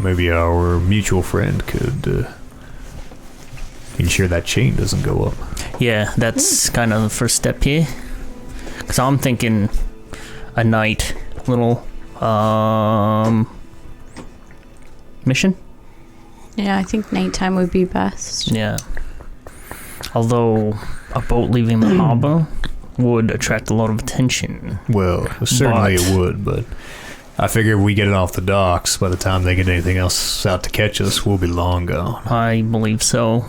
Maybe our mutual friend could ensure that chain doesn't go up. Yeah, that's kind of the first step here. Because I'm thinking a night little mission. Yeah, I think nighttime would be best. Yeah. Although a boat leaving the harbor would attract a lot of attention. Well, certainly it would, but I figure if we get it off the docks, by the time they get anything else out to catch us, we'll be long gone. I believe so.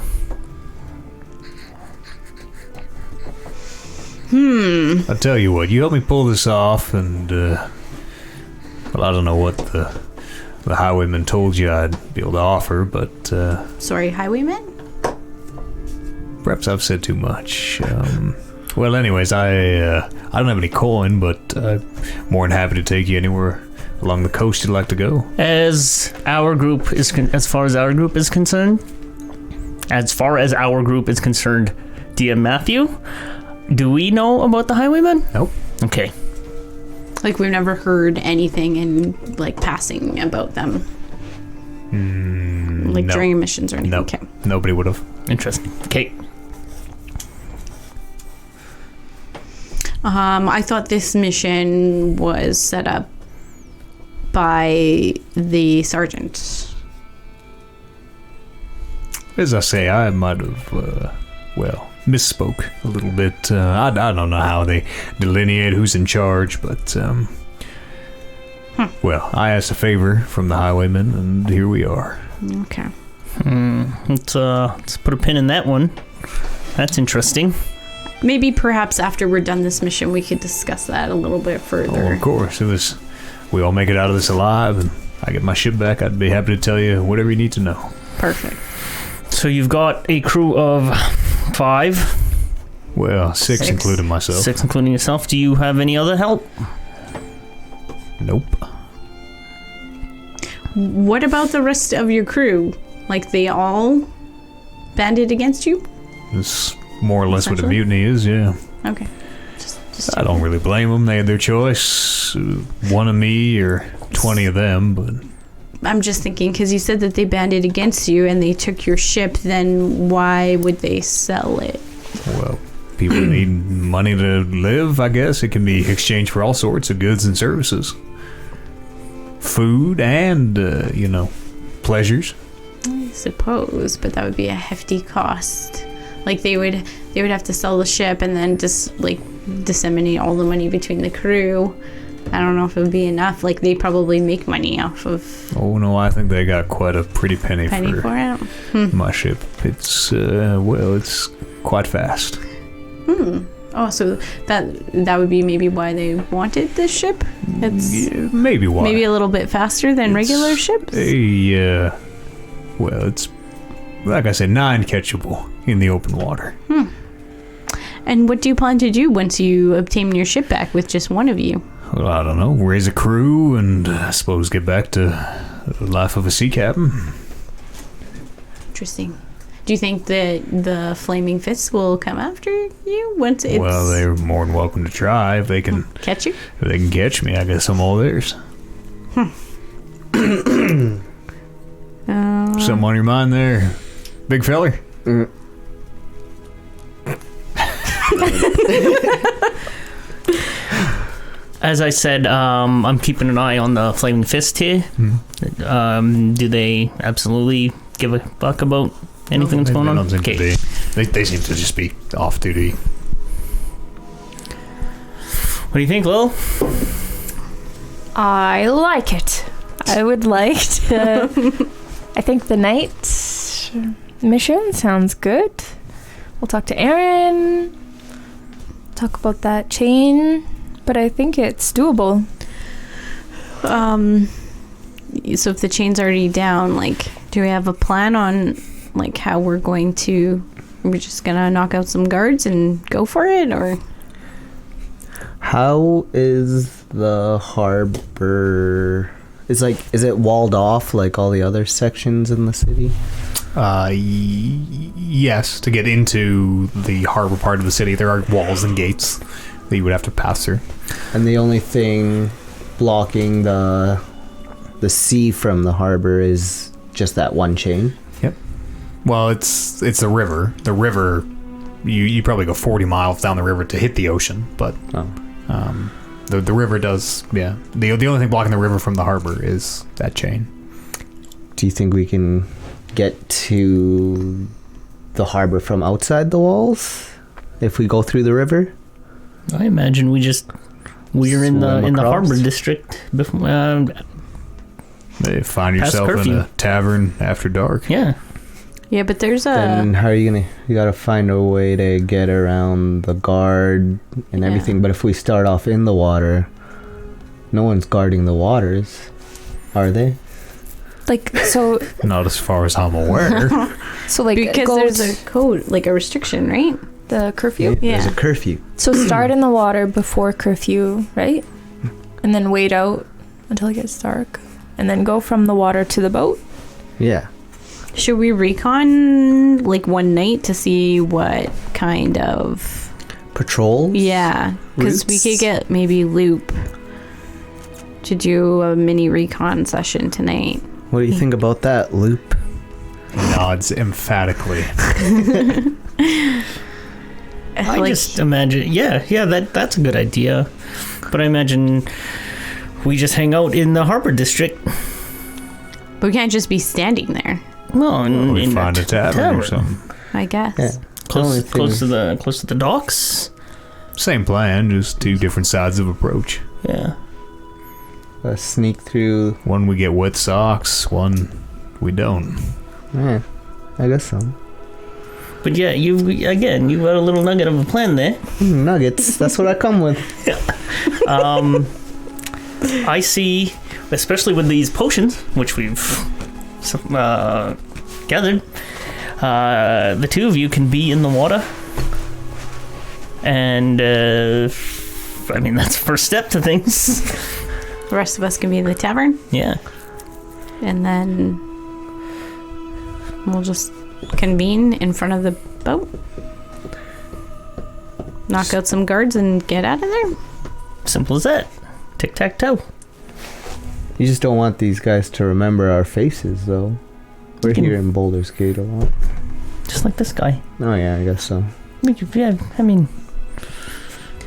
I'll tell you what, you help me pull this off, and Well, I don't know what the highwayman told you I'd be able to offer, but Sorry, highwayman? perhaps I've said too much. Well, anyways, I don't have any coin, but I'm more than happy to take you anywhere along the coast you'd like to go. As far as our group is concerned, dear Matthew, do we know about the highwayman? Nope. Okay. Like, we've never heard anything in, like, passing about them. Like, no. during missions or anything. No. Okay. Nobody would have. Interesting. Okay. I thought this mission was set up by the sergeant. As I say, I might have, misspoke a little bit. I don't know how they delineate who's in charge, but, well, I asked a favor from the highwayman, and here we are. Okay. Let's put a pin in that one. That's interesting. Maybe perhaps after we're done this mission, we could discuss that a little bit further. Oh, of course. We all make it out of this alive, and I get my ship back. I'd be happy to tell you whatever you need to know. Perfect. So you've got a crew of 5. Well, 6 including myself. 6 including yourself. Do you have any other help? Nope. What about the rest of your crew? Like, they all banded against you? That's more or less what a Essentially? mutiny is, yeah. Okay. Just I don't really blame them. They had their choice. One of me or 20 of them, but... I'm just thinking, because you said that they banded against you and they took your ship, then why would they sell it? Well, people need money to live, I guess. It can be exchanged for all sorts of goods and services. Food and, pleasures. I suppose, but that would be a hefty cost. Like, they would have to sell the ship and then just, like, disseminate all the money between the crew. I don't know if it would be enough. Like, they probably make money off of... Oh, no, I think they got quite a pretty penny for it? my ship. It's, it's quite fast. Oh, so that would be maybe why they wanted this ship? It's maybe why. maybe a little bit faster than regular ships? Well, it's, like I said, 9 catchable in the open water. And what do you plan to do once you obtain your ship back with just one of you? Well, I don't know. Raise a crew and I suppose get back to the life of a sea captain. Interesting. Do you think that the Flaming Fists will come after you once it's... Well, they're more than welcome to try. If they can catch you? If they can catch me, I guess I'm all theirs. Something on your mind there, big feller? As I said, I'm keeping an eye on the Flaming Fist here. Do they absolutely give a fuck about anything that's going on? Okay. They seem to just be off duty. What do you think, Lil? I like it. I would like to... I think the night mission sounds good. We'll talk to Aaron. Talk about that chain. But I think it's doable. So if the chain's already down, like, do we have a plan on, like, how we're going to... We're just gonna knock out some guards and go for it, or... How is the harbor... Is it walled off like all the other sections in the city? Yes. To get into the harbor part of the city, there are walls and gates that you would have to pass through. And the only thing blocking the sea from the harbor is just that one chain? Yep. Well, it's the river. The river, you probably go 40 miles down the river to hit the ocean, but the river does, yeah. The only thing blocking the river from the harbor is that chain. Do you think we can get to the harbor from outside the walls if we go through the river? I imagine we're in the harbor district before. They find yourself in a tavern after dark. Yeah. Yeah, but there's a... Then how are you gonna... You gotta find a way to get around the guard and everything. But if we start off in the water, No one's guarding the waters, are they? Like, so, Not as far as I'm aware. so like, Because there's a code, like a restriction, right? the curfew. There's Yeah. a curfew. So start in the water before curfew, right? And then wait out until it gets dark. And then go from the water to the boat. Yeah. Should we recon like one night to see what kind of? Patrol? Yeah, because we Routes? could get maybe Loop to do a mini recon session tonight. What do you think about that, Loop? Nods emphatically. I Like- just imagine, that's a good idea. But I imagine we just hang out in the harbor district. But we can't just be standing there, No, We find a tavern or something. I guess. Yeah. Only close thing- to the docks. Same plan, just two different sides of approach. Yeah. Sneak through. One we get wet socks, one we don't. Yeah, I guess so. But yeah, you got a little nugget of a plan there. Nuggets. That's what I come with. I see, especially with these potions, which we've gathered, the two of you can be in the water. And, I mean, that's the first step to things. The rest of us can be in the tavern, Yeah. and then we'll just convene in front of the boat, knock out some guards, and get out of there. Simple as that. Tic-tac-toe. You just don't want these guys to remember our faces, though. We're can- here in Boulder's Gate a lot. Just like this guy. Oh yeah, I guess so. Yeah, I mean...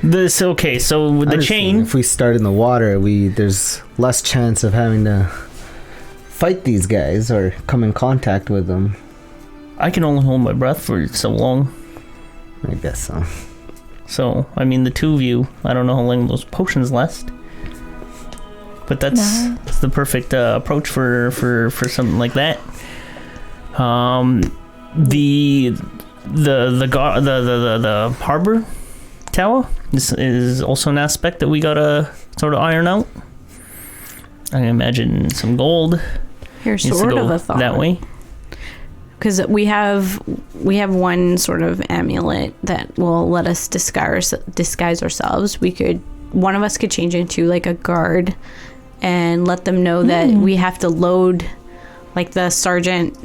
Okay, so with the I'm just saying, chain... if we start in the water, there's less chance of having to fight these guys or come in contact with them. I can only hold my breath for so long. I guess so. So, I mean, the two of you, I don't know how long those potions last. But that's the perfect approach for something like that. The harbor tower is also an aspect that we gotta sort of iron out. I imagine some gold Here's needs to sort go of a thought. that way. Because we have one sort of amulet that will let us disguise ourselves. One of us could change into like a guard and let them know that we have to load, like the sergeant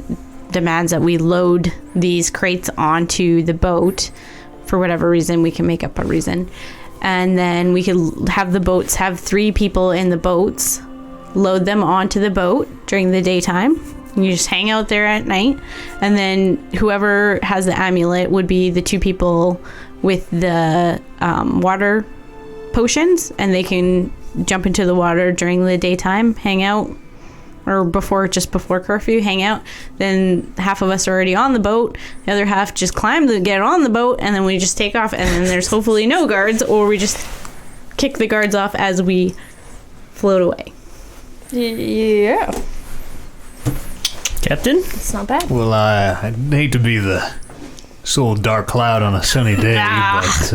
demands that we load these crates onto the boat for whatever reason. We can make up a reason, and then we could have the boats have 3 people in the boats, load them onto the boat during the daytime. You just hang out there at night, and then whoever has the amulet would be the 2 people with the water potions, and they can jump into the water during the daytime, hang out, or just before curfew, hang out. Then half of us are already on the boat, the other half just get on the boat, and then we just take off, and then there's hopefully no guards, or we just kick the guards off as we float away. Yeah. Captain? It's not bad. Well, I'd hate to be the sole dark cloud on a sunny day, but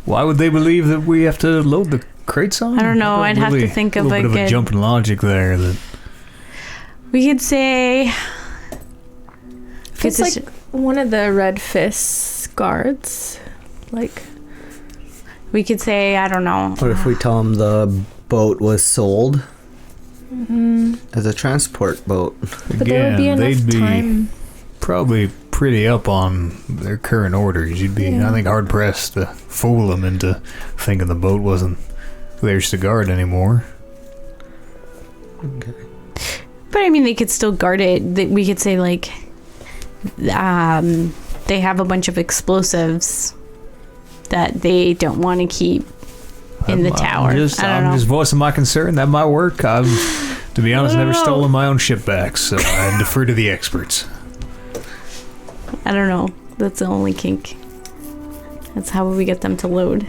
why would they believe that we have to load the crates on? I don't know, I'd have to think of a little a bit of a good- jump in logic there. That We could say... If it's like one of the Red Fist guards, like... We could say, I don't know. What if we tell them the boat was sold as a transport boat? But there would be enough they'd be time. probably pretty up on their current orders. You'd be, I think, hard pressed to fool them into thinking the boat wasn't theirs to guard anymore. Okay. But I mean, they could still guard it. We could say, like, they have a bunch of explosives that they don't want to keep in the tower. I'm I don't know. just voicing my concern. That might work. I've, to be honest, never stolen my own ship back, so I defer to the experts. I don't know. That's the only kink. That's how we get them to load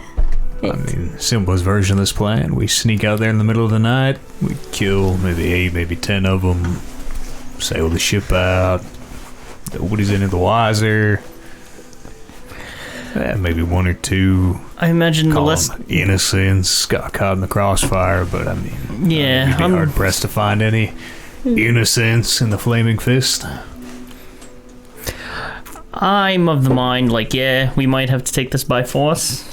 it. I mean, simplest version of this plan. We sneak out there in the middle of the night. We kill maybe 8, maybe 10 of them. Sail the ship out. Nobody's any the wiser. Maybe one or two. I imagine the less innocents got caught in the crossfire, but I mean, Yeah, you'd be I'm- hard pressed to find any innocents in the Flaming Fist. I'm of the mind, like, yeah, we might have to take this by force.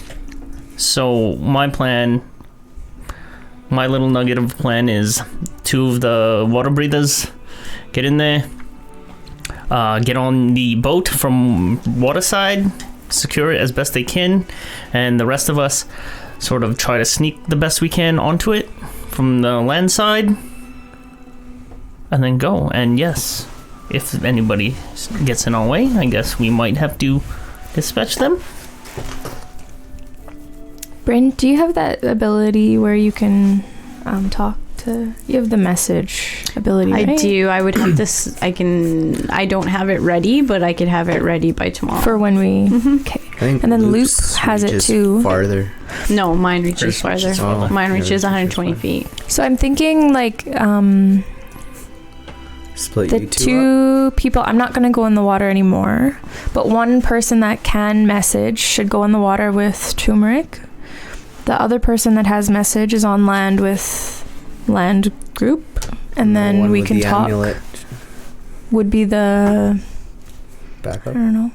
So my plan, my little nugget of a plan is 2 of the water breathers get in there, get on the boat from waterside, secure it as best they can, and the rest of us sort of try to sneak the best we can onto it from the land side, and then go. And yes, if anybody gets in our way, I guess we might have to dispatch them. Bryn, do you have that ability where you can talk to? You have the message ability, right? I do. I would have this. I don't have it ready, but I could have it ready by tomorrow. For when we. Okay. I think And then Luke's Luke has it reaches too. farther. No, mine reaches farther. farther. Mine Yeah, reaches yours 120 reaches feet. So I'm thinking like Split the you two people. I'm not gonna go in the water anymore, but one person that can message should go in the water with turmeric. The other person that has message is on land with land group, and then one we with can the talk. Amulet Would be the I backup. don't know.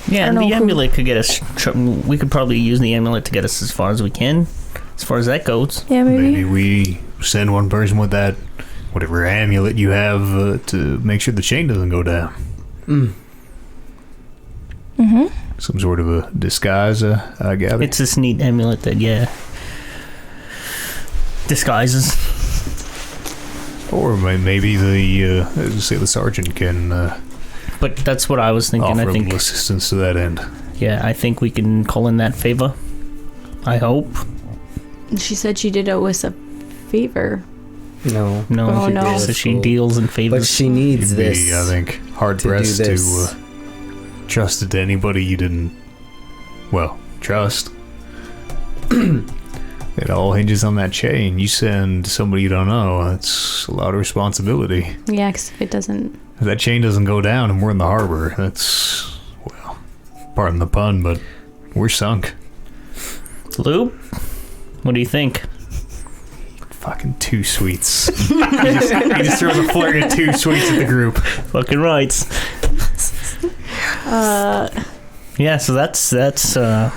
Yeah, I and don't the know who- amulet could get us. We could probably use the amulet to get us as far as we can, as far as that goes. Yeah, maybe. Maybe we send one person with that, whatever amulet you have, to make sure the chain doesn't go down. Mm-hmm. Some sort of a disguise, I gather. It's this neat amulet that, yeah, disguises. Or maybe the sergeant can But that's what I was thinking. offer I a think, little assistance to that end. yeah, I think we can call in that favor. I hope. She said she did owe us a favor. No. No, Oh, no. so she deals in favors. But she needs You'd be, this. I think, hard to do pressed to this. trust it to anybody you didn't, trust. It all hinges on that chain. You send somebody you don't know, that's a lot of responsibility. Yeah, 'cause if it doesn't. If that chain doesn't go down and we're in the harbor, that's, pardon the pun, but we're sunk. Loop, what do you think? Fucking 2 sweets. he just throws a flurry of 2 sweets at the group. Fucking rights. Yeah, so that's So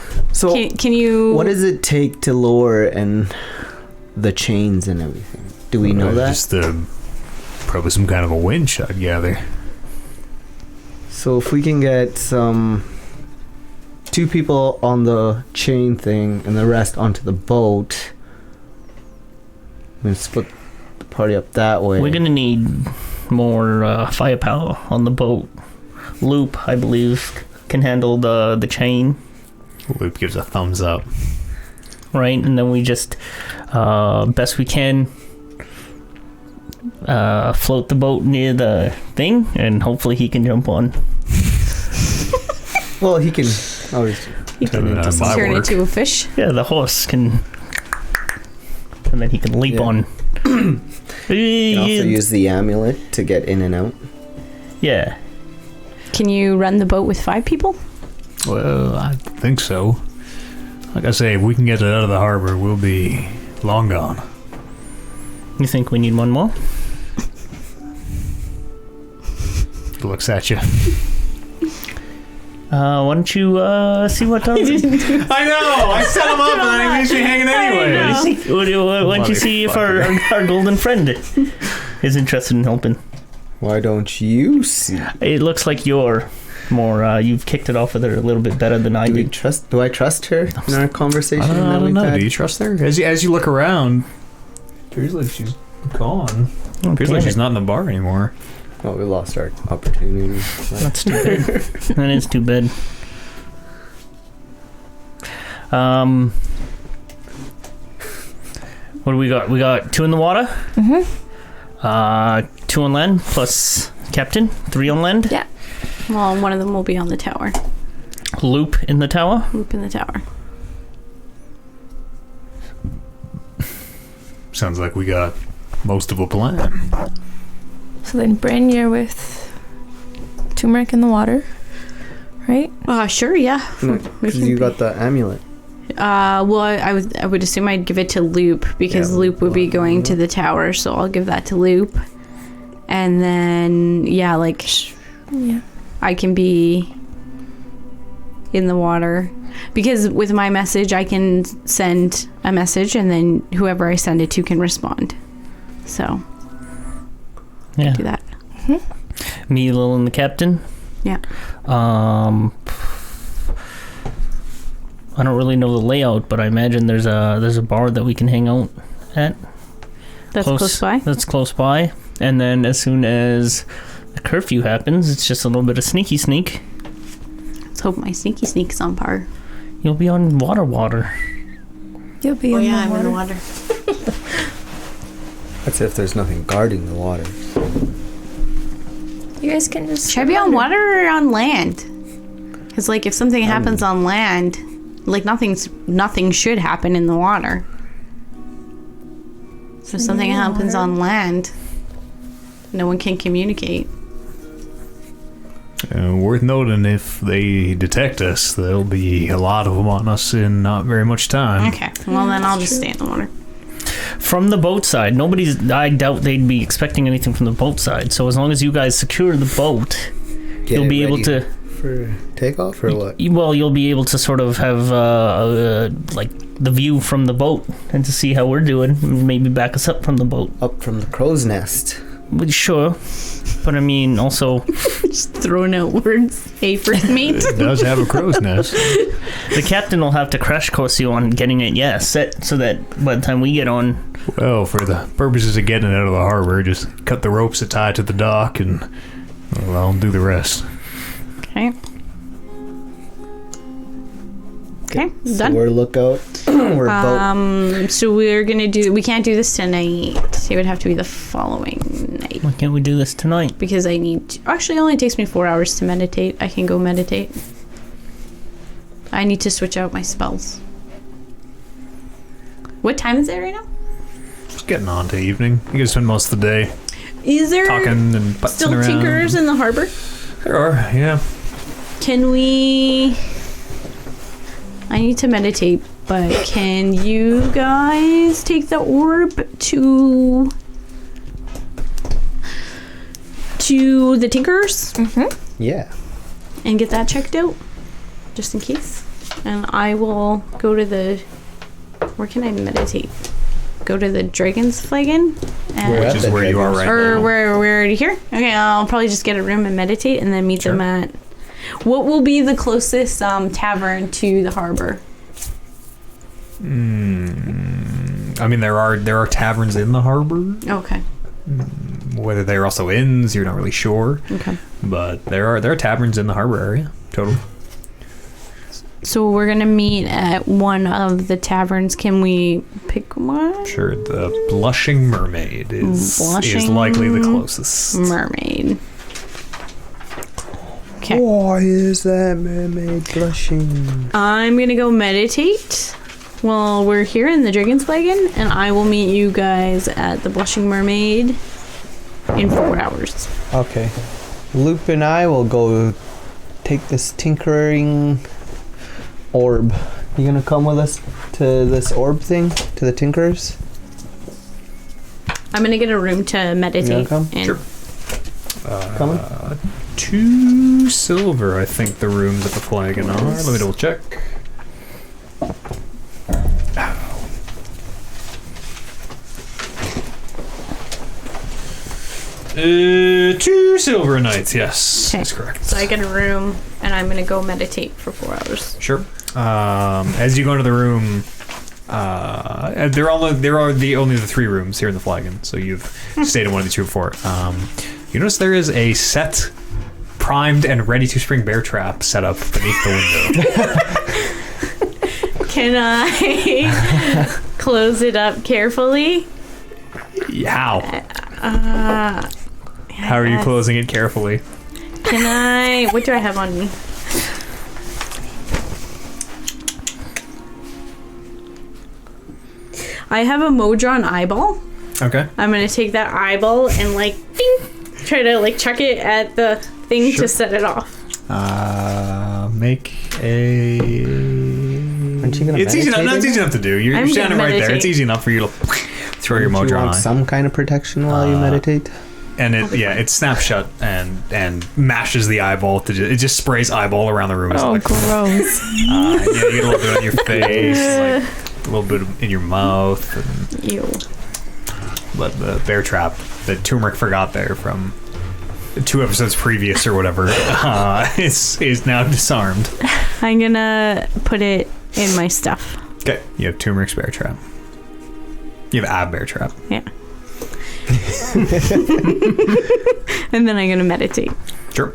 Can you? what does it take to lower and the chains and everything? Do we know that? Just probably some kind of a winch, I'd gather. So if we can get 2 people on the chain thing and the rest onto the boat, we can split the party up that way. we're gonna need more firepower on the boat. Loop, I believe, can handle the chain, Luke gives a thumbs up. right? And then we just best we can float the boat near the thing, and hopefully he can jump on. Well, he can always You turn can into my something. turn work. into a fish. Yeah, the horse can, and then he can leap Yeah. on. You can also use the amulet to get in and out. Yeah. Can you run the boat with 5 people? Well, I think so. Like I say, if we can get it out of the harbor, we'll be long gone. You think we need one more? Looks at you. Why don't you see what? I know! I set him up and then he leaves me hanging anyway. Why don't you see if our golden friend is interested in helping? Why don't you see? It looks like you're more. You've kicked it off with her a little bit better than I Do did. I trust her in our conversation I that don't we've know. had? Do you trust her? As you look around, appears like she's gone. Appears like she's not in the bar anymore. Oh, we lost our opportunity. That's too bad. That is too bad. What do we got? We got 2 in the water. Mm-hmm. 2 on land plus captain. 3 on land. Yeah. Well, one of them will be on the tower. Loop in the tower. Loop in the tower. Sounds like we got most of a plan. So then Bryn, you're with turmeric in the water, right? Sure, yeah. Because you got the amulet. Well, I would assume I'd give it to Loop because Loop would be going to the tower, so I'll give that to Loop. And then, I can be in the water. Because with my message, I can send a message, and then whoever I send it to can respond. So, Yeah. do that. Mm-hmm. Me, Lil, and the captain. Yeah. I don't really know the layout, but I imagine there's a bar that we can hang out at. That's close by? That's close by. And then as soon as the curfew happens, it's just a little bit of sneaky sneak. Let's hope my sneaky sneak's on par. You'll be on water. You'll be in the I'm water. in the water. That's if there's nothing guarding the water. You guys can just... Should I be on water or on land? Because, like, if something happens on land, like, nothing should happen in the water. So if something happens on land, no one can communicate. Worth noting, if they detect us, there'll be a lot of them on us in not very much time. Okay, well then I'll just stay in the water. From the boat side, I doubt they'd be expecting anything from the boat side. So as long as you guys secure the boat, you'll be able to... For takeoff or what? Well, you'll be able to sort of have like the view from the boat and to see how we're doing. And maybe back us up from the boat. Up from the crow's nest. Well, sure, but I mean also Just throwing out words. Hey, first mate. It does have a crow's nest. the captain will have to crash course you on getting it set so that by the time we get on. Well, for the purposes of getting it out of the harbor, just cut the ropes that tie to the dock, and I'll do the rest. Okay. Okay, So done. we're lookout. We're boat. So we can't do this tonight. It would have to be the following night. Why can't we do this tonight? Because actually it only takes me 4 hours to meditate. I can go meditate. I need to switch out my spells. What time is it right now? Just getting on to evening. You can spend most of the day Is there talking and putzing still around. tinkerers in the harbor? There are, yeah. Can we... I need to meditate, but can you guys take the orb to the tinkerers Yeah. and get that checked out? Just in case. And I will go to the... Where can I meditate? Go to the Dragon's Flagon? Which is where you are right Or now. we're already here? Okay, I'll probably just get a room and meditate and then meet them at... What will be the closest tavern to the harbor? I mean, there are taverns in the harbor. Okay. Whether they're also inns, you're not really sure. Okay. But there are taverns in the harbor area. Total. So we're gonna meet at one of the taverns. Can we pick one? Sure. The Blushing Mermaid is likely the closest. Mermaid. Okay. Why is that mermaid blushing? I'm gonna go meditate while we're here in the Dragon's Flagon, and I will meet you guys at the Blushing Mermaid in 4 hours. Okay. Loop and I will go take this tinkering orb. You gonna come with us to this orb thing? To the tinkerers? I'm gonna get a room to meditate. You gonna come? In. Sure. Coming? 2 silver, I think the rooms at the Flagon are. Let me double check. Two silver nights, yes. Okay. That's correct. So I get a room, and I'm gonna go meditate for 4 hours. Sure. As you go into the room, there are only the 3 rooms here in the Flagon, so you've stayed in one of these 2 before. You notice there is a set, primed and ready to spring bear trap set up beneath the window. Can I close it up carefully? How? How are you closing it carefully? Can I... What do I have on me? I have a Modron eyeball. Okay. I'm gonna take that eyeball and like, ding, try to like chuck it at the thing Sure. to set it off. Make a. Aren't you gonna It's easy enough. No, it's easy enough to do. You're I'm standing gonna right there. meditate. It's easy enough for you to throw your Don't you mojo want on. some kind of protection while you meditate? And it snaps shut and mashes the eyeball. It just sprays eyeball around the room. It's Oh, like, gross. you get a little bit on your face, like a little bit in your mouth. And, Ew. but the bear trap that Turmeric forgot there from 2 episodes previous or whatever is now disarmed. I'm gonna put it in my stuff. Okay, you have Turmeric's bear trap. You have a bear trap. Yeah. And then I'm gonna meditate. Sure.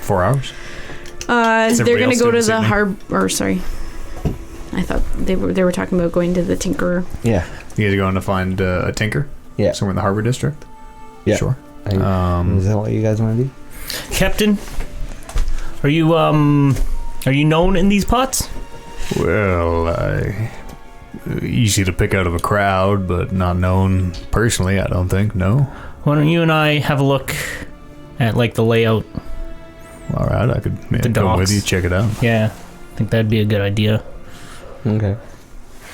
4 hours. They're everybody gonna else go doing to this the evening? harbor. Or sorry, I thought they were talking about going to the Tinkerer. Yeah. You guys are going to find a tinker? Yeah. Somewhere in the harbor district? Yeah. Sure. Is that what you guys want to do? Captain, are you known in these parts? Well, easy to pick out of a crowd, but not known personally, I don't think, no. Why don't you and I have a look at like the layout? All right, I could The go docks. with you, check it out. Yeah, I think that'd be a good idea. Okay.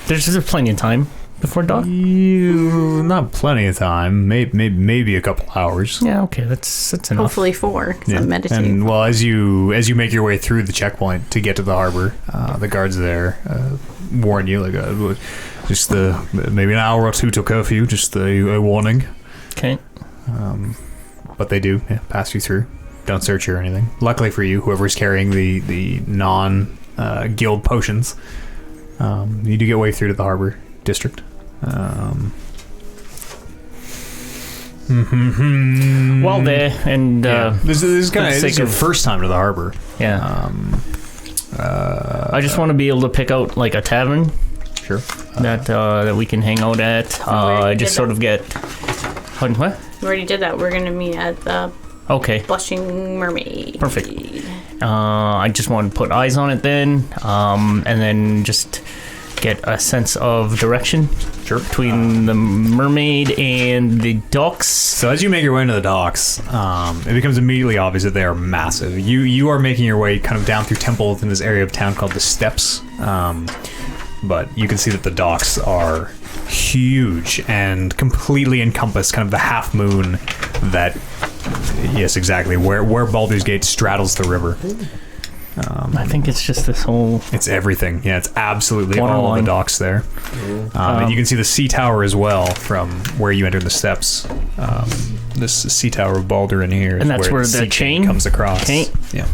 There's plenty of time before dock. Not plenty of time, maybe a couple hours. Yeah, okay, that's enough. Hopefully 4. 'Cause I'm meditating. And well, as you make your way through the checkpoint to get to the harbor, the guards there warn you like just maybe an hour or two till curfew, just a warning. Okay. But they do pass you through. Don't search you or anything. Luckily for you, whoever's carrying the non guild potions, you do get way through to the harbor district. While there, and this is kind of for the sake your of- first time to the harbor. yeah, I just want to be able to pick out like a tavern Sure. that we can hang out at. we already Just did sort that. of get. What? We already did that. We're gonna meet at the Okay. Blushing Mermaid. Perfect. I just want to put eyes on it then, and then just get a sense of direction. Sure. Between the mermaid and the docks. So as you make your way into the docks, it becomes immediately obvious that they are massive. You are making your way kind of down through temples in this area of town called the Steps, but you can see that the docks are huge and completely encompass kind of the half moon that, yes, exactly, where Baldur's Gate straddles the river. I think it's just this whole. It's everything. Yeah, it's absolutely Water all of line. the docks there. And you can see the sea tower as well from where you entered the steps. This sea tower of Baldur in here is And that's where the sea chain comes across. Okay. Yeah.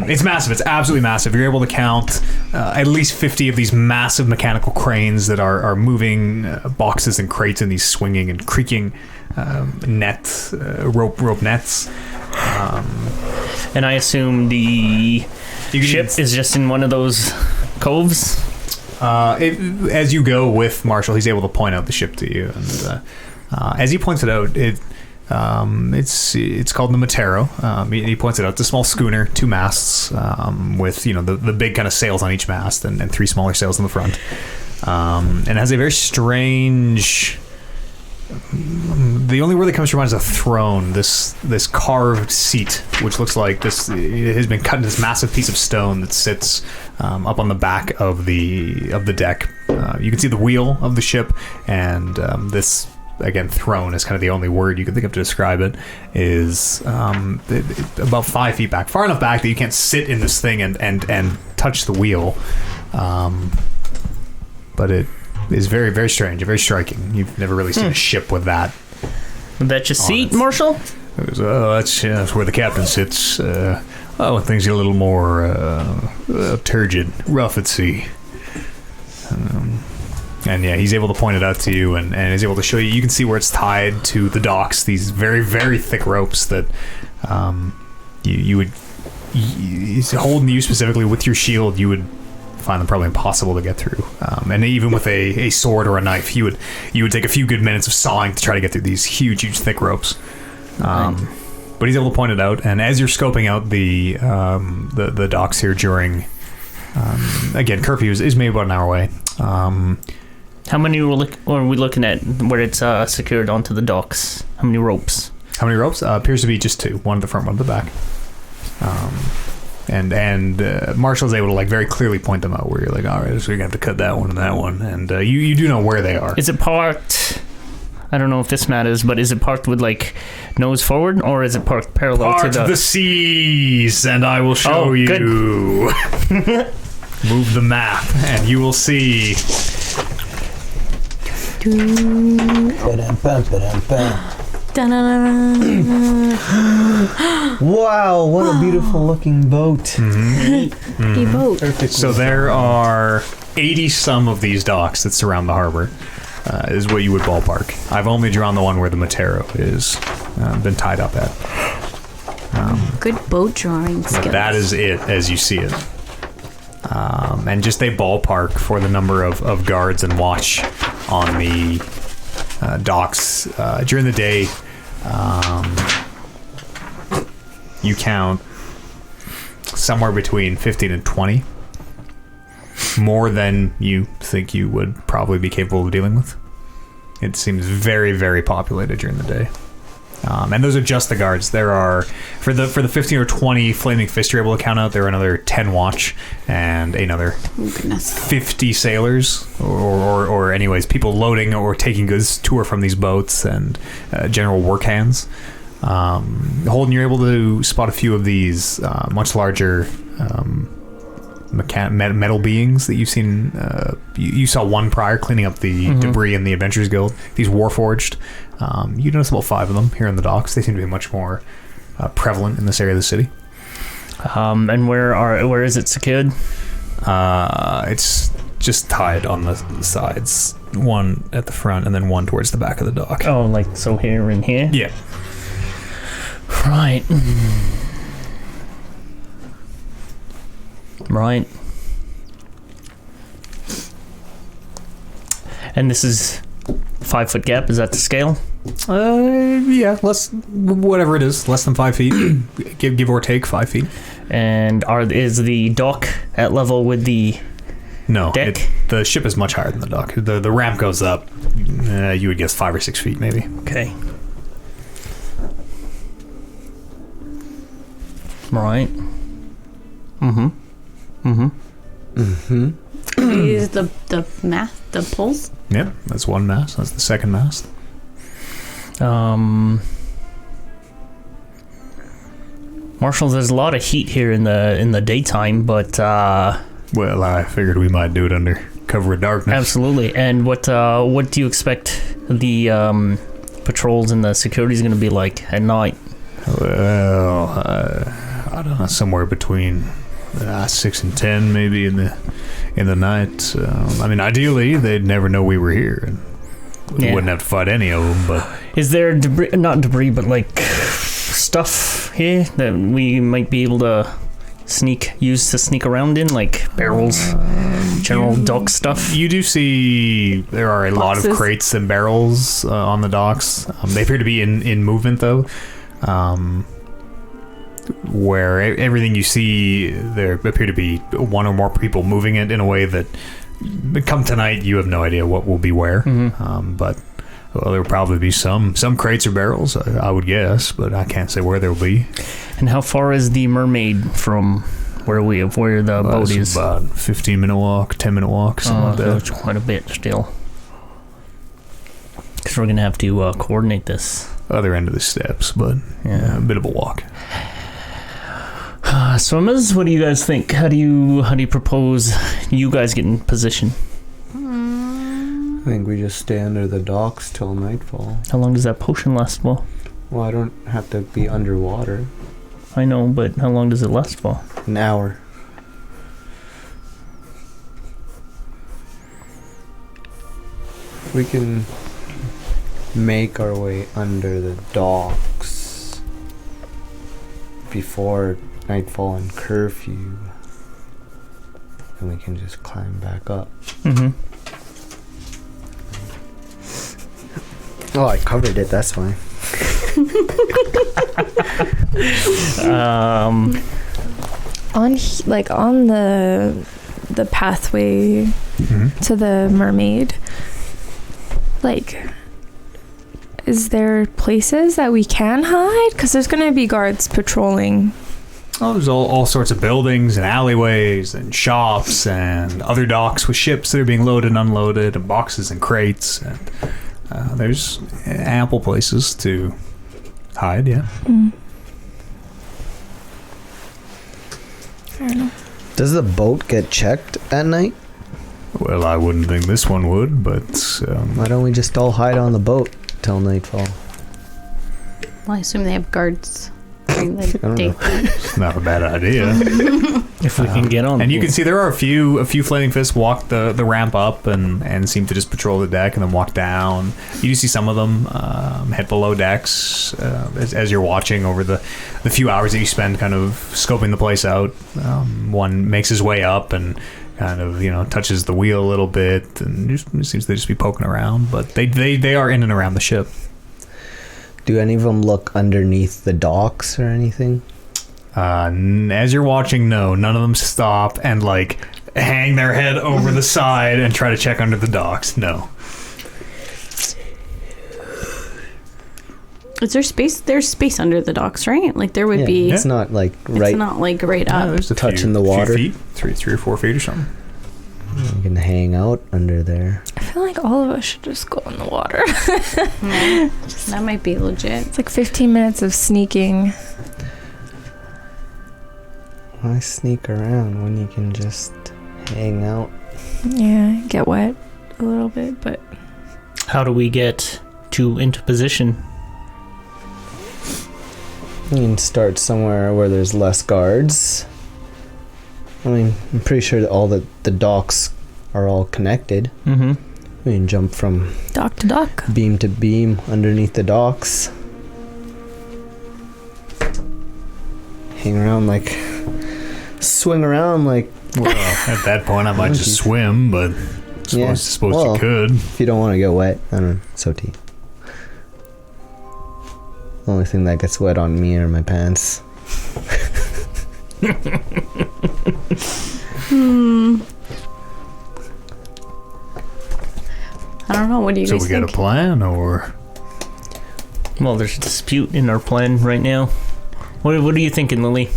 It's massive. It's absolutely massive. You're able to count at least 50 of these massive mechanical cranes that are moving boxes and crates in these swinging and creaking rope nets. And I assume the You ship is just in one of those coves. As you go with Marshall, he's able to point out the ship to you, and as he points it out, it's called the Matero. He points it out. It's a small schooner, 2 masts, with the big kind of sails on each mast, and 3 smaller sails in the front, and it has a very strange. The only word that comes to mind is a throne. This carved seat, which looks like this, it has been cut into this massive piece of stone that sits up on the back of the deck. You can see the wheel of the ship, and this, again, throne is kind of the only word you can think of to describe it. Is about 5 feet back, far enough back that you can't sit in this thing and touch the wheel. But it is very, very strange and very striking. You've never really seen a ship with that. That's your seat, it. Marshall? That's where the captain sits. When things get a little more turgid, rough at sea. And yeah, he's able to point it out to you, and is able to show you. You can see where it's tied to the docks. These very, very thick ropes that you would holding you specifically with your shield. You would find them probably impossible to get through. And even with a sword or a knife, you would take a few good minutes of sawing to try to get through these huge thick ropes. But he's able to point it out, and as you're scoping out the docks here during again, curfew is maybe about an hour away. How many are we looking at where it's secured onto the docks? How many ropes? How many ropes? Appears to be just 2, one at the front, one at the back. And Marshall's able to like very clearly point them out where you're like, all right, so you're gonna have to cut that one and that one, and you do know where they are. Is it parked? I don't know if this matters, but is it parked with like nose forward, or is it parked parallel to the seas? And I will show you. Move the map, and you will see. Wow, what a beautiful looking boat. A boat. Perfect. So there are 80 some of these docks that surround the harbor, is what you would ballpark. I've only drawn the one where the Matero is been tied up at. Good boat drawing skills. But that is it as you see it. And just a ballpark for the number of guards and watch on the docks during the day. You count somewhere between 15 and 20, more than you think you would probably be capable of dealing with. It seems very, very populated during the day. And those are just the guards. There are, for the 15 or 20 Flaming Fist you're able to count out, there are another 10 watch and another 50 sailors, or anyways, people loading or taking goods to or from these boats, and general work hands. Holden, you're able to spot a few of these much larger metal beings that you've seen. You saw one prior cleaning up the debris in the Adventurers Guild. These Warforged. You notice about 5 of them here in the docks. They seem to be much more prevalent in this area of the city. And where is it secured? It's just tied on the sides. One at the front and then one towards the back of the dock. Oh, like so here and here? Yeah. Right. Right. And this is 5 foot gap. Is that the scale? Yeah, whatever it is, less than 5 feet. give or take 5 feet. And is the dock at level with the deck? The ship is much higher than the dock. The ramp goes up. You would guess 5 or 6 feet, maybe. Okay. Right. Is the mast, the poles? Yep, that's one mast. That's the second mast. Marshall, there's a lot of heat here in the daytime, but well, I figured we might do it under cover of darkness. Absolutely. And what do you expect the patrols and the security is going to be like at night? Well, I don't know, somewhere between 6 and 10, maybe in the night. I mean, ideally, they'd never know we were here, and we wouldn't have to fight any of them. But is there debris? Not debris, but like stuff here that we might be able to use to sneak around in, like barrels, general dock stuff? You do see there are a lot of crates and barrels on the docks. They appear to be in movement, though. Where everything you see, there appear to be one or more people moving it in a way that, come tonight, you have no idea what will be where. But there will probably be some crates or barrels, I would guess, but I can't say where there will be. And how far is the mermaid from where the boat is? About 15-minute walk, 10-minute walk, something like that. That's quite a bit still. Because we're gonna have to coordinate this. Other end of the steps, but a bit of a walk. Swimmers, what do you guys think? How do you propose you guys get in position? I think we just stay under the docks till nightfall. How long does that potion last for? Well, I don't have to be underwater. I know, but how long does it last for? An hour. We can make our way under the docks before nightfall and curfew, and we can just climb back up. Oh, I covered it, that's fine. On the pathway to the mermaid, like, is there places that we can hide? Because there's gonna be guards patrolling. Oh, there's all sorts of buildings and alleyways and shops and other docks with ships that are being loaded and unloaded and boxes and crates. And there's ample places to hide, yeah. I don't know. Does the boat get checked at night? Well, I wouldn't think this one would, but... Why don't we just all hide on the boat till nightfall? Well, I assume they have guards during the don't day. know. it's not a bad idea. If we can get on. And you can see there are a few flaming fists walk the ramp up and seem to just patrol the deck and then walk down. You do see some of them head below decks as you're watching over the few hours that you spend kind of scoping the place out. One makes his way up and kind of touches the wheel a little bit and just seems to just be poking around. But they are in and around the ship. Do any of them look underneath the docks or anything? As you're watching, no, none of them stop and hang their head over the side and try to check under the docks. No. Is there space? There's space under the docks, right? There would be. It's not right. It's not right up. There's a touching the water. Few feet, three or 4 feet or something. You can hang out under there. I feel like all of us should just go in the water. That might be legit. It's 15 minutes of sneaking. Why sneak around when you can just hang out? Yeah, get wet a little bit, but... How do we get into position? You can start somewhere where there's less guards. I mean, I'm pretty sure that all the docks are all connected. Mm-hmm. We can jump from Dock to dock. beam to beam underneath the docks. Hang around swing around Well, at that point I might just swim, but suppose you could. If you don't want to get wet, I don't know, so tea. The only thing that gets wet on me are my pants. I don't know. What do you guys think? So we got a plan, or? Well, there's a dispute in our plan right now. What are you thinking, Lily?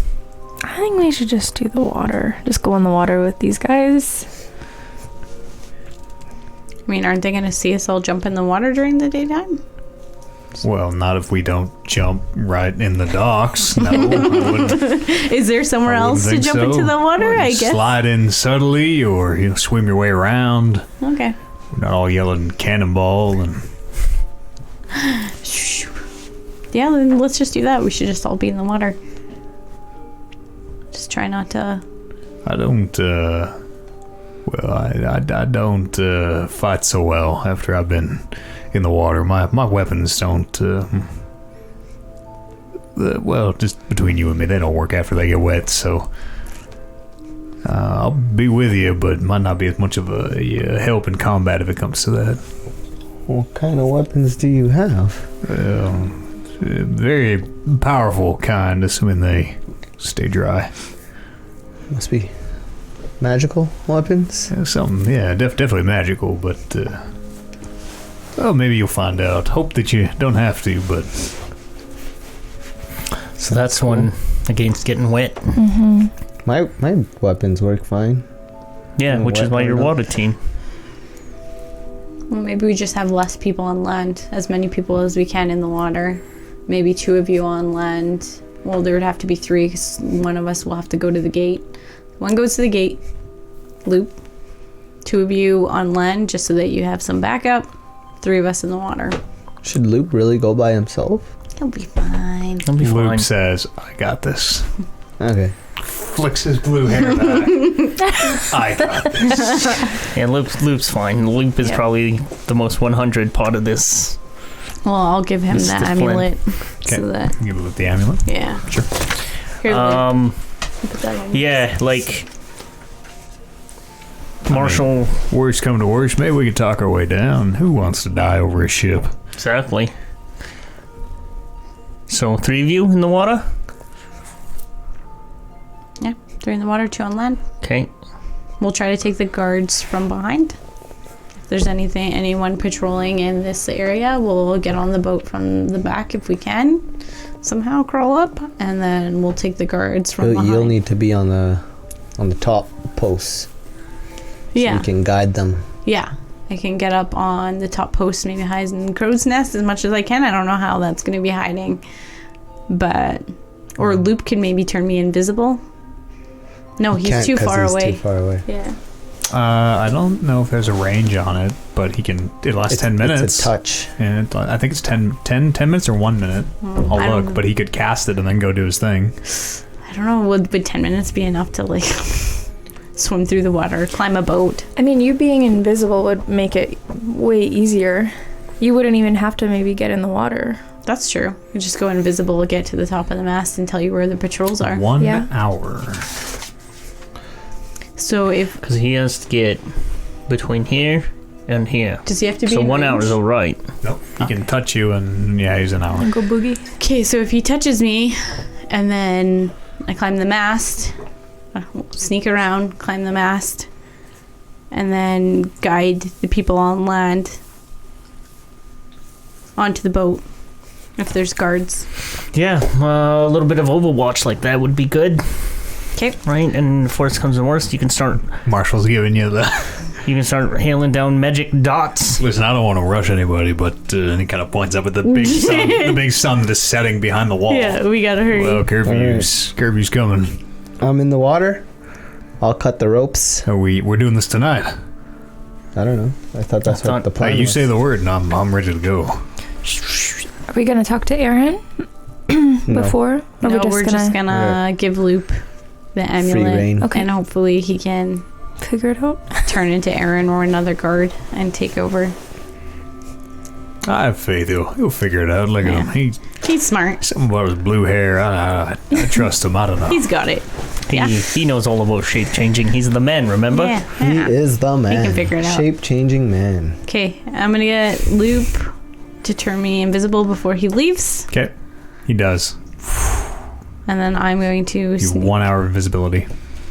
I think we should just do the water. Just go in the water with these guys. I mean, aren't they going to see us all jump in the water during the daytime? Well, not if we don't jump right in the docks. No, I wouldn't. Is there somewhere else to jump into the water? Or I guess. Slide in subtly, or swim your way around. Okay. Not all yelling cannonball and. Yeah, then let's just do that. We should just all be in the water. Just try not to. I don't. Well, I don't fight so well after I've been in the water. My weapons don't. Well, just between you and me, they don't work after they get wet. So I'll be with you, but might not be as much of a help in combat if it comes to that. What kind of weapons do you have? Very powerful kind, assuming they stay dry. Must be magical weapons? Something, definitely magical, but well, maybe you'll find out. Hope that you don't have to, but so that's one against getting wet. Mm-hmm. My weapons work fine. Yeah, which is why you're water team. Well, maybe we just have less people on land, as many people as we can in the water. Maybe 2 of you on land. Well, there would have to be 3 because one of us will have to go to the gate. One goes to the gate, loop. 2 of you on land just so that you have some backup. 3 of us in the water. Should Luke really go by himself? He'll be fine. I'll be fine. Luke says, I got this. Okay. Flicks his blue hair back. I got this. Yeah, Loop's fine. Loop is probably the most 100 part of this. Well, I'll give him This that discipline. amulet. Okay. So that, Give Luke the amulet. yeah. Sure. Here, Luke, put that on. Yeah, Marshall. Worst come to worst, maybe we could talk our way down. Who wants to die over a ship? Exactly. So 3 of you in the water? Yeah, 3 in the water, 2 on land. Okay. We'll try to take the guards from behind. If there's anyone patrolling in this area, we'll get on the boat from the back if we can. somehow crawl up, and then we'll take the guards from behind. You'll need to be on the top posts. So you can guide them. Yeah. I can get up on the top post, maybe hide in the crow's nest as much as I can. I don't know how that's going to be hiding. Or Loop can maybe turn me invisible. No, he's too far away. Too far away. Yeah. I don't know if there's a range on it, but it lasts 10 minutes. It's a touch. And I think it's 10 minutes or 1 minute. I'll look, but he could cast it and then go do his thing. I don't know, would 10 minutes be enough to like swim through the water, climb a boat? I mean, you being invisible would make it way easier. You wouldn't even have to maybe get in the water. That's true. You just go invisible, get to the top of the mast, and tell you where the patrols are. 1 hour. So because he has to get between here and here. Does he have to be? So in 1 range? hour is all right. Nope. He can touch you, and he's an hour. And go boogie. Okay, so if he touches me, and then I climb the mast, sneak around, climb the mast, and then guide the people on land onto the boat if there's guards. Yeah, a little bit of Overwatch like that would be good. Okay. Right, and if worst comes to worst, you can start Marshall's giving you the... You can start hailing down magic dots. Listen, I don't want to rush anybody, but and he kind of points up at the big sun that's setting behind the wall. Yeah, we gotta hurry. Well, curfew's coming. I'm in the water. I'll cut the ropes. We're doing this tonight. I don't know. I thought that's what the plan You was. say the word, and I'm ready to go. Are we gonna talk to Aaron No. before? Or No, we're just gonna give Loop the amulet, reign. Okay. and hopefully he can figure it out. turn into Aaron or another guard and take over. I have faith he'll figure it out. Look at him. He's smart. Something about his blue hair. I trust him. I don't know. He's got it. Yeah. He knows all about shape changing. He's the man, remember? Yeah. He is the man. He can figure it out. Shape-changing man. Okay, I'm gonna get Loop to turn me invisible before he leaves, Okay. He does. and then I'm going to You 1 hour of invisibility.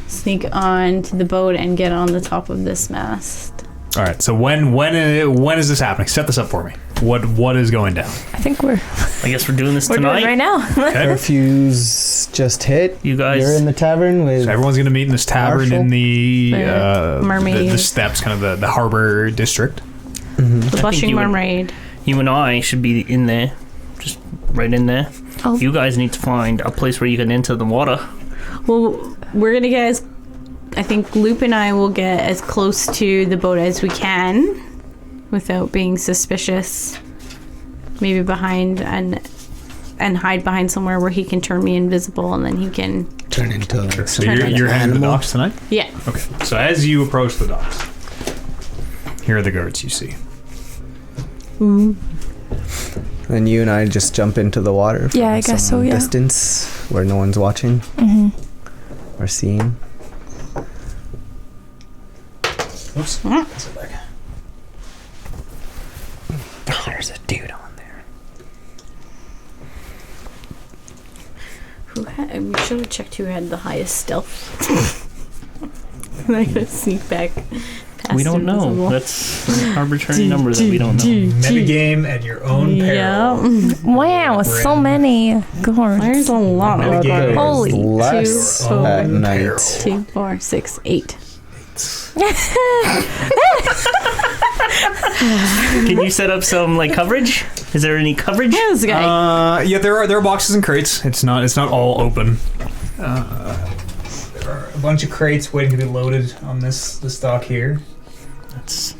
sneak onto the boat and get on the top of this mast. All right. So when is this happening? Set this up for me. What is going down? I think we're I guess we're doing this doing tonight. it right now. Okay. Curfew's just hit. You guys. You're in the tavern with... So everyone's gonna meet in this tavern Marshall? in the Mermaid. the steps, kind of the harbor district. The Blushing you would- Mermaid. You and I should be in there, just right in there. Oh. You guys need to find a place where you can enter the water. Well, we're gonna get I think Loop and I will get as close to the boat as we can without being suspicious. Maybe behind and hide behind somewhere where he can turn me invisible, and then he can... Turn into like So some you're heading to the animal. docks tonight? Yeah. Okay. So as you approach the docks, here are the guards you see. And you and I just jump into the water from Yeah, I guess some so, yeah. distance where no one's watching or seeing. Oops. That's it back. Oh, there's a dude on there. We should have checked who had the highest stealth. I'm gonna sneak back. We don't know. invisible. That's an arbitrary number that we don't know. Metagame at your own peril. Yeah. Wow, so many guards. There's a lot of Metagame. guards. Holy. Less Two, at four, night. 2, 4, 6, 8. Can you set up some coverage? Is there any coverage? Yeah, this guy. Yeah, there are boxes and crates. It's not all open. There are a bunch of crates waiting to be loaded on this dock here. That's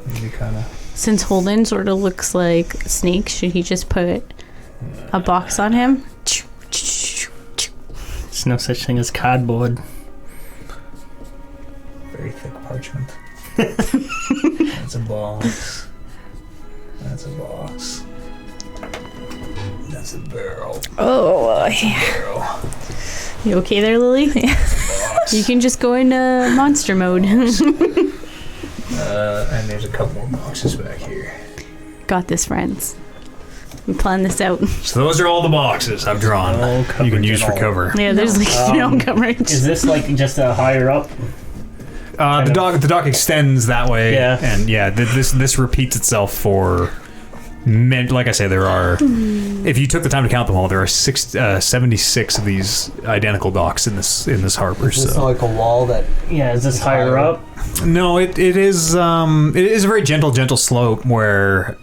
Maybe kind of. Since Holden sort of looks like Snake, should he just put a box on him? there's no such thing as cardboard. Very thick parchment. That's a box. That's a box. That's a barrel. Oh, Barrel. You okay there, Lily? Box. You can just go into monster mode. And there's a couple more boxes back here. Got this, friends. We planned this out. So those are all the boxes I've drawn. No You coverage can use at for all. cover. Yeah, there's no coverage. Is this just a higher up? The dock extends that way. Yeah. And this repeats itself for like I say, there are. If you took the time to count them all, there are 76 of these identical docks in this harbor. Is this So like a wall that? Yeah, is this higher up? no, it is a very gentle slope where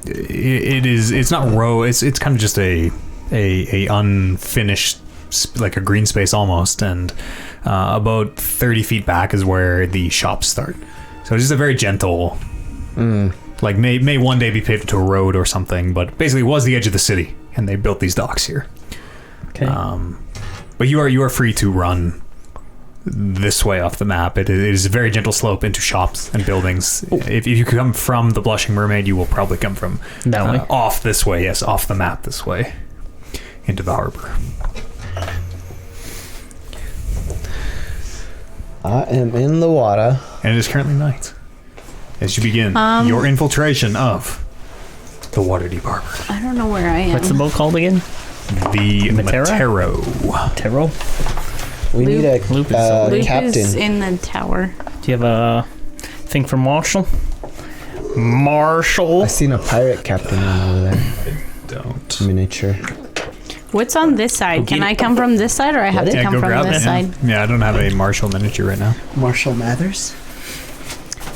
it's not row. It's kind of just a unfinished, like a green space almost, and about 30 feet back is where the shops start. So it's just a very gentle. Like may one day be paved to a road or something, but basically it was the edge of the city, and they built these docks here. Okay. But you are free to run this way off the map. It is a very gentle slope into shops and buildings. If you come from the Blushing Mermaid, you will probably come from That way? off this way. Yes, off the map this way into the harbor. I am in the water. And it is currently night as you begin your infiltration of the Waterdeep Harbor. I don't know where I am. What's the boat called again? The Matera? Matero. Taro? We need a Loop is- Luke captain. is in the tower. Do you have a thing for Marshall? Marshall? I seen a pirate captain over there. Don't. Miniature. What's on this side? Can I come from this side, or I have to Yeah, come go from grab this it. side? Yeah, I don't have a Marshall miniature right now. Marshall Mathers.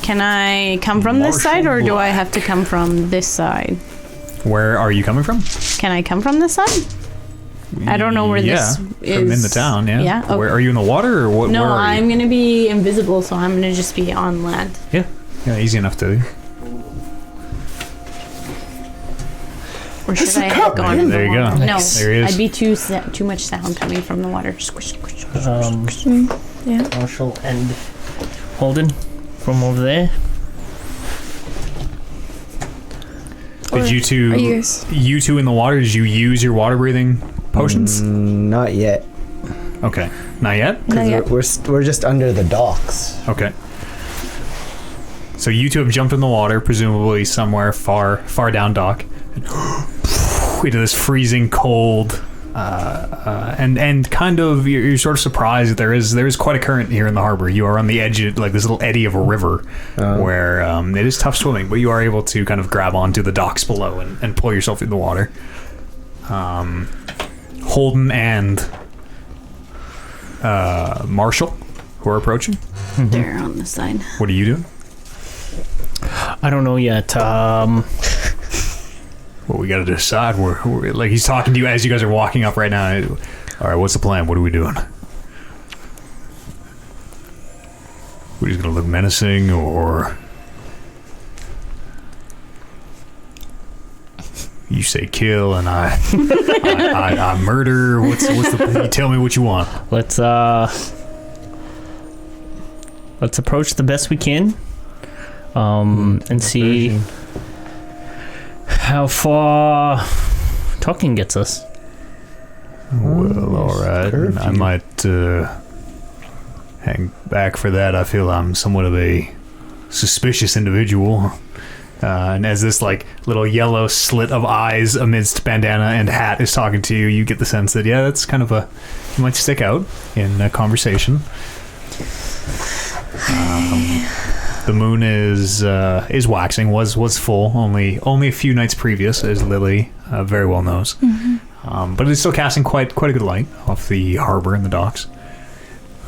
Can I come from this side, or do I have to come from this side? Where are you coming from? Can I come from this side? I don't know where this From is. in the town, yeah. Yeah, okay. Where are you in the water or what? No, where are I'm you? gonna be invisible, so I'm gonna just be on land. Yeah, easy enough to. Or should I have gone in the There you go. water? No, There he is. I'd be too much sound coming from the water. Squish, squish, squish. Yeah. Marshall and Holden from over there. Did you two? Are you guys- You two in the water? Did you use your water breathing potions? Not yet. Okay, not yet. Not 'Cause yet. we're just under the docks. Okay. So you two have jumped in the water, presumably somewhere far down dock, into this freezing cold, and kind of you're sort of surprised that there is quite a current here in the harbor. You are on the edge of like this little eddy of a river, where it is tough swimming, but you are able to kind of grab onto the docks below and pull yourself through the water. Holden and Marshall, who are approaching. There on the side. What are you doing? I don't know yet. Well, we got to decide. We're like he's talking to you as you guys are walking up right now. All right, what's the plan? What are we doing? We're just gonna look menacing, or you say kill and I murder. What's the? You tell me what you want. Let's approach the best we can. And see how far talking gets us. Well, all right. curfew. I might hang back for that. I feel I'm somewhat of a suspicious individual. And as this like little yellow slit of eyes amidst bandana and hat is talking to you, you get the sense that that's kind of you might stick out in a conversation. The moon is waxing. Was full only a few nights previous, as Lily very well knows. But it's still casting quite a good light off the harbor and the docks.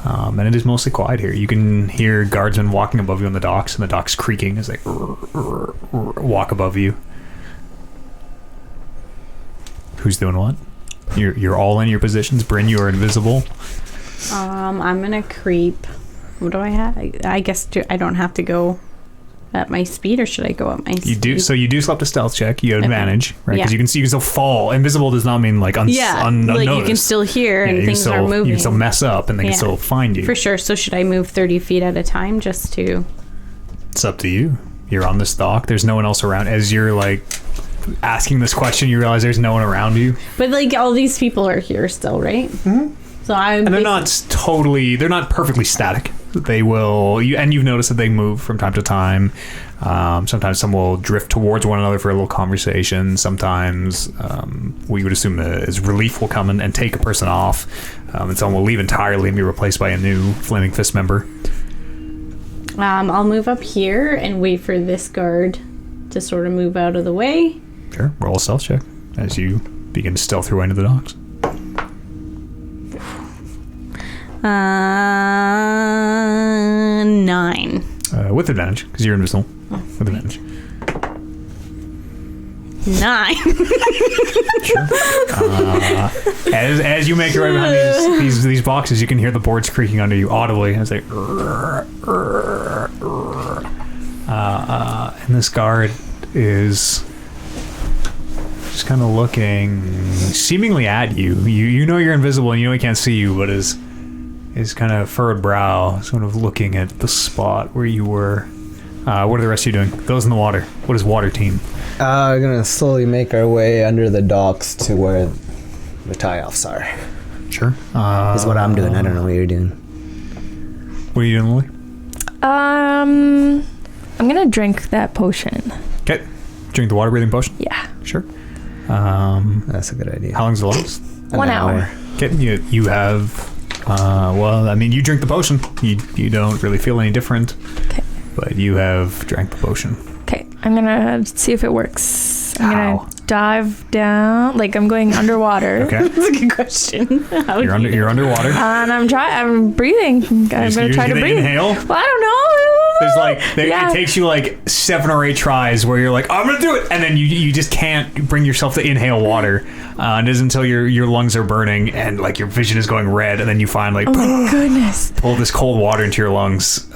And it is mostly quiet here. You can hear guardsmen walking above you on the docks, and the docks creaking as they walk above you. Who's doing what? You're all in your positions. Bryn, you are invisible. I'm gonna creep. What do I have? I guess I don't have to go at my speed, or should I go at my speed? You do. So you do select a stealth check. You have advantage, right? Because Yeah. you can still fall. Invisible does not mean like like you can still hear and things are moving. You can still mess up, and they can Yeah. still find you. For sure. So should I move 30 feet at a time just to? It's up to you. You're on this dock. There's no one else around. As you're like asking this question, you realize there's no one around you. But like all these people are here still, right? Mm-hmm. So I'm. And they're not perfectly static. They will, and you've noticed that they move from time to time. Sometimes some will drift towards one another for a little conversation. Sometimes we would assume as relief will come and take a person off, and some will leave entirely and be replaced by a new Flaming Fist member. I'll move up here and wait for this guard to sort of move out of the way. Sure. Roll a stealth check as you begin to stealth your way into the docks. 9. With advantage, because you're invisible. With advantage. 9. Sure. As you make your way behind these boxes, you can hear the boards creaking under you audibly as they. And this guard is just kind of looking seemingly at you. You know you're invisible and you know he can't see you, but his kind of furrowed brow sort of looking at the spot where you were. What are the rest of you doing? Those in the water. What is water team? We're gonna slowly make our way under the docks to where the tie-offs are. Sure. Is what I'm doing. I don't know what you're doing. What are you doing, Lily? I'm gonna drink that potion. Okay. Drink the water breathing potion? Yeah. Sure. That's a good idea. How long's it last? 1 hour. Okay. You have... well, I mean, you drink the potion. You don't really feel any different. Okay. But you have drank the potion. Okay, I'm gonna see if it works. I'm How? gonna dive down, like I'm going underwater. Okay. That's a good question. You're underwater. And I'm breathing. I'm gonna try to breathe. Inhale. Well, I don't know. There's like Yeah. it takes you like 7 or 8 tries where you're like, I'm gonna do it, and then you just can't bring yourself to inhale water. And it is until your lungs are burning and like your vision is going red, and then you finally Oh my goodness. pull this cold water into your lungs.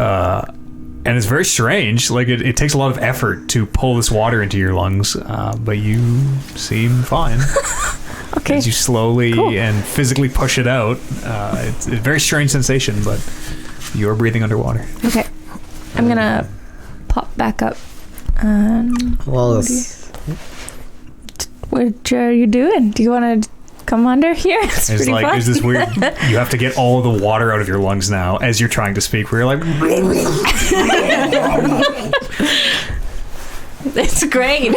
And it's very strange. Like it takes a lot of effort to pull this water into your lungs, but you seem fine. Okay. As you slowly and physically push it out. It's a very strange sensation, but you're breathing underwater. Okay. I'm gonna pop back up. Well, what are you doing? Do you want to come under here? It's pretty fun. Is this weird? You have to get all the water out of your lungs now as you're trying to speak. Where you're like, It's great.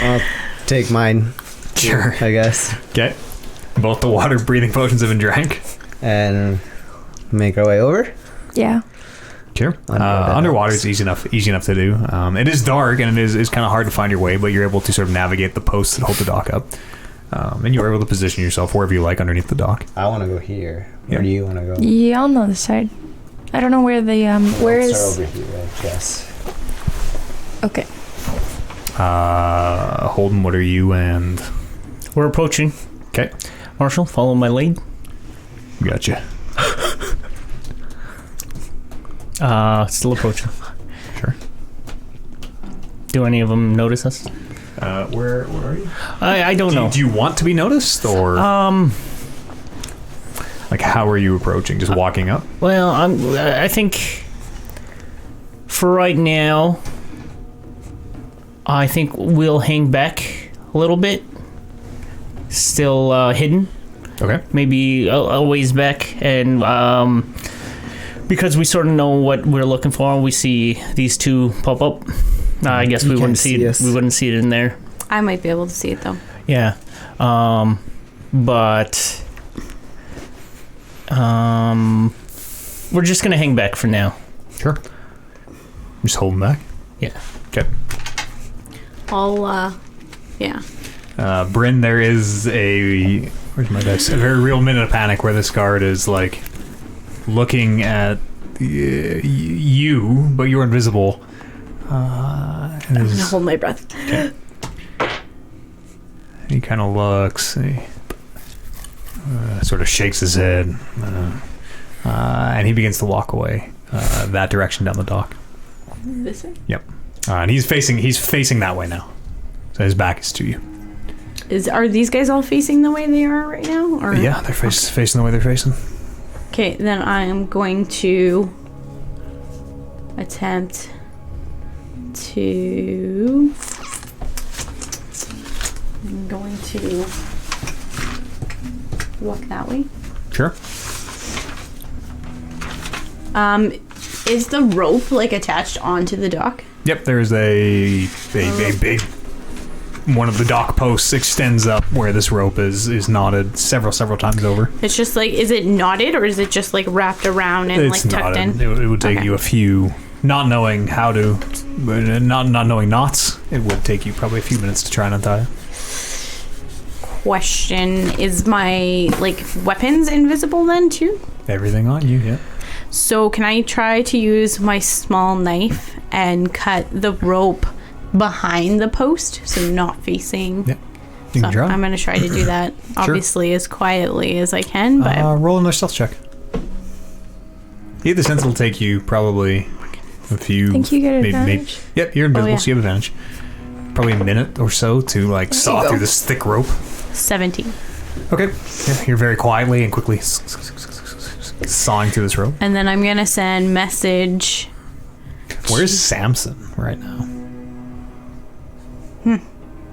I'll take mine. sure. I guess. Okay. Both the water breathing potions have been drank. And make our way over. Yeah. Sure. Underwater is easy enough to do. It is dark and it is kind of hard to find your way, but you're able to sort of navigate the posts that hold the dock up. And you're able to position yourself wherever you like underneath the dock. I want to go here. Where Yeah. do you want to go? Yeah, on the other side. I don't know where the where Let's is. start over here, I guess. Okay. Holden, what are you and... We're approaching. Okay. Marshall, follow my lead. Gotcha. Still approaching. Sure. Do any of them notice us? Where are you? I don't know. Do you want to be noticed, or like how are you approaching? Just walking up? Well, I think for right now, I think we'll hang back a little bit. Still hidden. Okay. Maybe a ways back, and because we sort of know what we're looking for, we see these two pop up. I guess we You wouldn't can't see see it. us. We wouldn't see it in there. I might be able to see it though. Yeah. But we're just gonna hang back for now. Sure. Just holding back. Yeah. Okay. I'll yeah. Bryn, there is where's my dice? A very real minute of panic where this guard is like looking at you, but you're invisible. And I'm gonna hold my breath. Okay. He kind of looks. He sort of shakes his head, and he begins to walk away that direction down the dock. This way? Yep. And he's facing that way now, so his back is to you. Are these guys all facing the way they are right now? Or Yeah, they're facing the way they're facing. Okay, then I am going to attempt to. I'm going to walk that way. Sure. Is the rope like attached onto the dock? Yep. There is a big one of the dock posts extends up where this rope is knotted several times over. It's just like, is it knotted or is it just like wrapped around and It's like tucked knotted. in? It would take Okay. you a few not knowing how to, not knowing knots, it would take you probably a few minutes to try and untie it. Question: is my weapons invisible then too? Everything on you, yeah. So can I try to use my small knife and cut the rope behind the post, so not facing? Yeah, you can try. I'm gonna try to do that, obviously as quietly as I can. But roll another stealth check. You get the sense it'll take you probably a few. I think you get advantage. Yep, you're invisible, so you have advantage. Probably a minute or so to saw through this thick rope. 17. Okay. Yeah, you're very quietly and quickly sawing through this rope. And then I'm gonna send message. Where's Samson right now?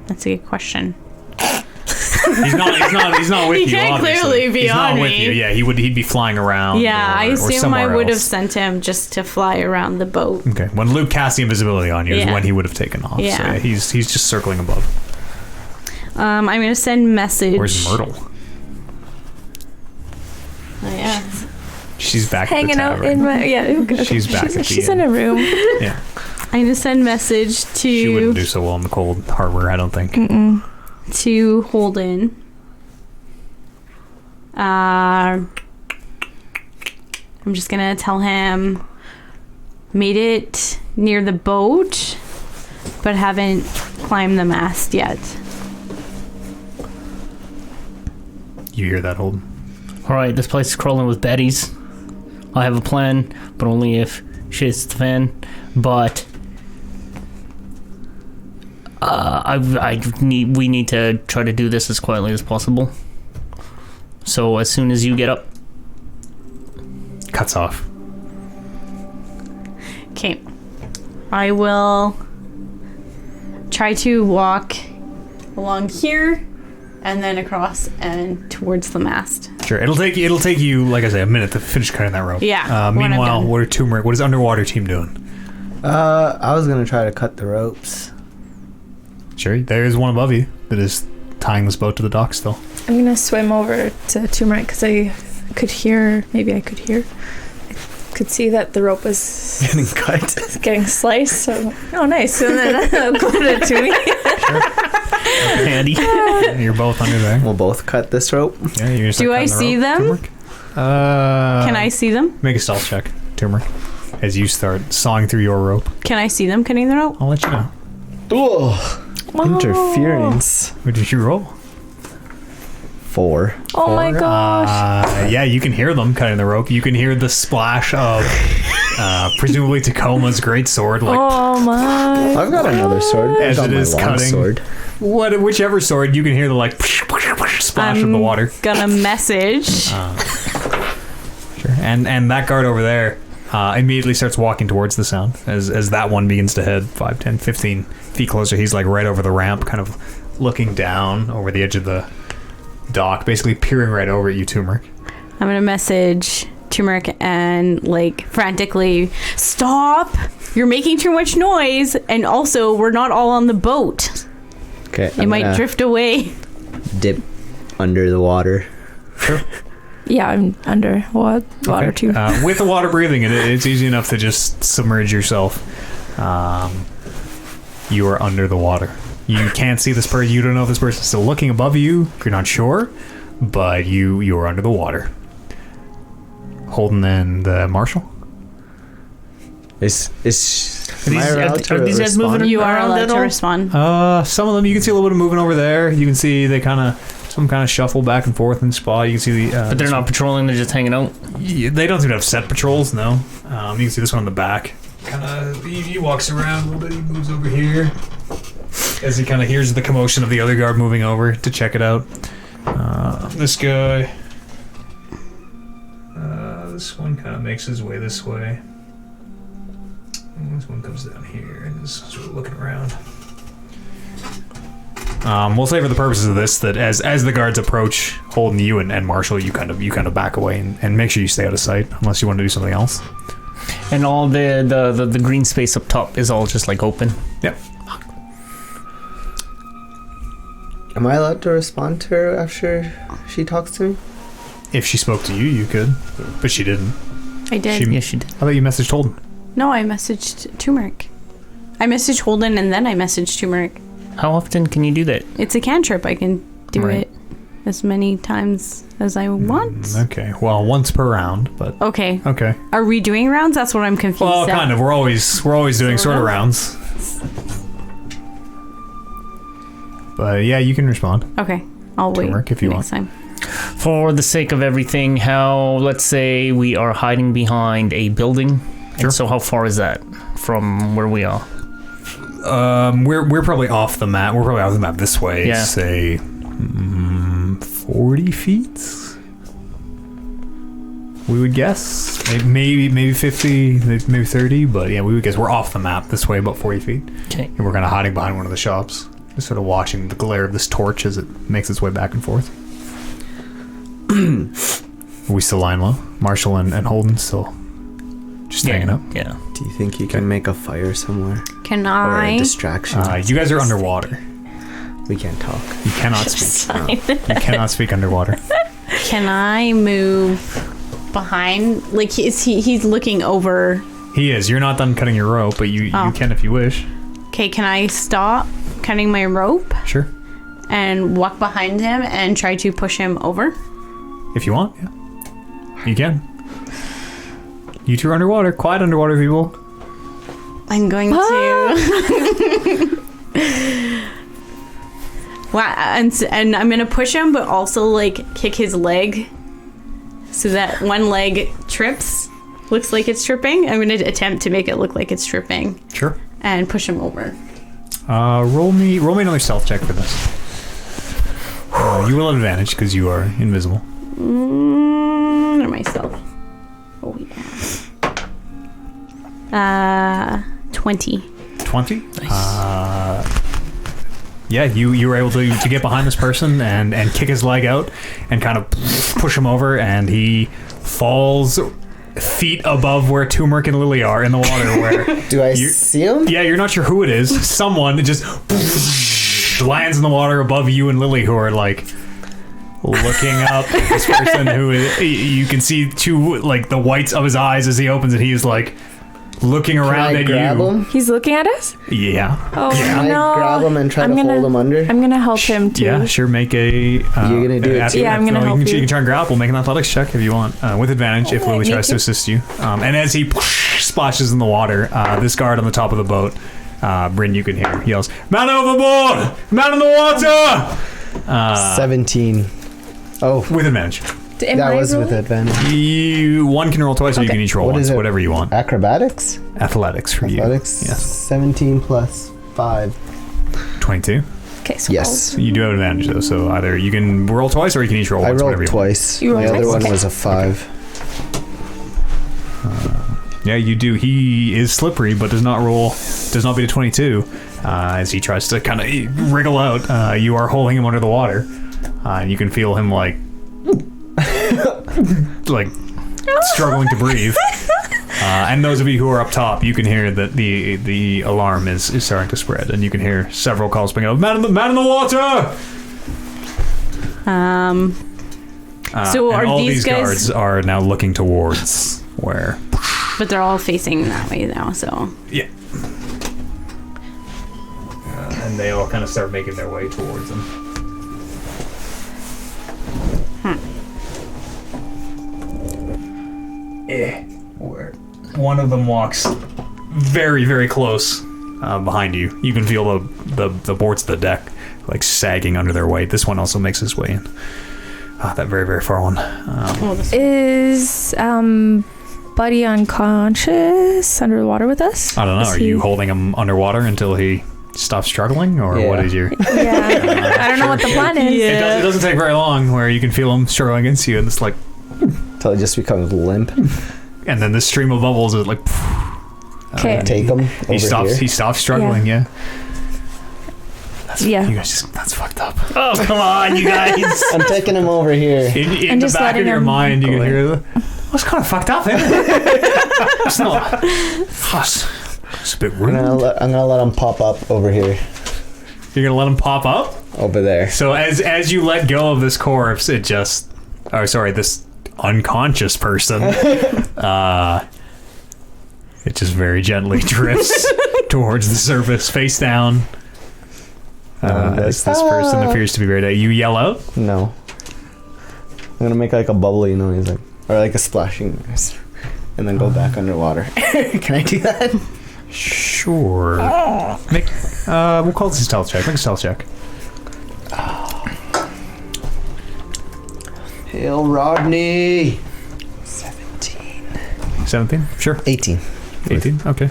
That's a good question. He's not with you. He can't obviously. clearly be He's on not with me. you. Yeah, he'd be flying around. Yeah, I or assume I somewhere would have else. sent him just to fly around the boat. Okay, when Luke cast the invisibility on you is Yeah. when he would have taken off. Yeah. So yeah, he's just circling above. I'm gonna send message. Where's Myrtle? Oh, yeah. She's back Hanging at the out tavern. in my She's back at the She's in a room. Yeah, I'm gonna send message she wouldn't do to so well in the cold harbor, I don't think. Holden. I'm just gonna tell him made it near the boat, but haven't climbed the mast yet. You hear that, Holden? Alright, this place is crawling with baddies. I have a plan, but only if shit hits the fan. But we need to try to do this as quietly as possible. So as soon as you get up, Cuts off. Okay. I will try to walk along here and then across and towards the mast. Sure, it'll take you, like I say, a minute to finish cutting that rope. Yeah, when I'm Meanwhile, done. what is Underwater team doing? I was gonna try to cut the ropes. Sure, there is one above you that is tying this boat to the dock still. I'm gonna swim over to Turmeric because I could hear. Maybe I could hear. I could see that the rope was Getting cut. getting sliced. So, oh, nice. And then put it to me. handy. You're both under there. We'll both cut this rope. Yeah, you're gonna start Do I cutting the see rope, them? Turmeric? Can I see them? Make a stealth check, Turmeric, as you start sawing through your rope. Can I see them cutting the rope? I'll let you know. Oh, interference. What did you roll? 4. Oh my gosh. Yeah, you can hear them cutting the rope. You can hear the splash of presumably Tacoma's great sword, like Oh my. I've got another sword. As I've got it my is long cutting. sword. whichever sword. You can hear the splash of the water. Gonna message. Sure. And that guard over there immediately starts walking towards the sound as that one begins to head 5, 10, 15 feet closer. He's like right over the ramp, kind of looking down over the edge of the dock, basically peering right over at you, Turmeric. I'm gonna message Turmeric and frantically stop. You're making too much noise, and also we're not all on the boat. Okay. It might drift away. Dip under the water. Sure. Yeah, I'm under water too. With the water breathing, it's easy enough to just submerge yourself. You are under the water. You can't see this person. You don't know if this person's still looking above you. You're not sure, but you are under the water. Holden and Marshall. Is Are these guys moving You are around allowed at to all? respond. Some of them you can see a little bit of moving over there. You can see they some kind of shuffle back and forth in spot. You can see the. But they're not patrolling; they're just hanging out. Yeah, they don't seem to have set patrols. No. You can see this one on the back. He walks around a little bit. He moves over here as he kind of hears the commotion of the other guard moving over to check it out. This guy. This one kind of makes his way this way. And this one comes down here and is sort of looking around. We'll say for the purposes of this that as the guards approach, Holden, you and Marshall, you kind of back away and make sure you stay out of sight unless you want to do something else. And all the green space up top is all just open. Yep. Am I allowed to respond to her after she talks to me? If she spoke to you, you could, but she didn't. I did. Yes, she did. How about you messaged Holden? No, I messaged Turmeric. I messaged Holden and then I messaged Turmeric. How often can you do that? It's a cantrip. I can do Right. it as many times as I want. Okay. Well, once per round, but Okay. okay. Are we doing rounds? That's what I'm confused Well, at. kind of. We're always doing sort of rounds. But yeah, you can respond. Okay. I'll wait Turmeric, if you next time. For the sake of everything, how, let's say we are hiding behind a building. Sure. And so how far is that from where we are? We're probably off the map. We're probably off the map this way. Yeah. Say 40 feet. We would guess maybe 50, maybe 30, but yeah, we would guess we're off the map this way about 40 feet. Okay. And we're kind of hiding behind one of the shops, just sort of watching the glare of this torch as it makes its way back and forth. We still lying low. Marshall and Holden still just hanging up. Yeah. Do you think you can make a fire somewhere? Can Or a I? distraction? You guys are underwater. We can't talk. You cannot speak. You cannot speak underwater. Can I move behind? Like, he's looking over. He is. You're not done cutting your rope, but you can if you wish. Okay, can I stop cutting my rope Sure. and walk behind him and try to push him over? If you want, yeah. You can. You two are underwater. Quiet underwater, people. I'm going to. Wow, and I'm gonna push him, but also like kick his leg, so that one leg trips. Looks like it's tripping. I'm gonna attempt to make it look like it's tripping Sure. and push him over. Roll me another stealth check for this. You will have advantage because you are invisible. Or myself. Oh yeah. 20. 20. Yeah, you were able to get behind this person and kick his leg out and kind of push him over, and he falls feet above where Turmeric and Lily are in the water. Where Do I see him? Yeah, you're not sure who it is. Someone just lands in the water above you and Lily, who are like looking up at this person who is, you can see two, like, the whites of his eyes as he opens it. He's like looking around Can I at grab you. him? He's looking at us? Yeah. Oh, Can no. I grab him and try to hold him under? I'm gonna help him too. Yeah, sure. Make a. You're gonna do it too? Yeah, I'm gonna help you. you. Can try and grapple. Make an athletics check if you want, with advantage if Lily tries to assist you. And as he splashes in the water, this guard on the top of the boat, Bryn, you can hear, yells, "Man overboard! Man in the water!" 17. Oh, With advantage. Am that I was with rolling? advantage. One can roll twice, or you Okay. can each roll What once, is it? whatever you want. Acrobatics? Athletics for Athletics? you. Yes. 17 plus 5. 22. Okay, so Yes. You do have advantage though, so either you can roll twice, or you can each roll I once, whatever rolled you want. twice. You My rolled other twice? one Okay. was a 5. Yeah, you do. He is slippery, but does not beat a 22. As he tries to kind of wriggle out, you are holding him under the water. And you can feel him like struggling to breathe. And those of you who are up top, you can hear that the alarm is starting to spread, and you can hear several calls being out. Man in the water! So and are all these these guys? guards are now looking towards where. But they're all facing that way now. So Yeah. And they all kind of start making their way towards them. Where one of them walks very, very close behind you. You can feel the boards of the deck like sagging under their weight. This one also makes his way in. That very, very far one. Is Buddy unconscious under the water with us? I don't know. Is Are he- you holding him underwater until he stops struggling, or Yeah. what is your? Yeah. I don't know what the plan is. It doesn't take very long where you can feel him struggling against you, and it's like, Until it just becomes limp. and then this stream of bubbles is like. Okay. Take him over He stops. here. He stops struggling. Yeah. Yeah. You guys that's fucked up. Oh, come on, you guys. I'm taking him over here. In And the just back of letting your him mind, you go can away. hear the. That's kind of fucked up, isn't it? It's not. It's a bit I'm rude. gonna let him pop up over here. You're gonna let him pop up. Over there. So as you let go of this corpse, it just. Oh, sorry, this unconscious person. It just very gently drifts towards the surface, face down. As this person appears to be very dead. You yell out? No. I'm gonna make like a bubbly noise, like, or like a splashing noise, and then go back underwater. Can I do that? Sure. Make, we'll call this a stealth check. Make a stealth check. Hail Rodney. 17? Sure. 18. 18? Okay.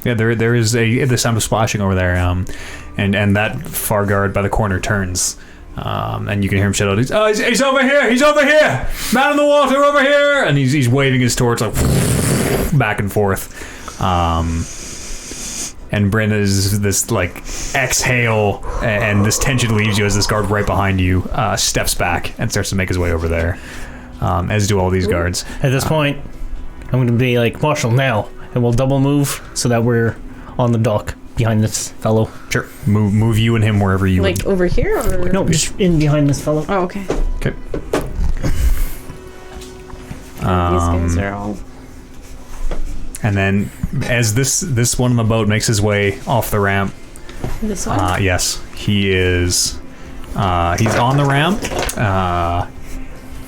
Yeah, there is the sound of splashing over there, and that far guard by the corner turns, and you can hear him shout out, he's over here! He's over here! Man in the water over here! And he's waving his torch like back and forth. And Bryn is this like exhale, and this tension leaves you as this guard right behind you steps back and starts to make his way over there, as do all these guards. At this point, I'm going to be like, Marshall, now. And we'll double move so that we're on the dock behind this fellow. Sure. Move you and him wherever you Like would. over here or? No, just in behind this fellow. Oh, okay. Okay. These guys are all. And then as this one on the boat makes his way off the ramp, This one? yes, he is. He's on the ramp,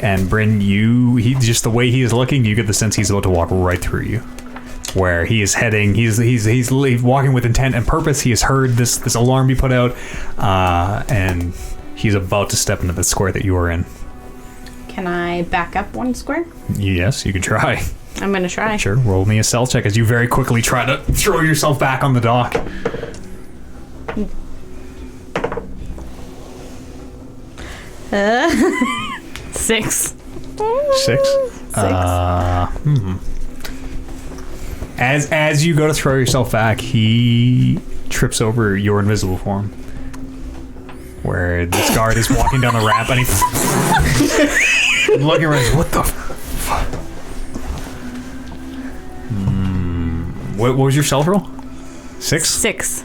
and Bryn, he just the way he is looking, you get the sense he's about to walk right through you. Where he is heading, he's walking with intent and purpose. He has heard this alarm be put out, and he's about to step into the square that you are in. Can I back up one square? Yes, you can try. I'm gonna try. Sure, roll me a stealth check as you very quickly try to throw yourself back on the dock. Six. 6. As you go to throw yourself back, he trips over your invisible form. Where this guard is walking down the ramp and he's looking around. What the fuck? What was your stealth roll? 6? 6.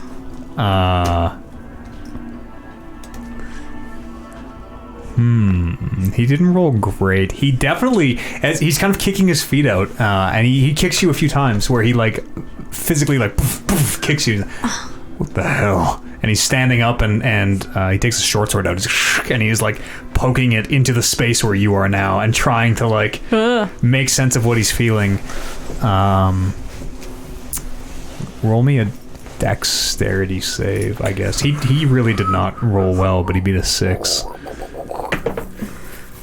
He didn't roll great. He definitely, as he's kind of kicking his feet out, and he kicks you a few times where he like physically like poof, poof, kicks you. What the hell? And he's standing up and he takes a short sword out and he's like poking it into the space where you are now and trying to like make sense of what he's feeling. Roll me a dexterity save, I guess. He really did not roll well, but he beat a 6.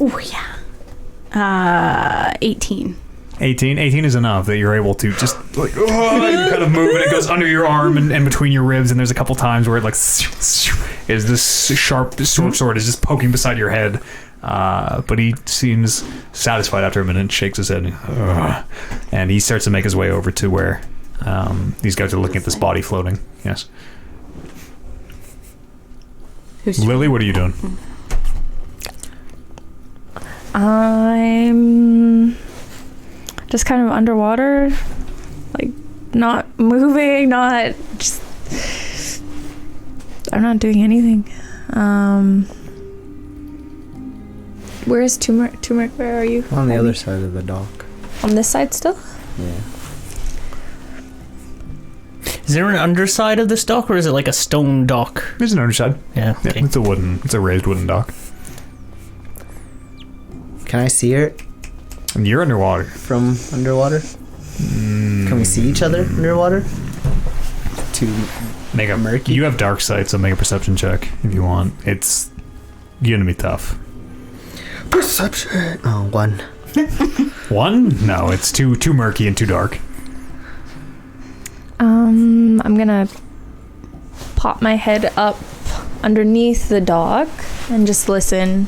Oh yeah. 18. 18 is enough that you're able to just like you kind of move and it goes under your arm and between your ribs, and there's a couple times where it like is this sharp sword is just poking beside your head, but he seems satisfied after a minute and shakes his head and he starts to make his way over to where these guys are looking at this body floating. Yes. Lily, what are you doing? I'm just kind of underwater, like not moving, not just. I'm not doing anything. Where is Turmeric? Turmeric, where are you? On the other side of the dock. On this side still? Yeah. Is there an underside of this dock, or is it like a stone dock? There's an underside. Yeah. Okay. Yeah, it's a raised wooden dock. Can I see her And you're underwater. from underwater? Can we see each other underwater? Make a Murky? You have dark sight, so make a perception check if you want. It's gonna be tough. Perception. Oh, 1. 1? No, it's too murky and too dark. I'm gonna pop my head up underneath the dock and just listen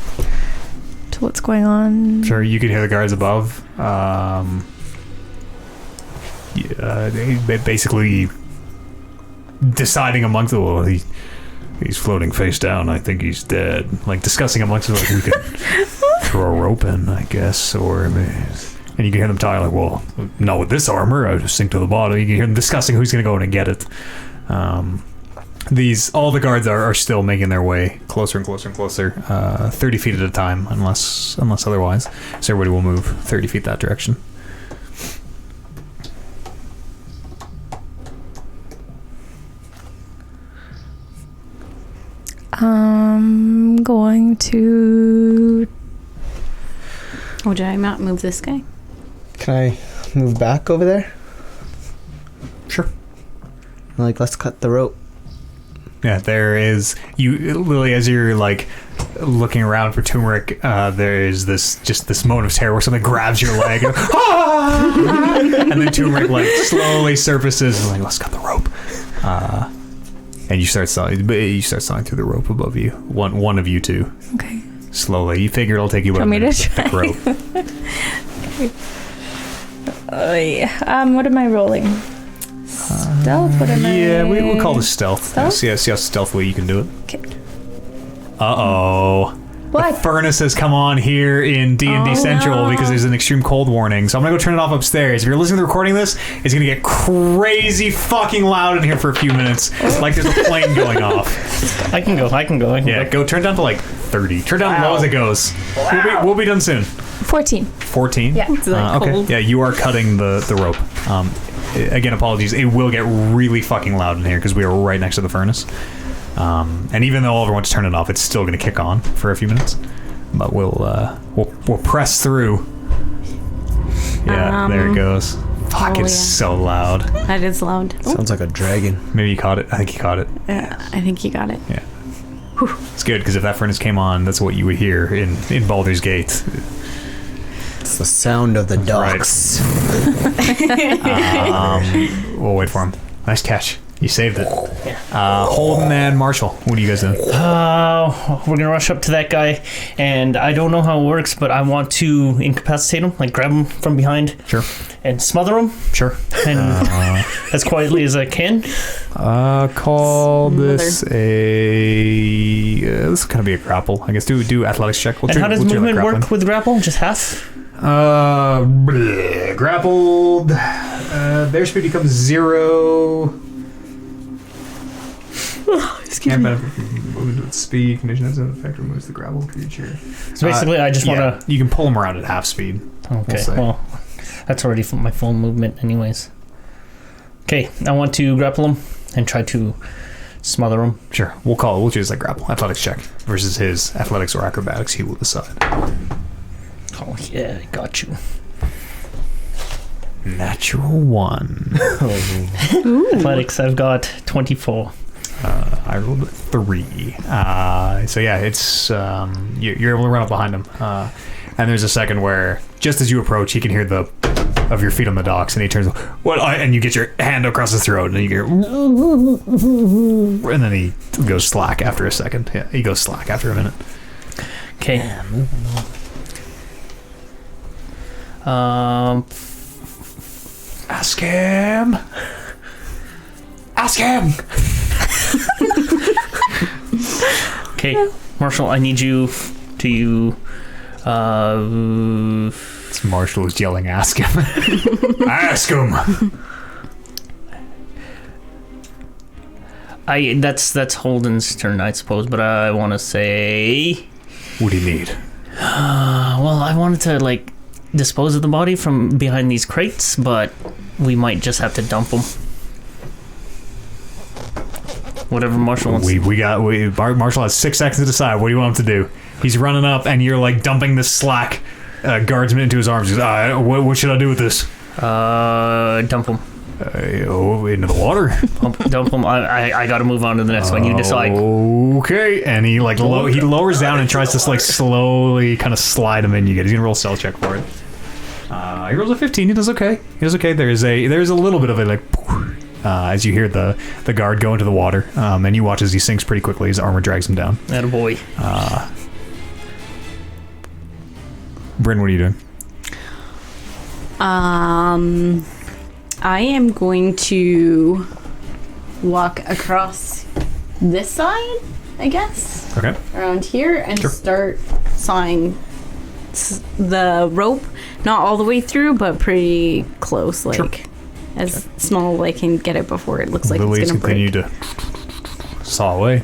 to what's going on. Sure, you can hear the guards above. They basically deciding amongst them. Well, he's floating face down. I think he's dead. Like discussing amongst them, like we could throw a rope in, I guess, or. And you can hear them talking like, well, not with this armor, I would just sink to the bottom. You can hear them discussing who's going to go in and get it. All the guards are still making their way closer and closer and closer, 30 feet at a time, unless otherwise. So everybody will move 30 feet that direction. going to... Oh, did I not move this guy? Can I move back over there? Sure. Like, let's cut the rope. Yeah, there is. You literally, as you're like looking around for turmeric, there is this moment of terror where something grabs your leg, and, and then turmeric like slowly surfaces and like, let's cut the rope. And you start sawing through the rope above you. One of you two. Okay. Slowly. You figure it'll take you about a minute to pick rope. What am I rolling? Stealth? What am I? Yeah, we'll call this stealth. Stealth? See how stealthily you can do it. Okay. Uh-oh. What? The furnace has come on here in D&D Central because there's an extreme cold warning. So I'm going to go turn it off upstairs. If you're listening to the recording of this, it's going to get crazy fucking loud in here for a few minutes. Like there's a plane going off. I can go. Yeah, go turn down to like 30. Turn down low as it goes. We'll be done soon. 14. 14? Yeah. It's like Okay. cold. Yeah, you are cutting the rope. Again, apologies. It will get really fucking loud in here because we are right next to the furnace. And even though Oliver wants to turn it off, it's still going to kick on for a few minutes. But we'll press through. Yeah, there it goes. Fuck, it's so loud. That is loud. Oh, Sounds like a dragon. Maybe you caught it. I think you caught it. I think you got it. Yeah. It's good because if that furnace came on, that's what you would hear in Baldur's Gate. It's the sound of the docks. We'll wait for him. Nice catch. You saved it. Holden and Marshall, what are you guys doing? We're gonna rush up to that guy, and I don't know how it works, but I want to incapacitate him, like grab him from behind, Sure. and smother him, Sure. and as quietly as I can. Call this this is gonna be a grapple. I guess do athletics check. And how does movement work with grapple? Just half? Grappled. Their speed becomes 0. Excuse Can't me. benefit from movement with speed. Condition has an effect removes the grapple creature. So basically, I just want to. You can pull them around at half speed. Okay, say. well, that's already my full movement, anyways. Okay, I want to grapple him and try to smother him. Sure, we'll choose like grapple. Athletics check versus his athletics or acrobatics. He will decide. Oh yeah, I got you. Natural 1. Athletics, I've got 24. I rolled 3. So yeah, it's you're able to run up behind him, and there's a second where just as you approach, he can hear the of your feet on the docks, and he turns. What? And you get your hand across his throat, and you hear, and then he goes slack after a second. Yeah, he goes slack after a minute. Okay. Ask him. Ask him. Okay, Marshall, I need you to It's Marshall who's yelling, ask him. Ask him. That's Holden's turn, I suppose, but I want to say... What do you need? Well, I wanted to, like, dispose of the body from behind these crates, but we might just have to dump them. Whatever Marshall wants. Marshall has 6 seconds to decide. What do you want him to do? He's running up, and you're like dumping this slack guardsman into his arms. He goes, what should I do with this? Dump him. Into the water. Dump him. I got to move on to the next one. You decide. Okay, and he like he lowers down and tries to like slowly kind of slide him in. He's gonna roll a stealth check for it. He rolls a 15. He does okay. There's a little bit of a like. As you hear the guard go into the water, and you watch as he sinks pretty quickly. His armor drags him down. Attaboy. Bryn, what are you doing? I am going to walk across this side, I guess. Okay. Around here and Sure. start sawing the rope, not all the way through, but pretty close, like Sure. as small as I can get it before it looks like The it's leaves gonna continue break. to saw away.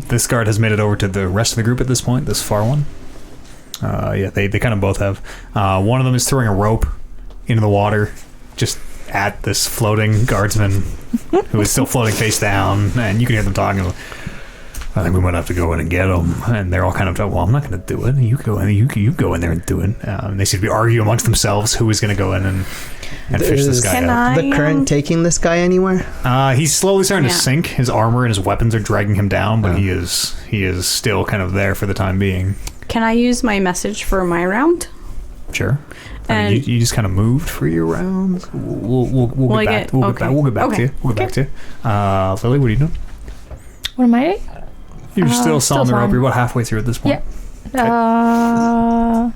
This guard has made it over to the rest of the group at this point, this far one. Yeah, they kind of both have. One of them is throwing a rope into the water just at this floating guardsman who is still floating face down, and you can hear them talking. I think we might have to go in and get them. And they're all kind of, well, I'm not going to do it. You go in. You go in there and do it. And they seem to be arguing amongst themselves who is going to go in and fish this guy out. The current taking this guy anywhere? He's slowly starting to sink. His armor and his weapons are dragging him down, but he is still kind of there for the time being. Can I use my message for my round? Sure. I mean, you just kind of moved for your rounds. We'll get back. We'll get back to you. We'll get back to you. Lily, what are you doing? What am I doing? You're still sawing the rope. You're about halfway through at this point. Yeah.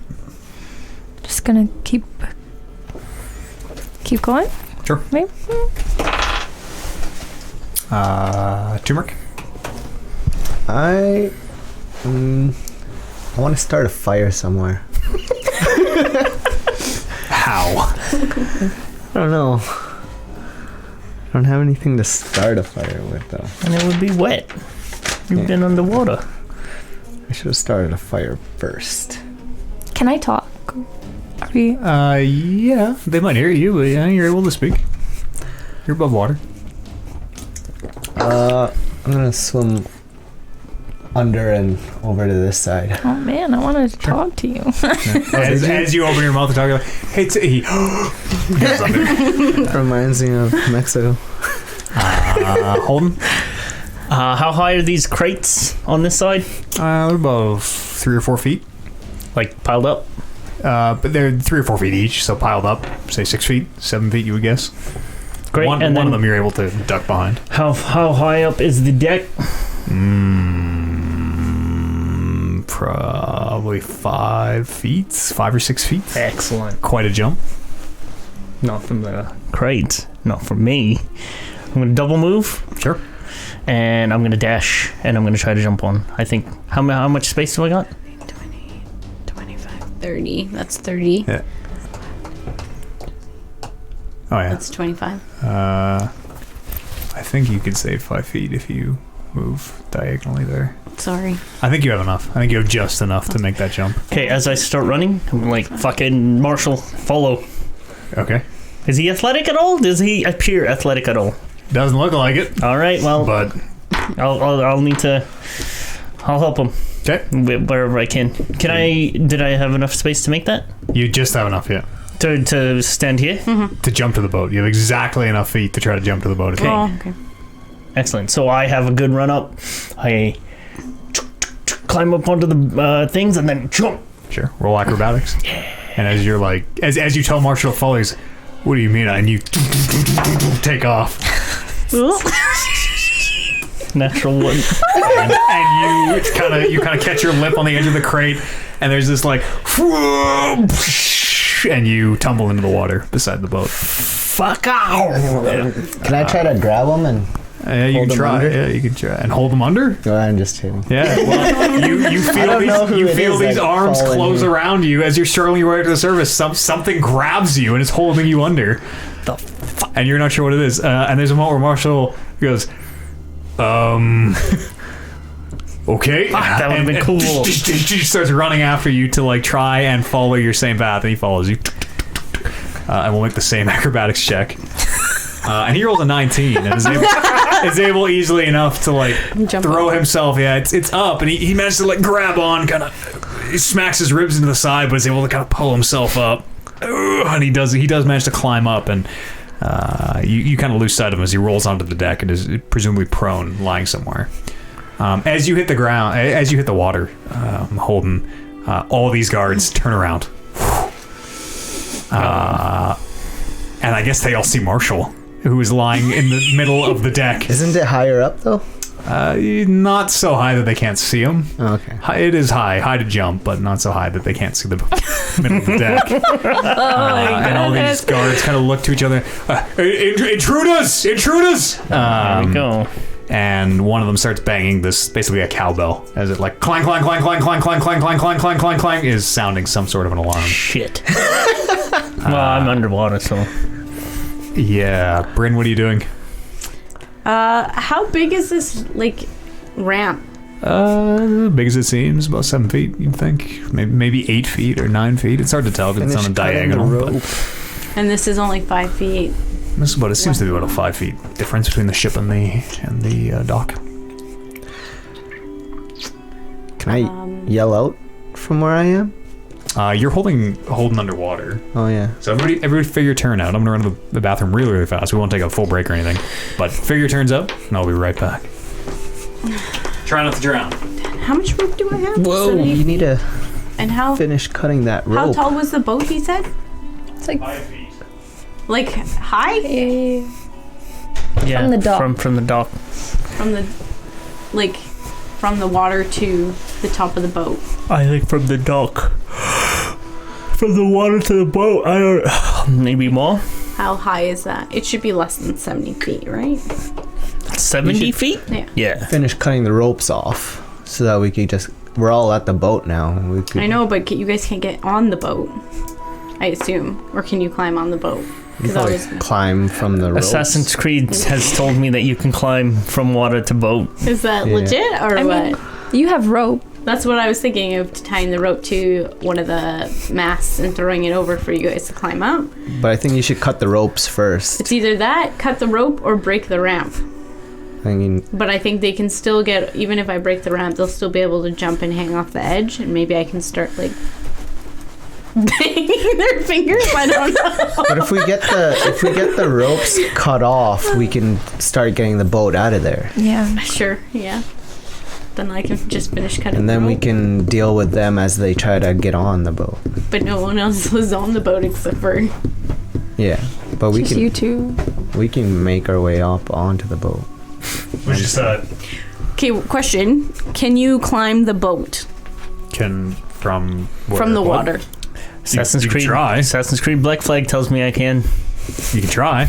Just gonna keep going. Sure. Maybe. Turmeric. I want to start a fire somewhere. How? I don't know. I don't have anything to start a fire with, though. And it would be wet. You've been underwater. I should have started a fire first. Can I talk? Are we? Yeah. They might hear you, but yeah, you're able to speak. You're above water. I'm gonna swim under and over to this side. Oh man, I wanted to talk to you. As you open your mouth to talk, you're like, hey, he goes under. Reminds me of Mexico. Holden? How high are these crates on this side? They're about 3 or 4 feet. Like piled up? But they're 3 or 4 feet each, so piled up, say 6 feet, 7 feet, you would guess. Great. One of them you're able to duck behind. How high up is the deck? Probably 5 feet, 5 or 6 feet. Excellent. Quite a jump. Not from the crates. Not from me. I'm going to double move. Sure. And I'm going to dash. And I'm going to try to jump on. I think. How much space do I got? 20, 25, 30. That's 30. Yeah. Oh, yeah. That's 25. I think you could save 5 feet if you move diagonally there. Sorry. I think you have enough. I think you have just enough to make that jump. Okay, as I start running, I'm like, fucking Marshall, follow. Okay. Is he athletic at all? Does he appear athletic at all? Doesn't look like it. All right, well, But I'll need to. I'll help him. okay. Wherever I can. Did I have enough space to make that? You just have enough, yeah. To stand here? To jump to the boat. You have exactly enough feet to try to jump to the boat. Okay. Oh, okay. Excellent. So I have a good run up. I climb up onto the things and then jump. Sure. Roll acrobatics. And as you're like, as you tell Marshall to follow, he's, what do you mean? And you take off. Natural one. and you kind of catch your lip on the edge of the crate, and there's this like, and you tumble into the water beside the boat. Fuck off. Can I try to grab him and You hold can them try. under? Yeah, you can try and hold them under. No, I'm just kidding. Yeah, well, you feel these arms close around you as you're struggling your way to the surface. Something grabs you and is holding you under. The fuck? And you're not sure what it is. And there's a moment where Marshall goes, okay. Fuck, that would have been cool. She starts running after you to like try and follow your same path, and he follows you. And we'll make the same acrobatics check. And he rolls a 19 and is able easily enough to like throw himself. Yeah, it's up, and he managed to like grab on, kind of. He smacks his ribs into the side, but is able to kind of pull himself up. And he does manage to climb up, and you kind of lose sight of him as he rolls onto the deck and is presumably prone, lying somewhere. As you hit the ground, as you hit the water, Holden, all these guards turn around. And I guess they all see Marshall, who is lying in the middle of the deck. Isn't it higher up though? Not so high that they can't see him. Oh, okay. It is high to jump, but not so high that they can't see the middle of the deck. And all these guards kind of look to each other. Intruders! There we go. And one of them starts banging this, basically a cowbell, as it like clang, clang, clang, clang, clang, clang, clang, clang, clang, clang, clang, clang, is sounding some sort of an alarm. Shit. Well, I'm underwater, so. Yeah. Bryn, what are you doing? How big is this, like, ramp? Big as it seems, about 7 feet, you'd think. Maybe 8 feet or 9 feet. It's hard to tell because it's on a diagonal. And this is only 5 feet. This is about, it seems to be about a 5 feet difference between the ship and the dock. Can I yell out from where I am? You're holding underwater. Oh yeah. So everybody figure your turn out. I'm gonna run to the bathroom really, really fast. We won't take a full break or anything. But figure your turns out, and I'll be right back. Try not to drown. How much rope do I have? Whoa! You need to and finish cutting that rope. How tall was the boat, he said? It's like 5 feet. Like high? Yeah, from the dock. From the dock. From the water to the top of the boat. I think from the dock. From the water to the boat, I don't... Maybe more? How high is that? It should be less than 70 feet, right? 70 feet? Yeah. Finish cutting the ropes off so that we could just... We're all at the boat now. I know, but you guys can't get on the boat, I assume. Or can you climb on the boat? You probably climb from the ropes. Assassin's Creed has told me that you can climb from water to boat. Is that legit or what? You have rope. That's what I was thinking of, tying the rope to one of the masts and throwing it over for you guys to climb up. But I think you should cut the ropes first. It's either that, cut the rope, or break the ramp. But I think they can still get, even if I break the ramp, they'll still be able to jump and hang off the edge, and maybe I can start banging their fingers. I don't know. But if we get the ropes cut off, we can start getting the boat out of there. Yeah. Sure. Yeah. Then I can just finish cutting. And then the we rope. can deal with them as they try to get on the boat. But no one else was on the boat except for. Yeah, but we Just can. you two. We can make our way up onto the boat. Which is Okay. Question: can you climb the boat from the water? Assassin's you Creed. can try. Assassin's Creed Black Flag tells me I can. You can try.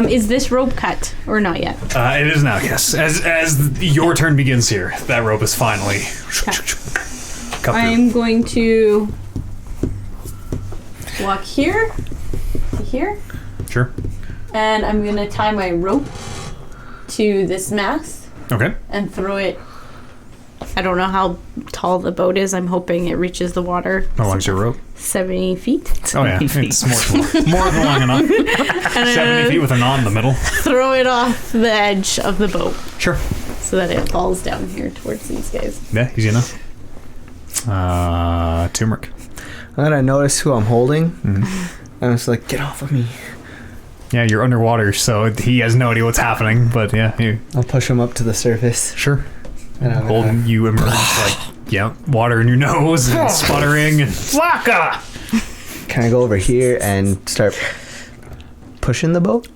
Is this rope cut or not yet? It is now, yes. As your turn begins here, that rope is finally cut through. I'm going to walk here, to here, Sure. and I'm going to tie my rope to this mast Okay. and throw it. I don't know how tall the boat is. I'm hoping it reaches the water. How long's your rope? 70 feet. Oh yeah, it's more than long enough. And 70 feet with a knot in the middle. throw it off the edge of the boat Sure. so that it falls down here towards these guys. Yeah, easy enough. Turmeric. And then I notice who I'm holding, Mm-hmm. and it's like, get off of me. Yeah, you're underwater, so he has no idea what's happening. But yeah, I'll push him up to the surface. sure. And I'm Holding you emerge water in your nose and sputtering and Can I go over here and start pushing the boat?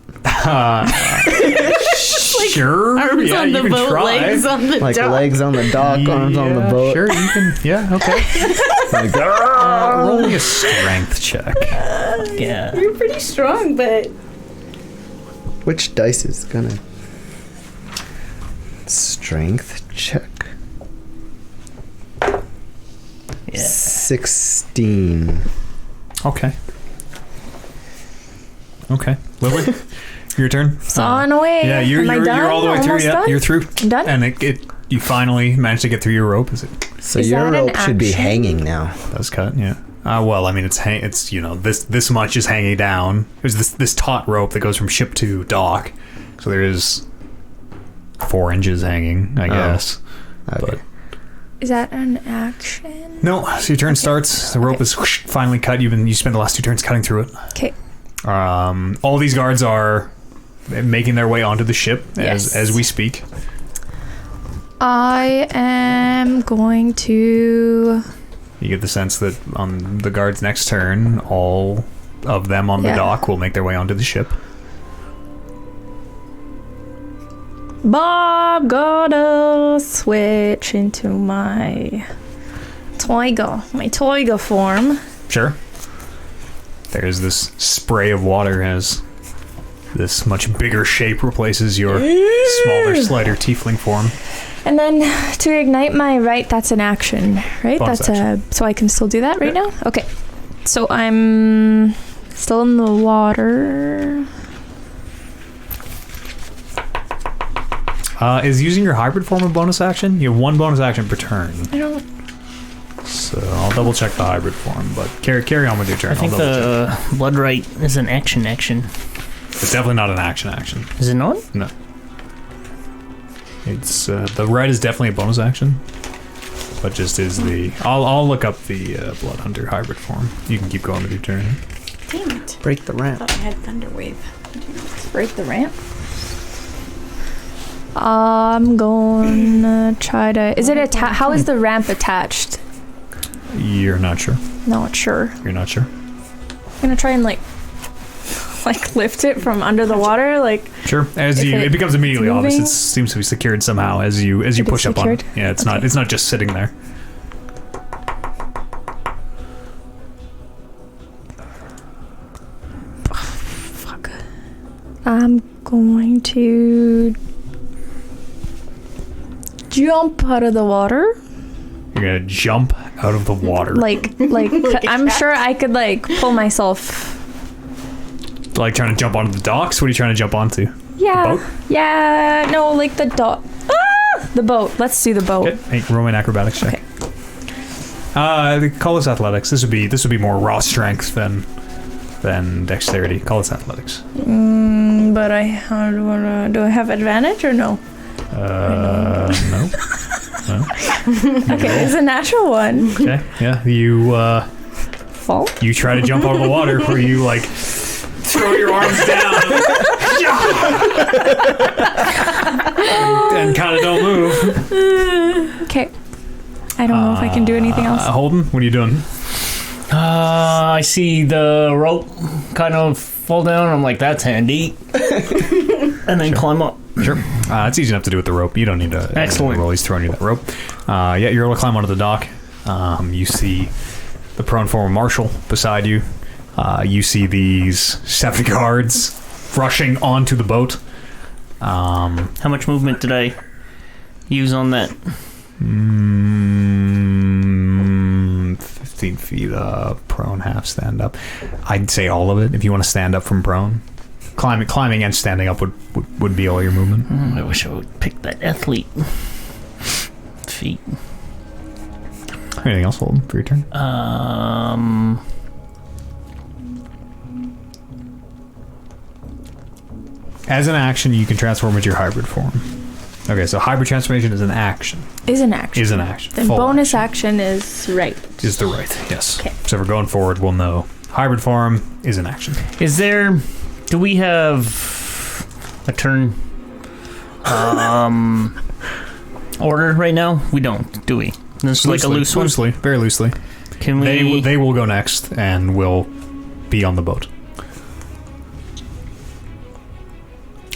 sure. Arms yeah, on you the can boat, try. legs on the Like dock. legs on the dock, arms on the boat. Sure, you can. Yeah, okay. Like, Roll me a strength check. Yeah. You're pretty strong, but which dice is gonna... Strength check. Yeah. 16. Okay. Okay, Lily, your turn. It's on away. Yeah, you're Am I done? all the way through. Almost Yeah, done? you're through. I'm done? And you finally managed to get through your rope. Is it So Is your that an rope should be action? hanging now. does cut? Yeah. Well, I mean, it's this much is hanging down. There's this taut rope that goes from ship to dock, so there is 4 inches hanging, I guess. Okay. But Is that an action? no, so your turn starts. The rope is finally cut. You spend the last 2 turns cutting through it. Okay. All these guards are making their way onto the ship Yes. as we speak. I am going to... You get the sense that on the guard's next turn, all of them on the Yeah. dock will make their way onto the ship. Bob gotta switch into my toiga form. Sure. There's this spray of water as this much bigger shape replaces your smaller, slighter tiefling form. And then to ignite my right, that's an action, right? Bonus That's action. so I can still do that right now? Okay. So I'm still in the water. Is using your hybrid form a bonus action? You have 1 bonus action per turn. I don't... So I'll double check the hybrid form, but carry on with your turn. I think I'll double check. the blood right is an action. It's definitely not an action. Is it not? No. It's the right is definitely a bonus action, but just is the. I'll look up the Blood Hunter hybrid form. You can keep going with your turn. Damn it. Break the I ramp. thought I had Thunder Wave. Break the ramp. I'm gonna try to. Is it how is the ramp attached? You're not sure. Not sure. You're not sure. I'm gonna try and like lift it from under the water, like. Sure. As it becomes immediately moving? obvious. It seems to be secured somehow as you push up on it. Yeah, it's Okay. not just sitting there. Fuck. I'm going to jump out of the water. You're gonna jump out of the water. Like I'm sure I could pull myself. Like trying to jump onto the docks? What are you trying to jump onto? Yeah. The boat? Yeah. No, like the dock. Ah! The boat. Let's do the boat. Okay. Hey, roll an acrobatics check. Call this athletics. This would be more raw strength than dexterity. Call this athletics. But do I have advantage or no? No. Okay, it's a natural one. Okay. Yeah. You Fall. you try to jump out of the water where you throw your arms down and kind of don't move. Okay. I don't know if I can do anything else. Holden, what are you doing? I see the rope kind of fall down. I'm like, that's handy. And then climb up. Sure. It's easy enough to do with the rope. You don't need to Excellent. roll. He's throwing you that rope. Yeah, you're able to climb onto the dock. You see the prone form of Marshall beside you. You see these 7 guards rushing onto the boat. How much movement did I use on that? 15 feet up, prone, half, stand up. I'd say all of it if you want to stand up from prone. Climbing and standing up would be all your movement. I wish I would pick that athlete feet. Anything else, Holden, for your turn? As an action, you can transform into your hybrid form. Okay, so hybrid transformation is an action. Is an action. Is an action. Then Full bonus action is right. is the right, yes. Okay. So if we're going forward, we'll know hybrid form is an action. Do we have a turn order right now? We don't, do we? This is like a loose one? Loosely, very loosely. Can we... They will go next and will be on the boat.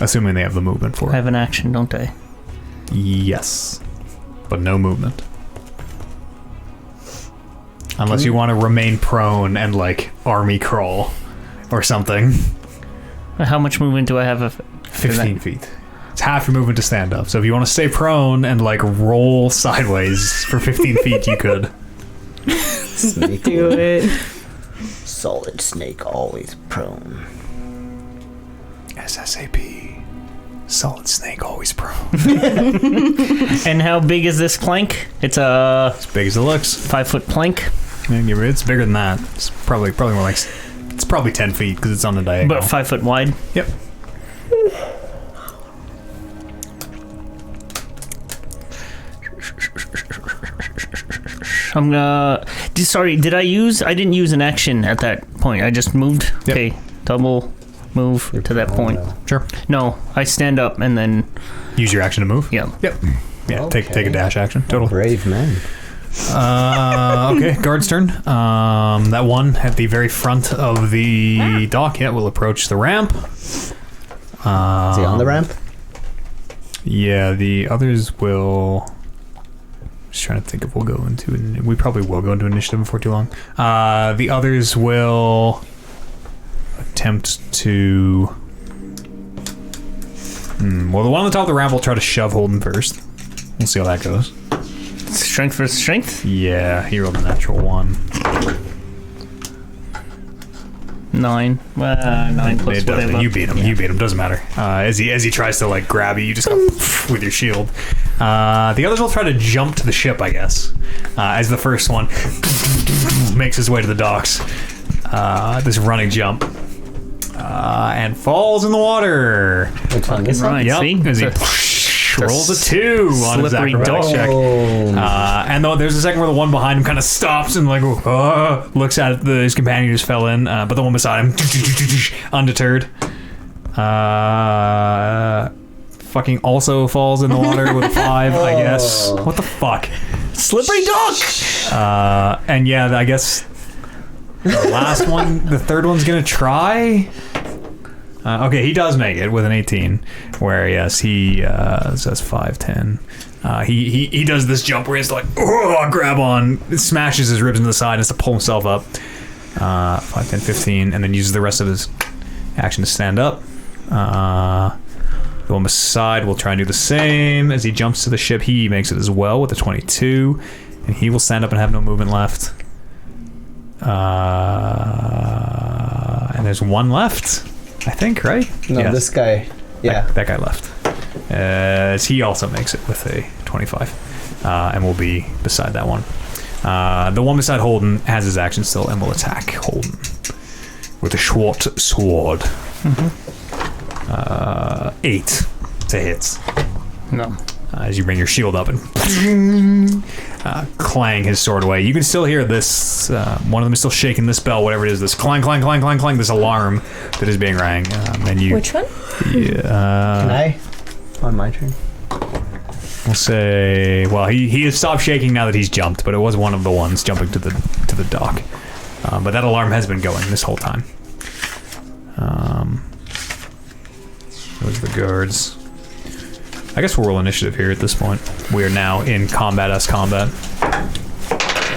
Assuming they have the movement for I it. have an action, don't I? Yes. But no movement. Unless you want to remain prone and army crawl or something. How much movement do I have? 15 feet. It's half your movement to stand up. So if you want to stay prone and roll sideways for 15 feet, you could. Snake. Do it. Solid snake, always prone. SSAP. Solid snake, always prone. And how big is this plank? It's a As big as it looks. 5-foot plank, Yeah, it's bigger than that. It's probably more it's probably 10 feet because it's on the diagonal. but 5 foot wide. Yep. I'm gonna. Sorry, did I use? I didn't use an action at that point. I just moved. Yep. Okay, double move to that point. Sure. No, I stand up and then. Use your action to move. Yeah. Yep. Yeah. Okay. Take a dash action. Total. Brave man. Okay. Guard's turn. That one at the very front of the dock. Yeah, will approach the ramp. Is he on the ramp? Yeah. The others will. Just trying to think if we'll go into. We probably will go into initiative before too long. The others will attempt to. Well, the one on the top of the ramp will try to shove Holden first. We'll see how that goes. Strength versus strength. Yeah, he rolled a natural 1. 9. 9 plus It doesn't. whatever. You beat him. Yeah. You beat him. Doesn't matter. As he tries to grab you, you just go with your shield. The others will try to jump to the ship, I guess. As the first one makes his way to the docks. This running jump. And falls in the water. Which one? This one? Right. Yep. See? As he rolls a 2 on his slippery acrobatics dog. check. And though there's a second where the one behind him kind of stops and like looks at his companion who just fell in, but the one beside him, undeterred, fucking also falls in the water with a 5, I guess. What the fuck? Slippery dog! And yeah, I guess the last one, the third one's gonna try. Okay, he does make it with an 18. Where yes, he says 5, 10. He does this jump where he's like, grab on, smashes his ribs into the side, and has to pull himself up. 5, 10, 15, and then uses the rest of his action to stand up. The one beside will try and do the same. As he jumps to the ship, he makes it as well with a 22, and he will stand up and have no movement left. And there's one left, I think, right? No, Yes. this guy. Yeah. That guy left. As he also makes it with a 25, and will be beside that one. The one beside Holden has his action still and will attack Holden with a short sword. 8 to hit. No. As you bring your shield up and clang his sword away. You can still hear this. One of them is still shaking this bell, whatever it is. This clang, clang, clang, clang, clang. This alarm that is being rang. And you. Which one? Yeah, Can I? On my turn. We'll say. Well, he has stopped shaking now that he's jumped, but it was one of the ones jumping to the dock. But that alarm has been going this whole time. Those are the guards. I guess we'll roll initiative here at this point. We are now in combat-esque combat.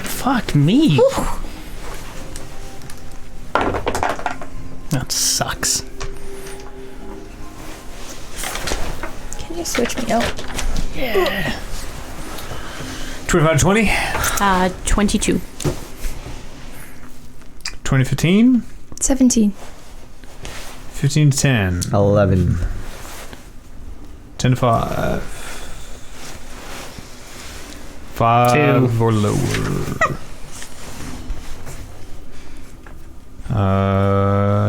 Fuck me. That sucks. Can you switch me out? Yeah. 25 to 20. 22. 2015. 17. 15 to 10. 11. 10 to 5. 5 2. or lower.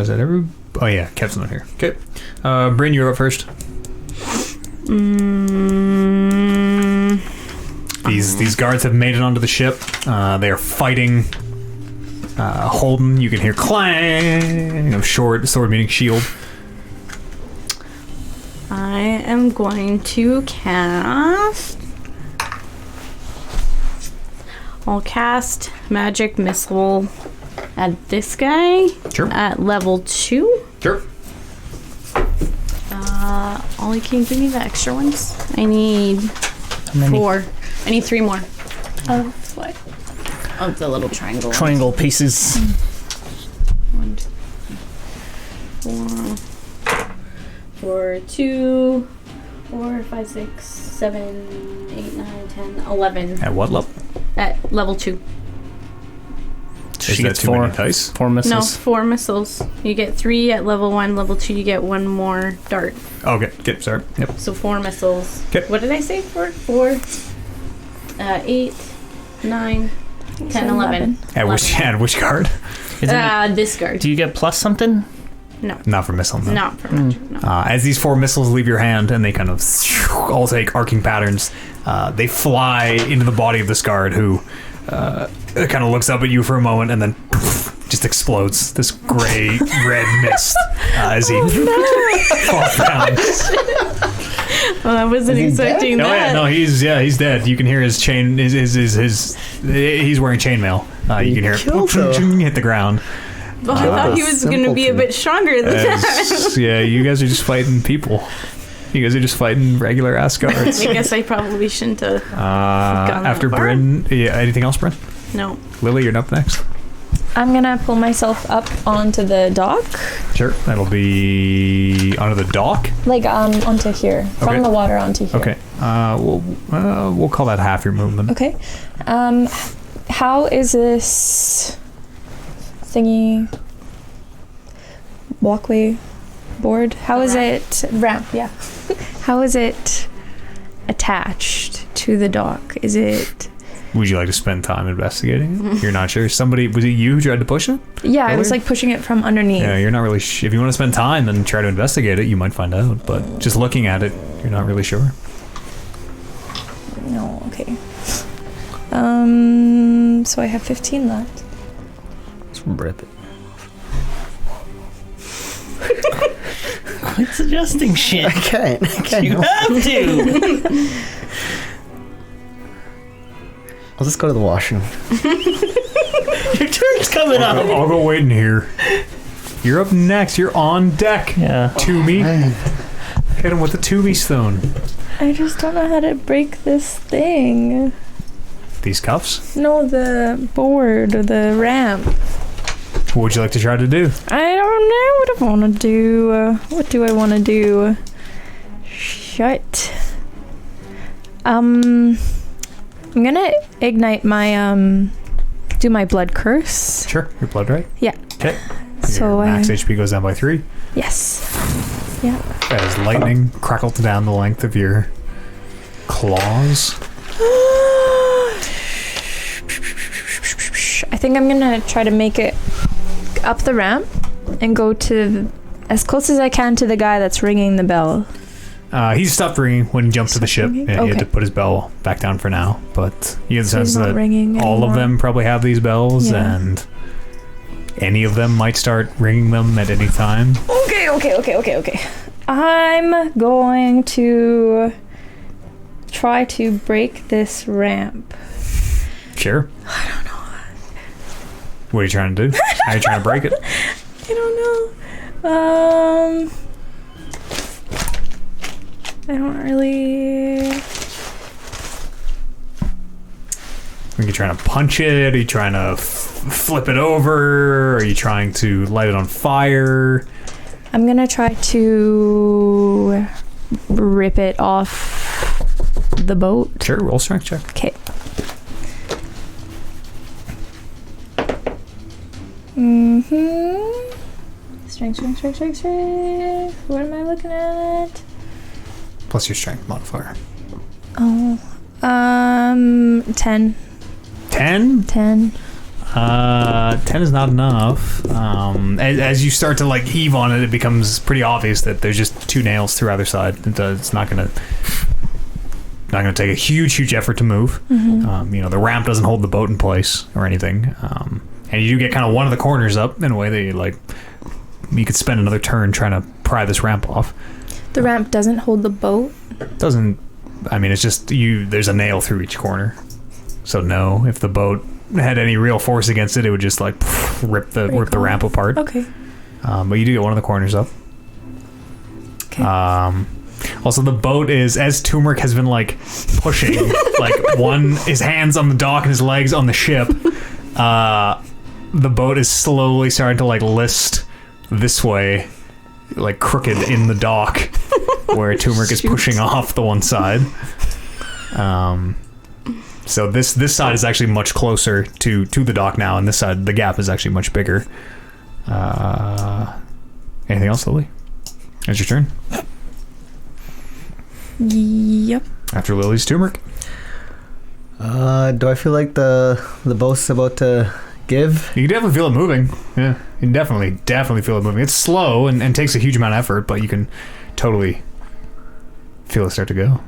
Is that every? Oh yeah, Kev's not here. Okay. Bryn, you're up first. These guards have made it onto the ship. They are fighting Holden. You can hear clang of short sword meeting shield. I am going to cast. I'll cast Magic Missile at this guy. Sure. At level 2. Sure. Ollie, can you give me the extra ones? I need How many 4. I need 3 more. Of what? Of the little triangle. triangle pieces? 1, 2, 4, 2, 4, 5, 6, 7, 8, 9, 10, 11. At what level? At level 2. Is that too many dice? 4 No, missiles. 4 missiles. You get 3 at level 1. Level 2, you get 1 more dart. Okay, get sorry. Yep. So 4 missiles. Okay. What did I say? 4, 8, 9, 10, 11. At which card? Isn't it- This guard. do you get plus something? No. Not for missile. No. Not for magic. No. As these 4 missiles leave your hand and they kind of all take arcing patterns, they fly into the body of this guard who kind of looks up at you for a moment and then just explodes. This gray red mist as he falls down. Well, I wasn't Is he expecting Oh that. yeah, no, he's dead. You can hear his chain. His he's wearing chainmail. You can hear it hit the ground. Well, I thought he was going to be a bit stronger than that. Yeah, you guys are just fighting people. You guys are just fighting regular ass guards. I guess I probably shouldn't have. After that far. Bryn, yeah, anything else, Bryn? No. Lily, you're up next. I'm gonna pull myself up onto the dock, Sure, that'll be onto the dock. like onto here, from Okay. the water onto here. Okay, we'll call that half your movement. Okay. How is this thingy walkway board? How is it ramp? Yeah. How is it attached to the dock? Is it? Would you like to spend time investigating it? You're not sure. Was it you who tried to push it? Yeah, I was Really? like pushing it from underneath. Yeah, you're not really. If you want to spend time and try to investigate it, you might find out. But just looking at it, you're not really sure. So I have 15 left. Just rip it. Quit suggesting shit. I can't. You have to. I'll just go to the washroom. Your turn's coming up. I'll go wait in here. You're up next. You're on deck. Yeah. Toomey. Hit him with the Toomey stone. I just don't know how to break this thing. These cuffs? No, the board or the ramp. What would you like to try to do? I don't know what I want to do. What do I want to do? Shit. I'm gonna ignite my do my blood curse. Sure. Your blood right? Yeah. Okay. So Your max HP goes down by 3. Yes. Yeah. As lightning crackles down the length of your claws. I think I'm gonna try to make it up the ramp and go to as close as I can to the guy that's ringing the bell. He stopped ringing when he jumped to the ship. Ringing? And he had Okay. to put his bell back down for now. But you get the So he's sense not that ringing all of anymore. them probably have these bells, Yeah. and any of them might start ringing them at any time. Okay. I'm going to try to break this ramp. Sure. I don't know. What are you trying to do? How are you trying to break it? I don't know. I don't really. Are you trying to punch it? Are you trying to flip it over? Are you trying to light it on fire? I'm gonna try to rip it off the boat. Sure, roll strength check. Okay. Strength. What am I looking at? Plus your strength modifier. Oh, 10. 10? 10. 10 is not enough. As you start to like heave on it, it becomes pretty obvious that there's just 2 nails through either side. It's not gonna take a huge effort to move. Mm-hmm. The ramp doesn't hold the boat in place or anything. And you do get kind of one of the corners up in a way that you could spend another turn trying to pry this ramp off. The ramp doesn't hold the boat. It's just there's a nail through each corner. So no, if the boat had any real force against it, it would just like rip the ramp apart. Okay. But you do get one of the corners up. Okay. Also, the boat is, as Turmeric has been like pushing, like his hands on the dock and his legs on the ship. The boat is slowly starting to like list this way, like crooked in the dock, where Turmeric is pushing off the one side. So this side is actually much closer to the dock now, and this side, the gap is actually much bigger. Anything else, Lily? It's your turn. Yep. After Lily's Turmeric. Do I feel like the boat's about to give? You can definitely feel it moving. Yeah, you can definitely feel it moving. It's slow and takes a huge amount of effort, but you can totally feel it start to go.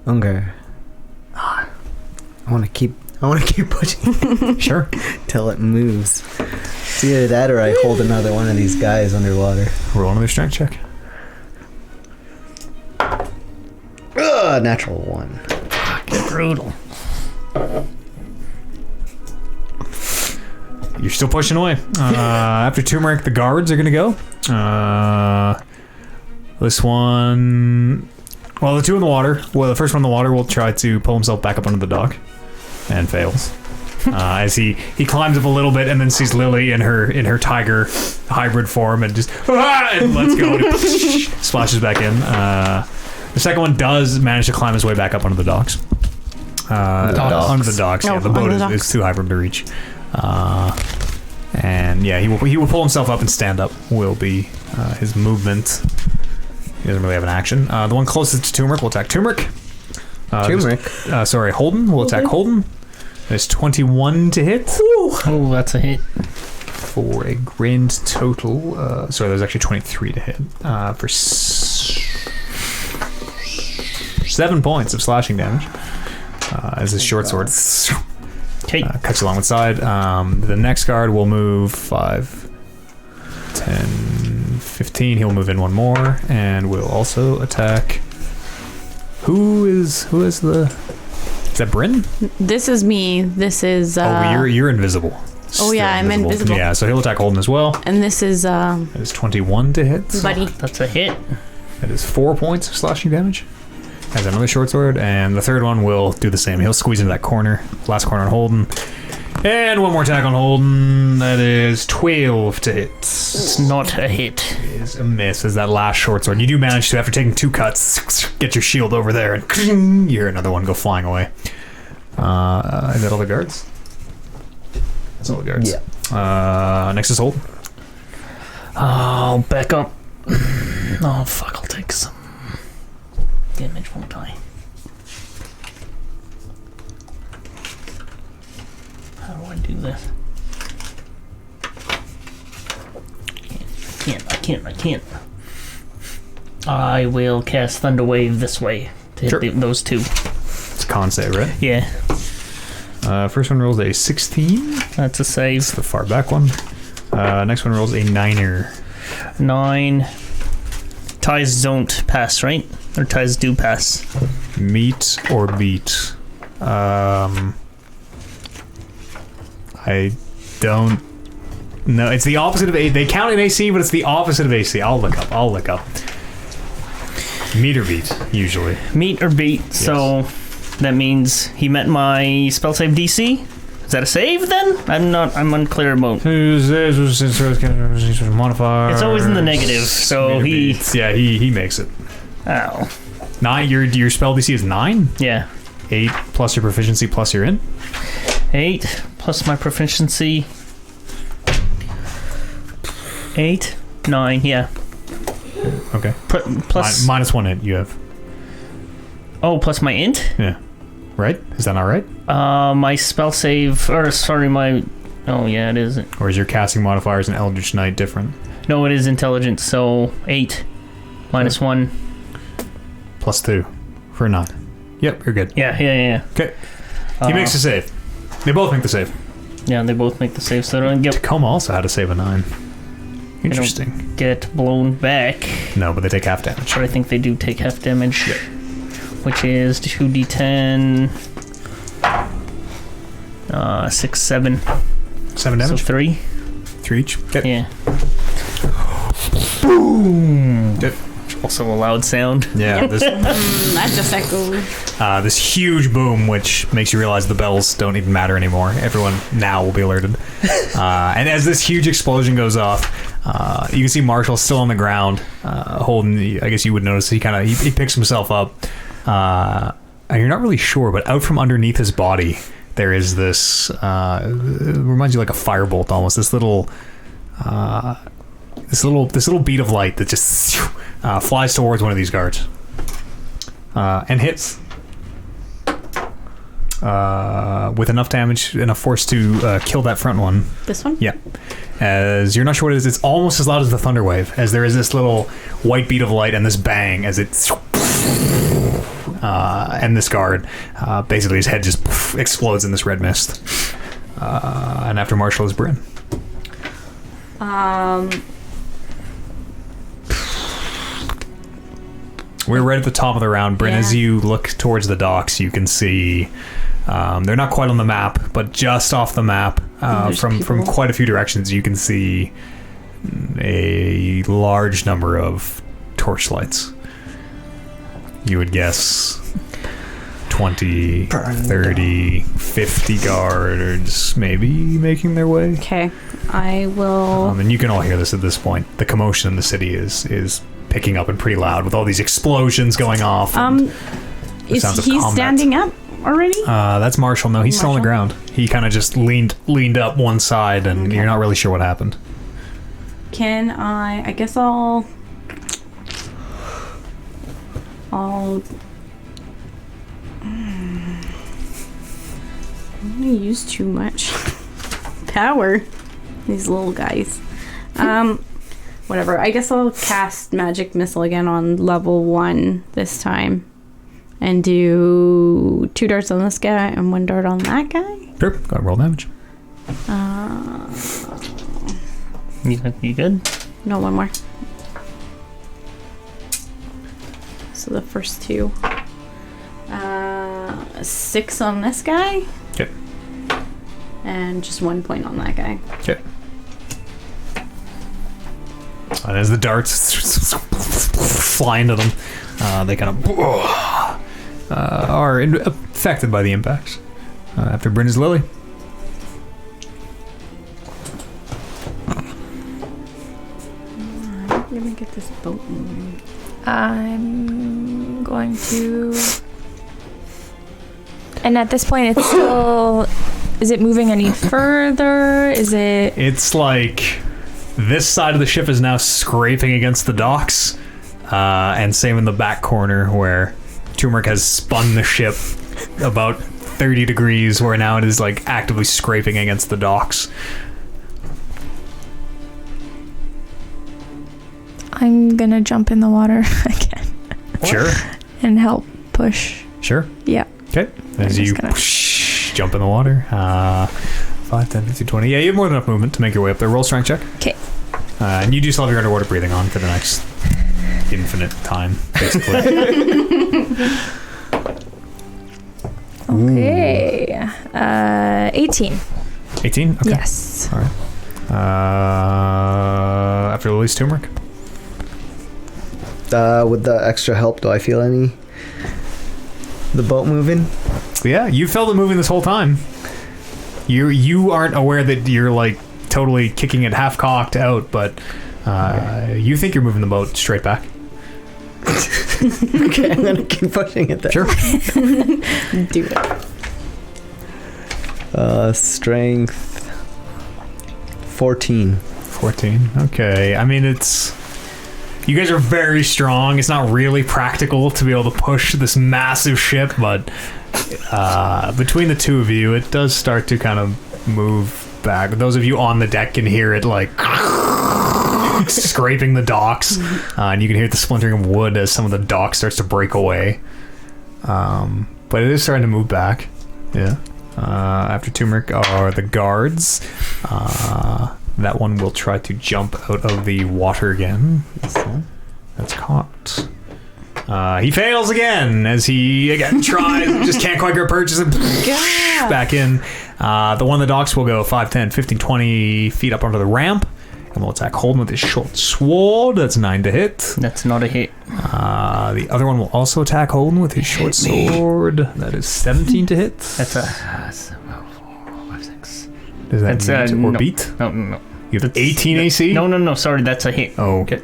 Okay. I want to keep pushing Sure. till it moves. It's either that or I hold another one of these guys underwater. Roll another strength check. Natural 1. Brutal. You're still pushing away. After Turmeric, the guards are going to go. This one... Well, the 2 in the water. Well, the first one in the water will try to pull himself back up onto the dock. And fails. As he climbs up a little bit and then sees Lily in her tiger hybrid form and just... and lets go and splashes back in. The second one does manage to climb his way back up onto the docks. Under the docks. Yeah, the boat is too high for him to reach. And yeah, he will pull himself up and stand up. Will be his movement. He doesn't really have an action. The one closest to Turmeric will attack Turmeric. Holden will attack Holden. There's 21 to hit. Oh, that's a hit. For a grand total. There's actually 23 to hit. For 7 points of slashing damage. as his short sword Okay. cuts along the side. The next guard will move 5, 10, 15. He'll move in one more, and will also attack. Who is the? Is that Bryn? This is me. This is. You're invisible. Oh yeah, I'm invisible. Yeah, so he'll attack Holden as well. And this is. That is 21 to hit. Buddy. That's a hit. That is 4 points of slashing damage. Has another short sword, and the third one will do the same. He'll squeeze into that corner, last corner on Holden. And one more attack on Holden. That is 12 to hit. It's not a hit. It is a miss as that last short sword. You do manage to, after taking 2 cuts, get your shield over there, and you hear another one go flying away. Is that all the guards? That's all the guards. Yeah. Next is Holden. I'll back up. Oh, fuck, I'll take some damage, won't I? How do I do this? I can't. I will cast Thunder Wave this way to hit those 2. It's a con save, right? Yeah. First one rolls a 16. That's a save. It's the far back one. Next one rolls a 9er. 9. Ties don't pass, right? Or ties do pass. Meet or beat. I don't know. It's the opposite of A. They count in AC, but it's the opposite of AC. I'll look up. Meet or beat, usually. Meet or beat. Yes. So that means he met my spell save DC. Is that a save then? I'm unclear about. Modifier. It's always in the negative, so he. He makes it. Oh. 9. Your spell DC is 9. Yeah. 8 plus your proficiency plus your int. 8 plus my proficiency. 8, 9. Yeah. Okay. Plus minus 1 int you have. Oh, plus my int. Yeah. Right? Is that not right? My spell save, or sorry, my. Oh yeah, it is. Or is your casting modifiers in Eldritch Knight different? No, it is intelligence. So 8 minus 1 plus 2 for a 9. Yep, you're good. Yeah. Okay. He makes a save. They both make the save. Yeah, they both make the save, so they don't get. Tacoma also had to save a 9. Interesting. Get blown back. No, but they take half damage. But I think they do take half damage. Yep. Which is 2d10. 6, 7. 7 damage? So 3. 3 each? Okay. Yeah. Boom! Also a loud sound. Yeah. That just echoed. This huge boom, which makes you realize the bells don't even matter anymore. Everyone now will be alerted. And as this huge explosion goes off, you can see Marshall still on the ground, holding. I guess you would notice he picks himself up. And you're not really sure, but out from underneath his body, there is this. It reminds you like a firebolt almost. This little bead of light that just flies towards one of these guards and hits with enough damage, enough force to kill that front one. This one? Yeah. As you're not sure what it is, it's almost as loud as the thunder wave, as there is this little white bead of light and this bang as it and this guard basically his head just explodes in this red mist. And after Marshall is Bryn. We're right at the top of the round, Bryn. Yeah. As you look towards the docks, you can see they're not quite on the map, but just off the map, from quite a few directions, you can see a large number of torchlights. You would guess 20, 30, 50 guards maybe making their way. Okay, I will. And you can all hear this at this point. The commotion in the city is picking up and pretty loud with all these explosions going off. Is he standing up already? That's Marshall. No, he's still on the ground. He kind of just leaned up one side, and you're not really sure what happened. Can I guess I'll I'm gonna use too much power. These little guys. Whatever. I guess I'll cast Magic Missile again on level 1 this time. And do 2 darts on this guy and 1 dart on that guy. Sure. Go ahead, roll damage. You good? No, 1 more. So the first 2. 6 on this guy. Okay. And just 1 point on that guy. Okay. And as the darts fly into them, they kind of are affected by the impact. After Bryn's Lily. Let me get this boat moving. I'm going to. And at this point, it's still. Is it moving any further? Is it? It's like this side of the ship is now scraping against the docks, and same in the back corner where Turmeric has spun the ship about 30 degrees, where now it is like actively scraping against the docks. I'm gonna jump in the water again. Sure. And help push. Sure. Yeah. Okay. As you jump in the water. 5, 10, 15, 20. Yeah, you have more than enough movement to make your way up there. Roll strength check. Okay. And you do still have your underwater breathing on for the next infinite time, basically. Okay. 18. 18? Okay. Yes. All right. After Lily's Turmeric. With the extra help, do I feel the boat moving? Yeah, you felt it moving this whole time. You aren't aware that you're like totally kicking it half cocked out, but you think you're moving the boat straight back. Okay, I'm gonna keep pushing it there. Sure. Do it. Strength 14. 14. Okay. I mean, it's... You guys are very strong. It's not really practical to be able to push this massive ship, but between the two of you, it does start to kind of move back. Those of you on the deck can hear it like scraping the docks, and you can hear the splintering of wood as some of the dock starts to break away. But it is starting to move back. Yeah. After Turmeric are the guards. That one will try to jump out of the water again. That's caught. He fails again as he again tries and just can't quite get purchase and back in. The one on the docks will go 5, 10, 15, 20 feet up onto the ramp and will attack Holden with his short sword. That's 9 to hit. That's not a hit. The other one will also attack Holden with his short sword. That is 17 to hit. That's a... 6. Does that meet or no. beat? No. You have 18 AC? No. Sorry, that's a hit. Oh, okay.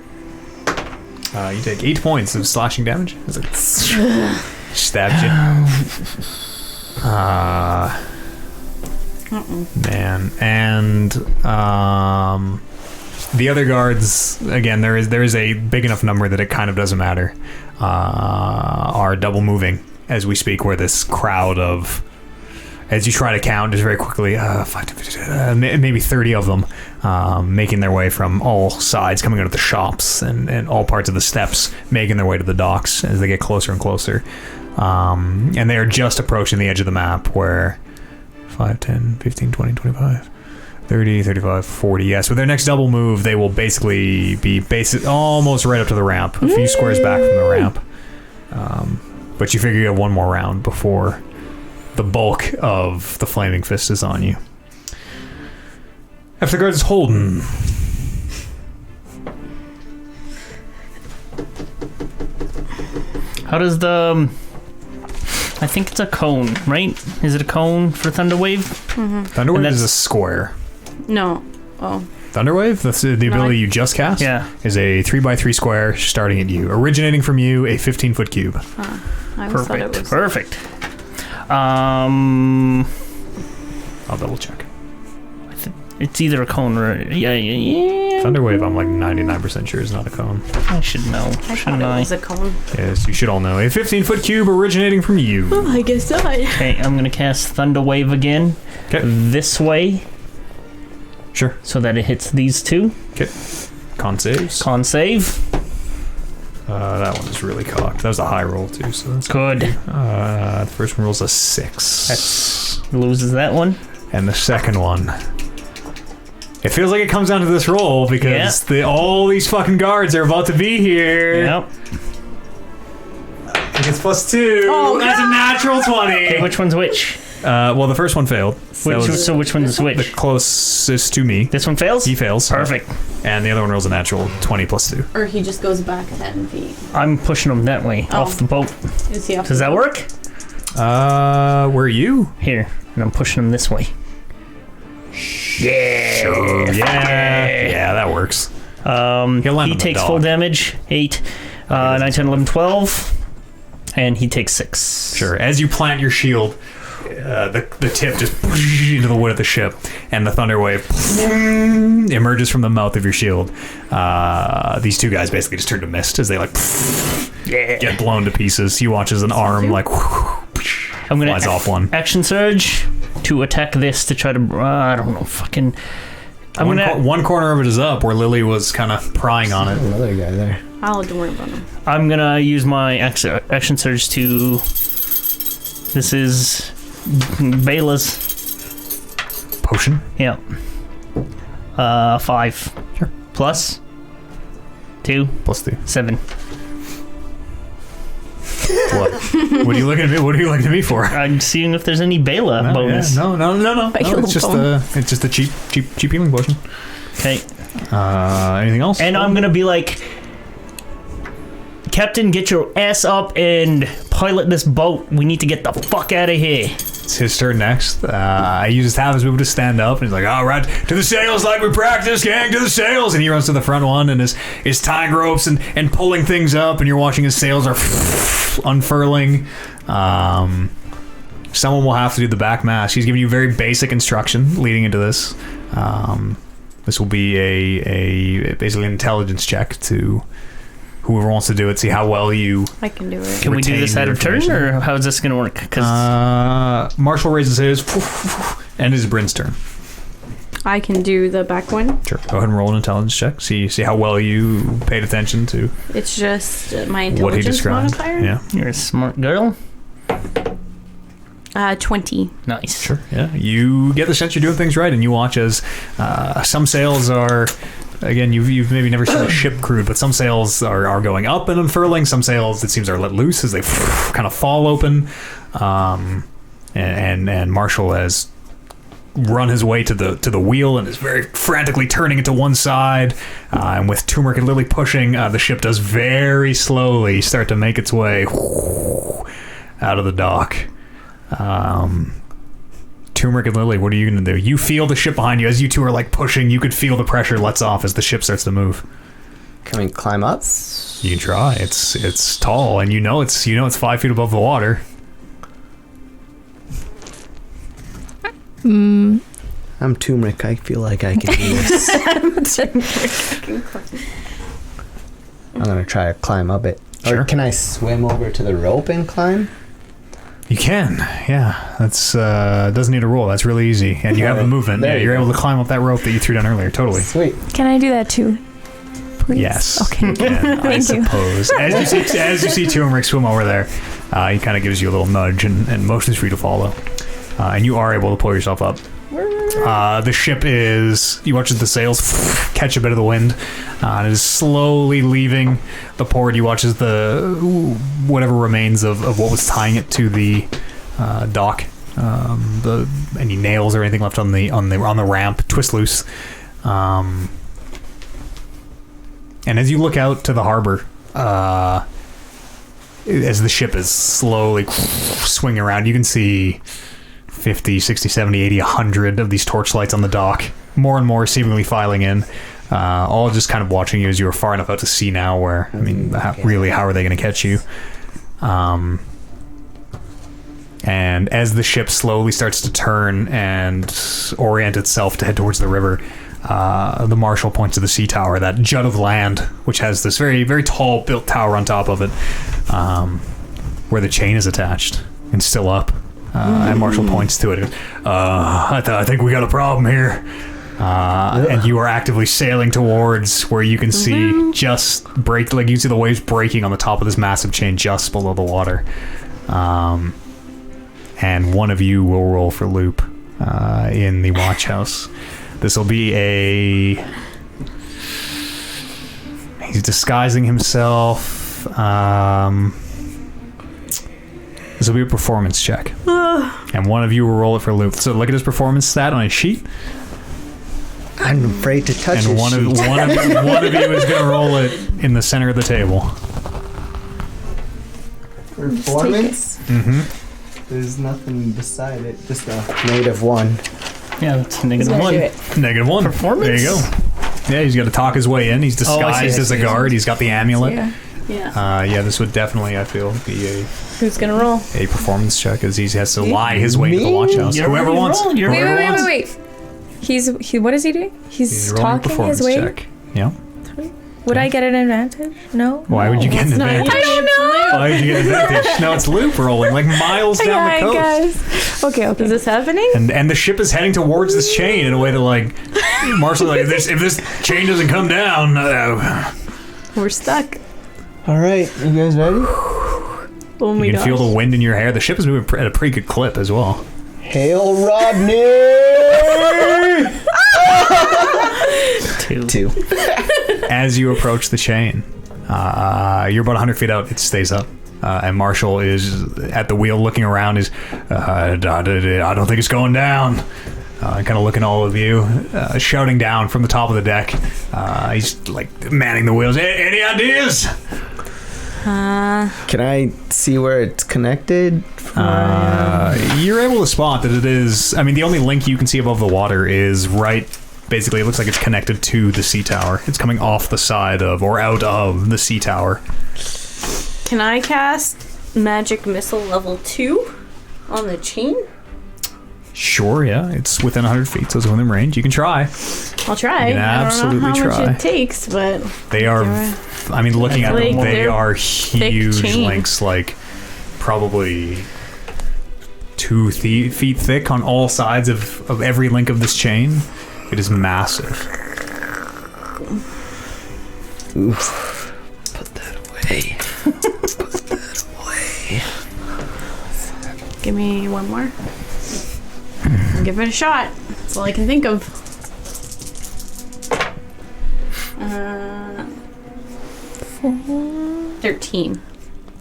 You take 8 points of slashing damage. It's like stabbed you. Man, and the other guards again. There is a big enough number that it kind of doesn't matter. Are double moving as we speak. Where this crowd of, as you try to count, just very quickly, 5, maybe 30 of them, making their way from all sides, coming out of the shops and all parts of the steps, making their way to the docks as they get closer and closer. And they are just approaching the edge of the map where 5, 10, 15, 20, 25, 30, 35, 40. Yes, with their next double move, they will basically be almost right up to the ramp, a few squares back from the ramp. But you figure you have one more round before the bulk of the Flaming Fist is on you. After the guards is Holden. How does the... I think it's a cone, right? Is it a cone for Thunderwave? Mm-hmm. Thunderwave is a square. No. Oh. Thunderwave, that's the ability you just cast, is a 3x3 square starting at you, originating from you, a 15-foot cube. I thought it was... Perfect. I'll double check. It's either a cone or... Yeah. Thunderwave, I'm like 99% sure is not a cone. I should know. Shouldn't I? It was a cone. Yes, you should all know. A 15-foot cube originating from you. Oh, I guess not. Okay, I'm going to cast Thunderwave again. Okay. This way. Sure. So that it hits these two. Okay. Con saves. Con save. That one is really cocked. That was a high roll too, so that's Good. The first one rolls a 6. Loses that one. And the second one. It feels like it comes down to this roll because all these fucking guards are about to be here. Yep. It gets +2. Oh, That's a natural 20. Okay, which one's which? Well, the first one failed. So which one's The which? closest to me. This one fails? He fails. Perfect. And the other one rolls a natural 20 +2. Or he just goes back 10 feet. I'm pushing him that way, off the boat. Is he off Does that work? Where are you? Here. And I'm pushing him this way. Sure. Yeah, that works. He'll land He on the takes dog. full damage. 8, 9, 10, 11, 12. And he takes 6. Sure. As you plant your shield, the tip just into the wood of the ship, and the thunder wave emerges from the mouth of your shield. These two guys basically just turn to mist as they get blown to pieces. You watch as an arm I'm gonna flies off one. action surge to attack this to try to I don't know, fucking. One corner of it is up where Lily was kind of prying on it. Another guy there. I'll don't worry about him. I'm gonna use my action surge to. This is Bela's Potion? Yeah. 5. Sure. Plus 2. +2. 7. What? What are you looking at me? What are you looking at me for? I'm seeing if there's any Bela bonus. No. It's just a cheap healing potion. Okay. Anything else? And I'm gonna be like, Captain, get your ass up and pilot this boat. We need to get the fuck out of here. It's his turn next. He uses half his move to stand up, and he's like, all right, to the sails like we practiced, gang, to the sails. And he runs to the front one and is tying ropes and pulling things up, and you're watching his sails are unfurling. Someone will have to do the back mast. He's giving you very basic instruction leading into this. This will be a basically an intelligence check to whoever wants to do it, see how well you I can do it. Can we do this out of turn, or how is this gonna work? Marshall raises his and it's Bryn's turn. I can do the back one. Sure. Go ahead and roll an intelligence check. See how well you paid attention to It's just my intelligence what he described. modifier. Yeah. You're a smart girl. 20. Nice. Sure. Yeah. You get the sense you're doing things right, and you watch as some sails are. Again, you've maybe never seen a ship crewed, but some sails are going up and unfurling. Some sails, it seems, are let loose as they kind of fall open. And Marshall has run his way to the wheel and is very frantically turning it to one side. And with Turmeric and Lily pushing, the ship does very slowly start to make its way out of the dock. Turmeric and Lily, what are you going to do? You feel the ship behind you. As you two are like pushing, you could feel the pressure lets off as the ship starts to move. Can we climb up? You can try. It's tall, and you know it's 5 feet above the water. I'm turmeric. I feel like I can do this. I'm gonna try to climb up it. Sure. Or can I swim over to the rope and climb? You can, yeah. That's doesn't need a roll. That's really easy, and you have the movement. There Yeah, you you're go. able to climb up that rope that you threw down earlier. Totally. Sweet. Can I do that too? Please. Yes. Okay. You can, I Thank you. suppose. As you see Turmeric swim over there, he kind of gives you a little nudge and motions for you to follow, and you are able to pull yourself up. The ship is. You watch as the sails catch a bit of the wind, and it is slowly leaving the port. You watch as the whatever remains of what was tying it to the dock, any nails or anything left on the ramp twist loose. And as you look out to the harbor, as the ship is slowly swinging around, you can see 50, 60, 70, 80, 100 of these torchlights on the dock, more and more seemingly filing in, all just kind of watching you as you are far enough out to sea now where, I mean, how are they going to catch you? And as the ship slowly starts to turn and orient itself to head towards the river, the marshal points to the sea tower, that jut of land, which has this very, very tall built tower on top of it, where the chain is attached and still up. And Marshall points to it. I think we got a problem here. and you are actively sailing towards where you can see just break, like you see the waves breaking on the top of this massive chain just below the water. And one of you will roll for loop in the watch house. This will be he's disguising himself. This will be a performance check. And one of you will roll it for loop. So look at his performance stat on his sheet. I'm afraid to touch And his one of sheet. one of you is going to roll it in the center of the table. Performance? Mm-hmm. There's nothing beside it. Just a -1. Yeah, that's He's negative gonna one. do it. -1. Performance? There you go. Yeah, he's got to talk his way in. He's disguised I as a see. guard. He's got the amulet. Yeah. Yeah. This would definitely, I feel, be Who's gonna roll? a performance check as he has to lie his way to the Me? watch house. You're Whoever already wants. rolling. You're Wait, Whoever wait, wants. wait, wait. What is he doing? He's rolling a talking performance his way. check. Yeah. Would I get an advantage? No. Why would you get an It's not advantage? I don't know. Why would you get an advantage? No, it's loop rolling, like miles down Yeah, the I coast. guess. Okay. Is this happening? And the ship is heading towards this chain in a way that, like, Marshall, like, if this chain doesn't come down, We're stuck. All right, you guys ready? Oh my you can gosh. feel the wind in your hair. The ship is moving at a pretty good clip as well. Hail Rodney! 2. As you approach the chain, you're about 100 feet out. It stays up. And Marshall is at the wheel looking around. I don't think it's going down. Kind of looking at all of you, shouting down from the top of the deck. He's like manning the wheels. Any ideas? Can I see where it's connected? You're able to spot that it is. I mean, the only link you can see above the water is right. Basically, it looks like it's connected to the sea tower. It's coming off the side of or out of the sea tower. Can I cast magic missile level 2 on the chain? Sure, yeah. It's within 100 feet, so it's within range. You can try. I'll try. You can absolutely I don't know how try. much it takes, but They are. I mean, looking at Like, them, they they're are huge chain. links, like probably 2 feet thick on all sides of every link of this chain. It is massive. Oof. Put that away. give me one more. I'll give it a shot. That's all I can think of. 13.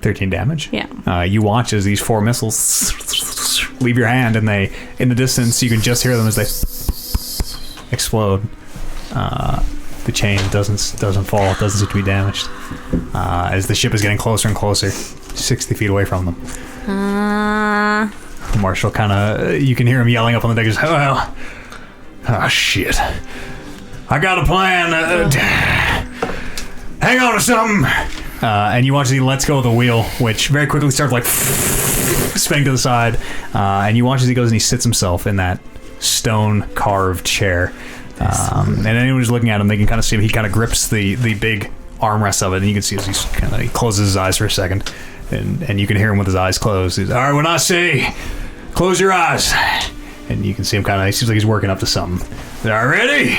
13 damage. Yeah. You watch as these 4 missiles leave your hand, and they, in the distance, you can just hear them as they explode. The chain doesn't fall. It doesn't seem to be damaged. As the ship is getting closer and closer, 60 feet away from them. Marshall kind of, you can hear him yelling up on the deck. Just, oh shit! I got a plan. Hang on to something. And you watch as he lets go of the wheel, which very quickly starts like spinning to the side. And you watch as he goes and he sits himself in that stone carved chair. And anyone who's looking at him, they can kind of see him. He kind of grips the big armrest of it, and you can see as he closes his eyes for a second, and you can hear him with his eyes closed. He's, all right, when I say close your eyes, and you can see him he seems like he's working up to something. All right, ready?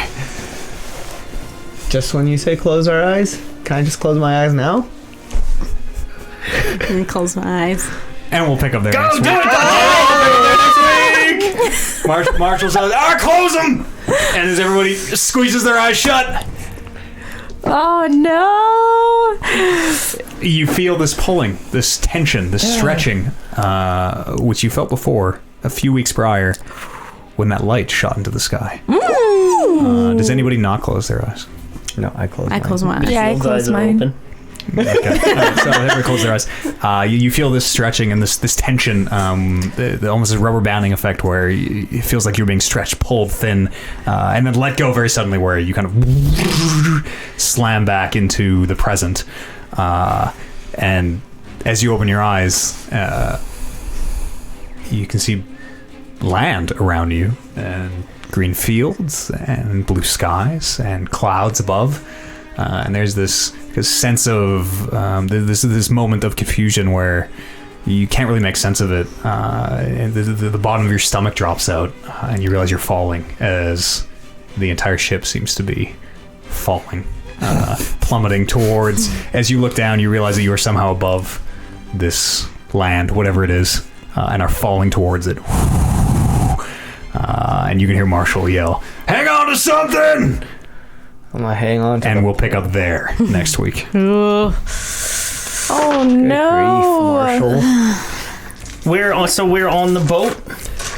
Just when you say close our eyes, can I just close my eyes now? And close my eyes. And we'll pick up there next week. Marshall says, all right, close them! And as everybody squeezes their eyes shut, Oh no! you feel this pulling, this tension, this stretching, which you felt before a few weeks prior when that light shot into the sky. Does anybody not close their eyes? No, I close. I close my eyes. Yeah, I Those closed eyes are mine. open. Okay. So everybody close their eyes. You feel this stretching and this tension, almost a rubber banding effect where it feels like you're being stretched, pulled thin, and then let go very suddenly where you kind of slam back into the present. And as you open your eyes, you can see land around you and green fields and blue skies and clouds above. And there's this sense of this moment of confusion where you can't really make sense of it. And the bottom of your stomach drops out, and you realize you're falling as the entire ship seems to be falling, plummeting towards. As you look down, you realize that you are somehow above this land, whatever it is, and are falling towards it. And you can hear Marshall yell, "Hang on to something!" I'm gonna hang on to And the we'll pick up there next week. Oh no! Marshall. We're on the boat,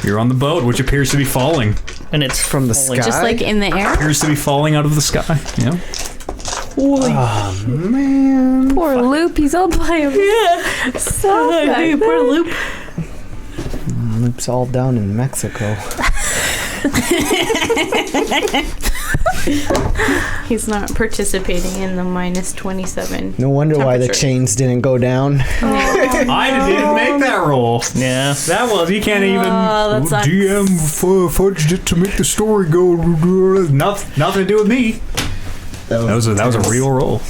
You're on the boat, which appears to be falling. and it's From the falling. sky? Just like in the air. Appears to be falling out of the sky. Yeah. Oh man. Poor Loop, he's all by himself. So back Poor there. Loop. Loop's all down in Mexico. He's not participating in the minus 27. No wonder why the Temperature. chains didn't go down. I didn't make that roll. Yeah. That was, you can't even. that sucks. DM fudged it to make the story go. Nothing to do with me. That was a real roll.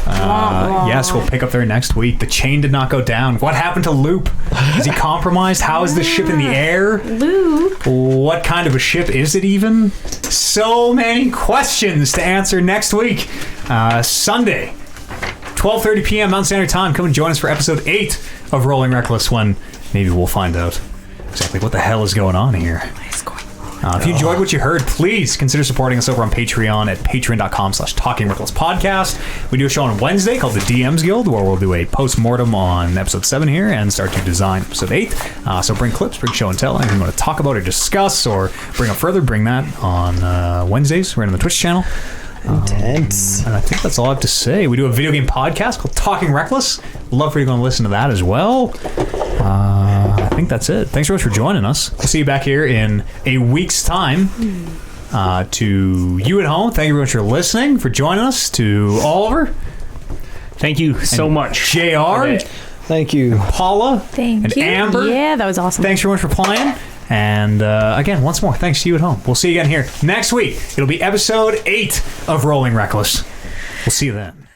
Yes, we'll pick up there next week. The chain did not go down. What happened to Loop? Is he compromised? How is this ship in the air? Loop. What kind of a ship is it even? So many questions to answer next week. Sunday, 12:30 p.m. Mountain Standard Time. Come and join us for episode 8 of Rolling Reckless, when maybe we'll find out exactly what the hell is going on here. If you enjoyed what you heard, please consider supporting us over on Patreon at patreon.com/talkingrecklesspodcast. We do a show on Wednesday called the DMs Guild, where we'll do a post-mortem on episode 7 here and start to design episode 8. So bring clips, bring show and tell, anything you want to talk about or discuss or bring up further, bring that on Wednesdays right on the Twitch channel. Intense. And I think that's all I have to say. We do a video game podcast called Talking Reckless. Love for you to go and listen to that as well. I think that's it. Thanks very much for joining us. We'll see you back here in a week's time. To you at home, thank you very much for listening, for joining us. To Oliver, Thank you so much. JR, Thank you. Paula, Thank and you. Amber. Yeah, that was awesome. Thanks very much for playing. And again, once more, thanks to you at home. We'll see you again here next week. It'll be episode 8 of Rolling Reckless. We'll see you then.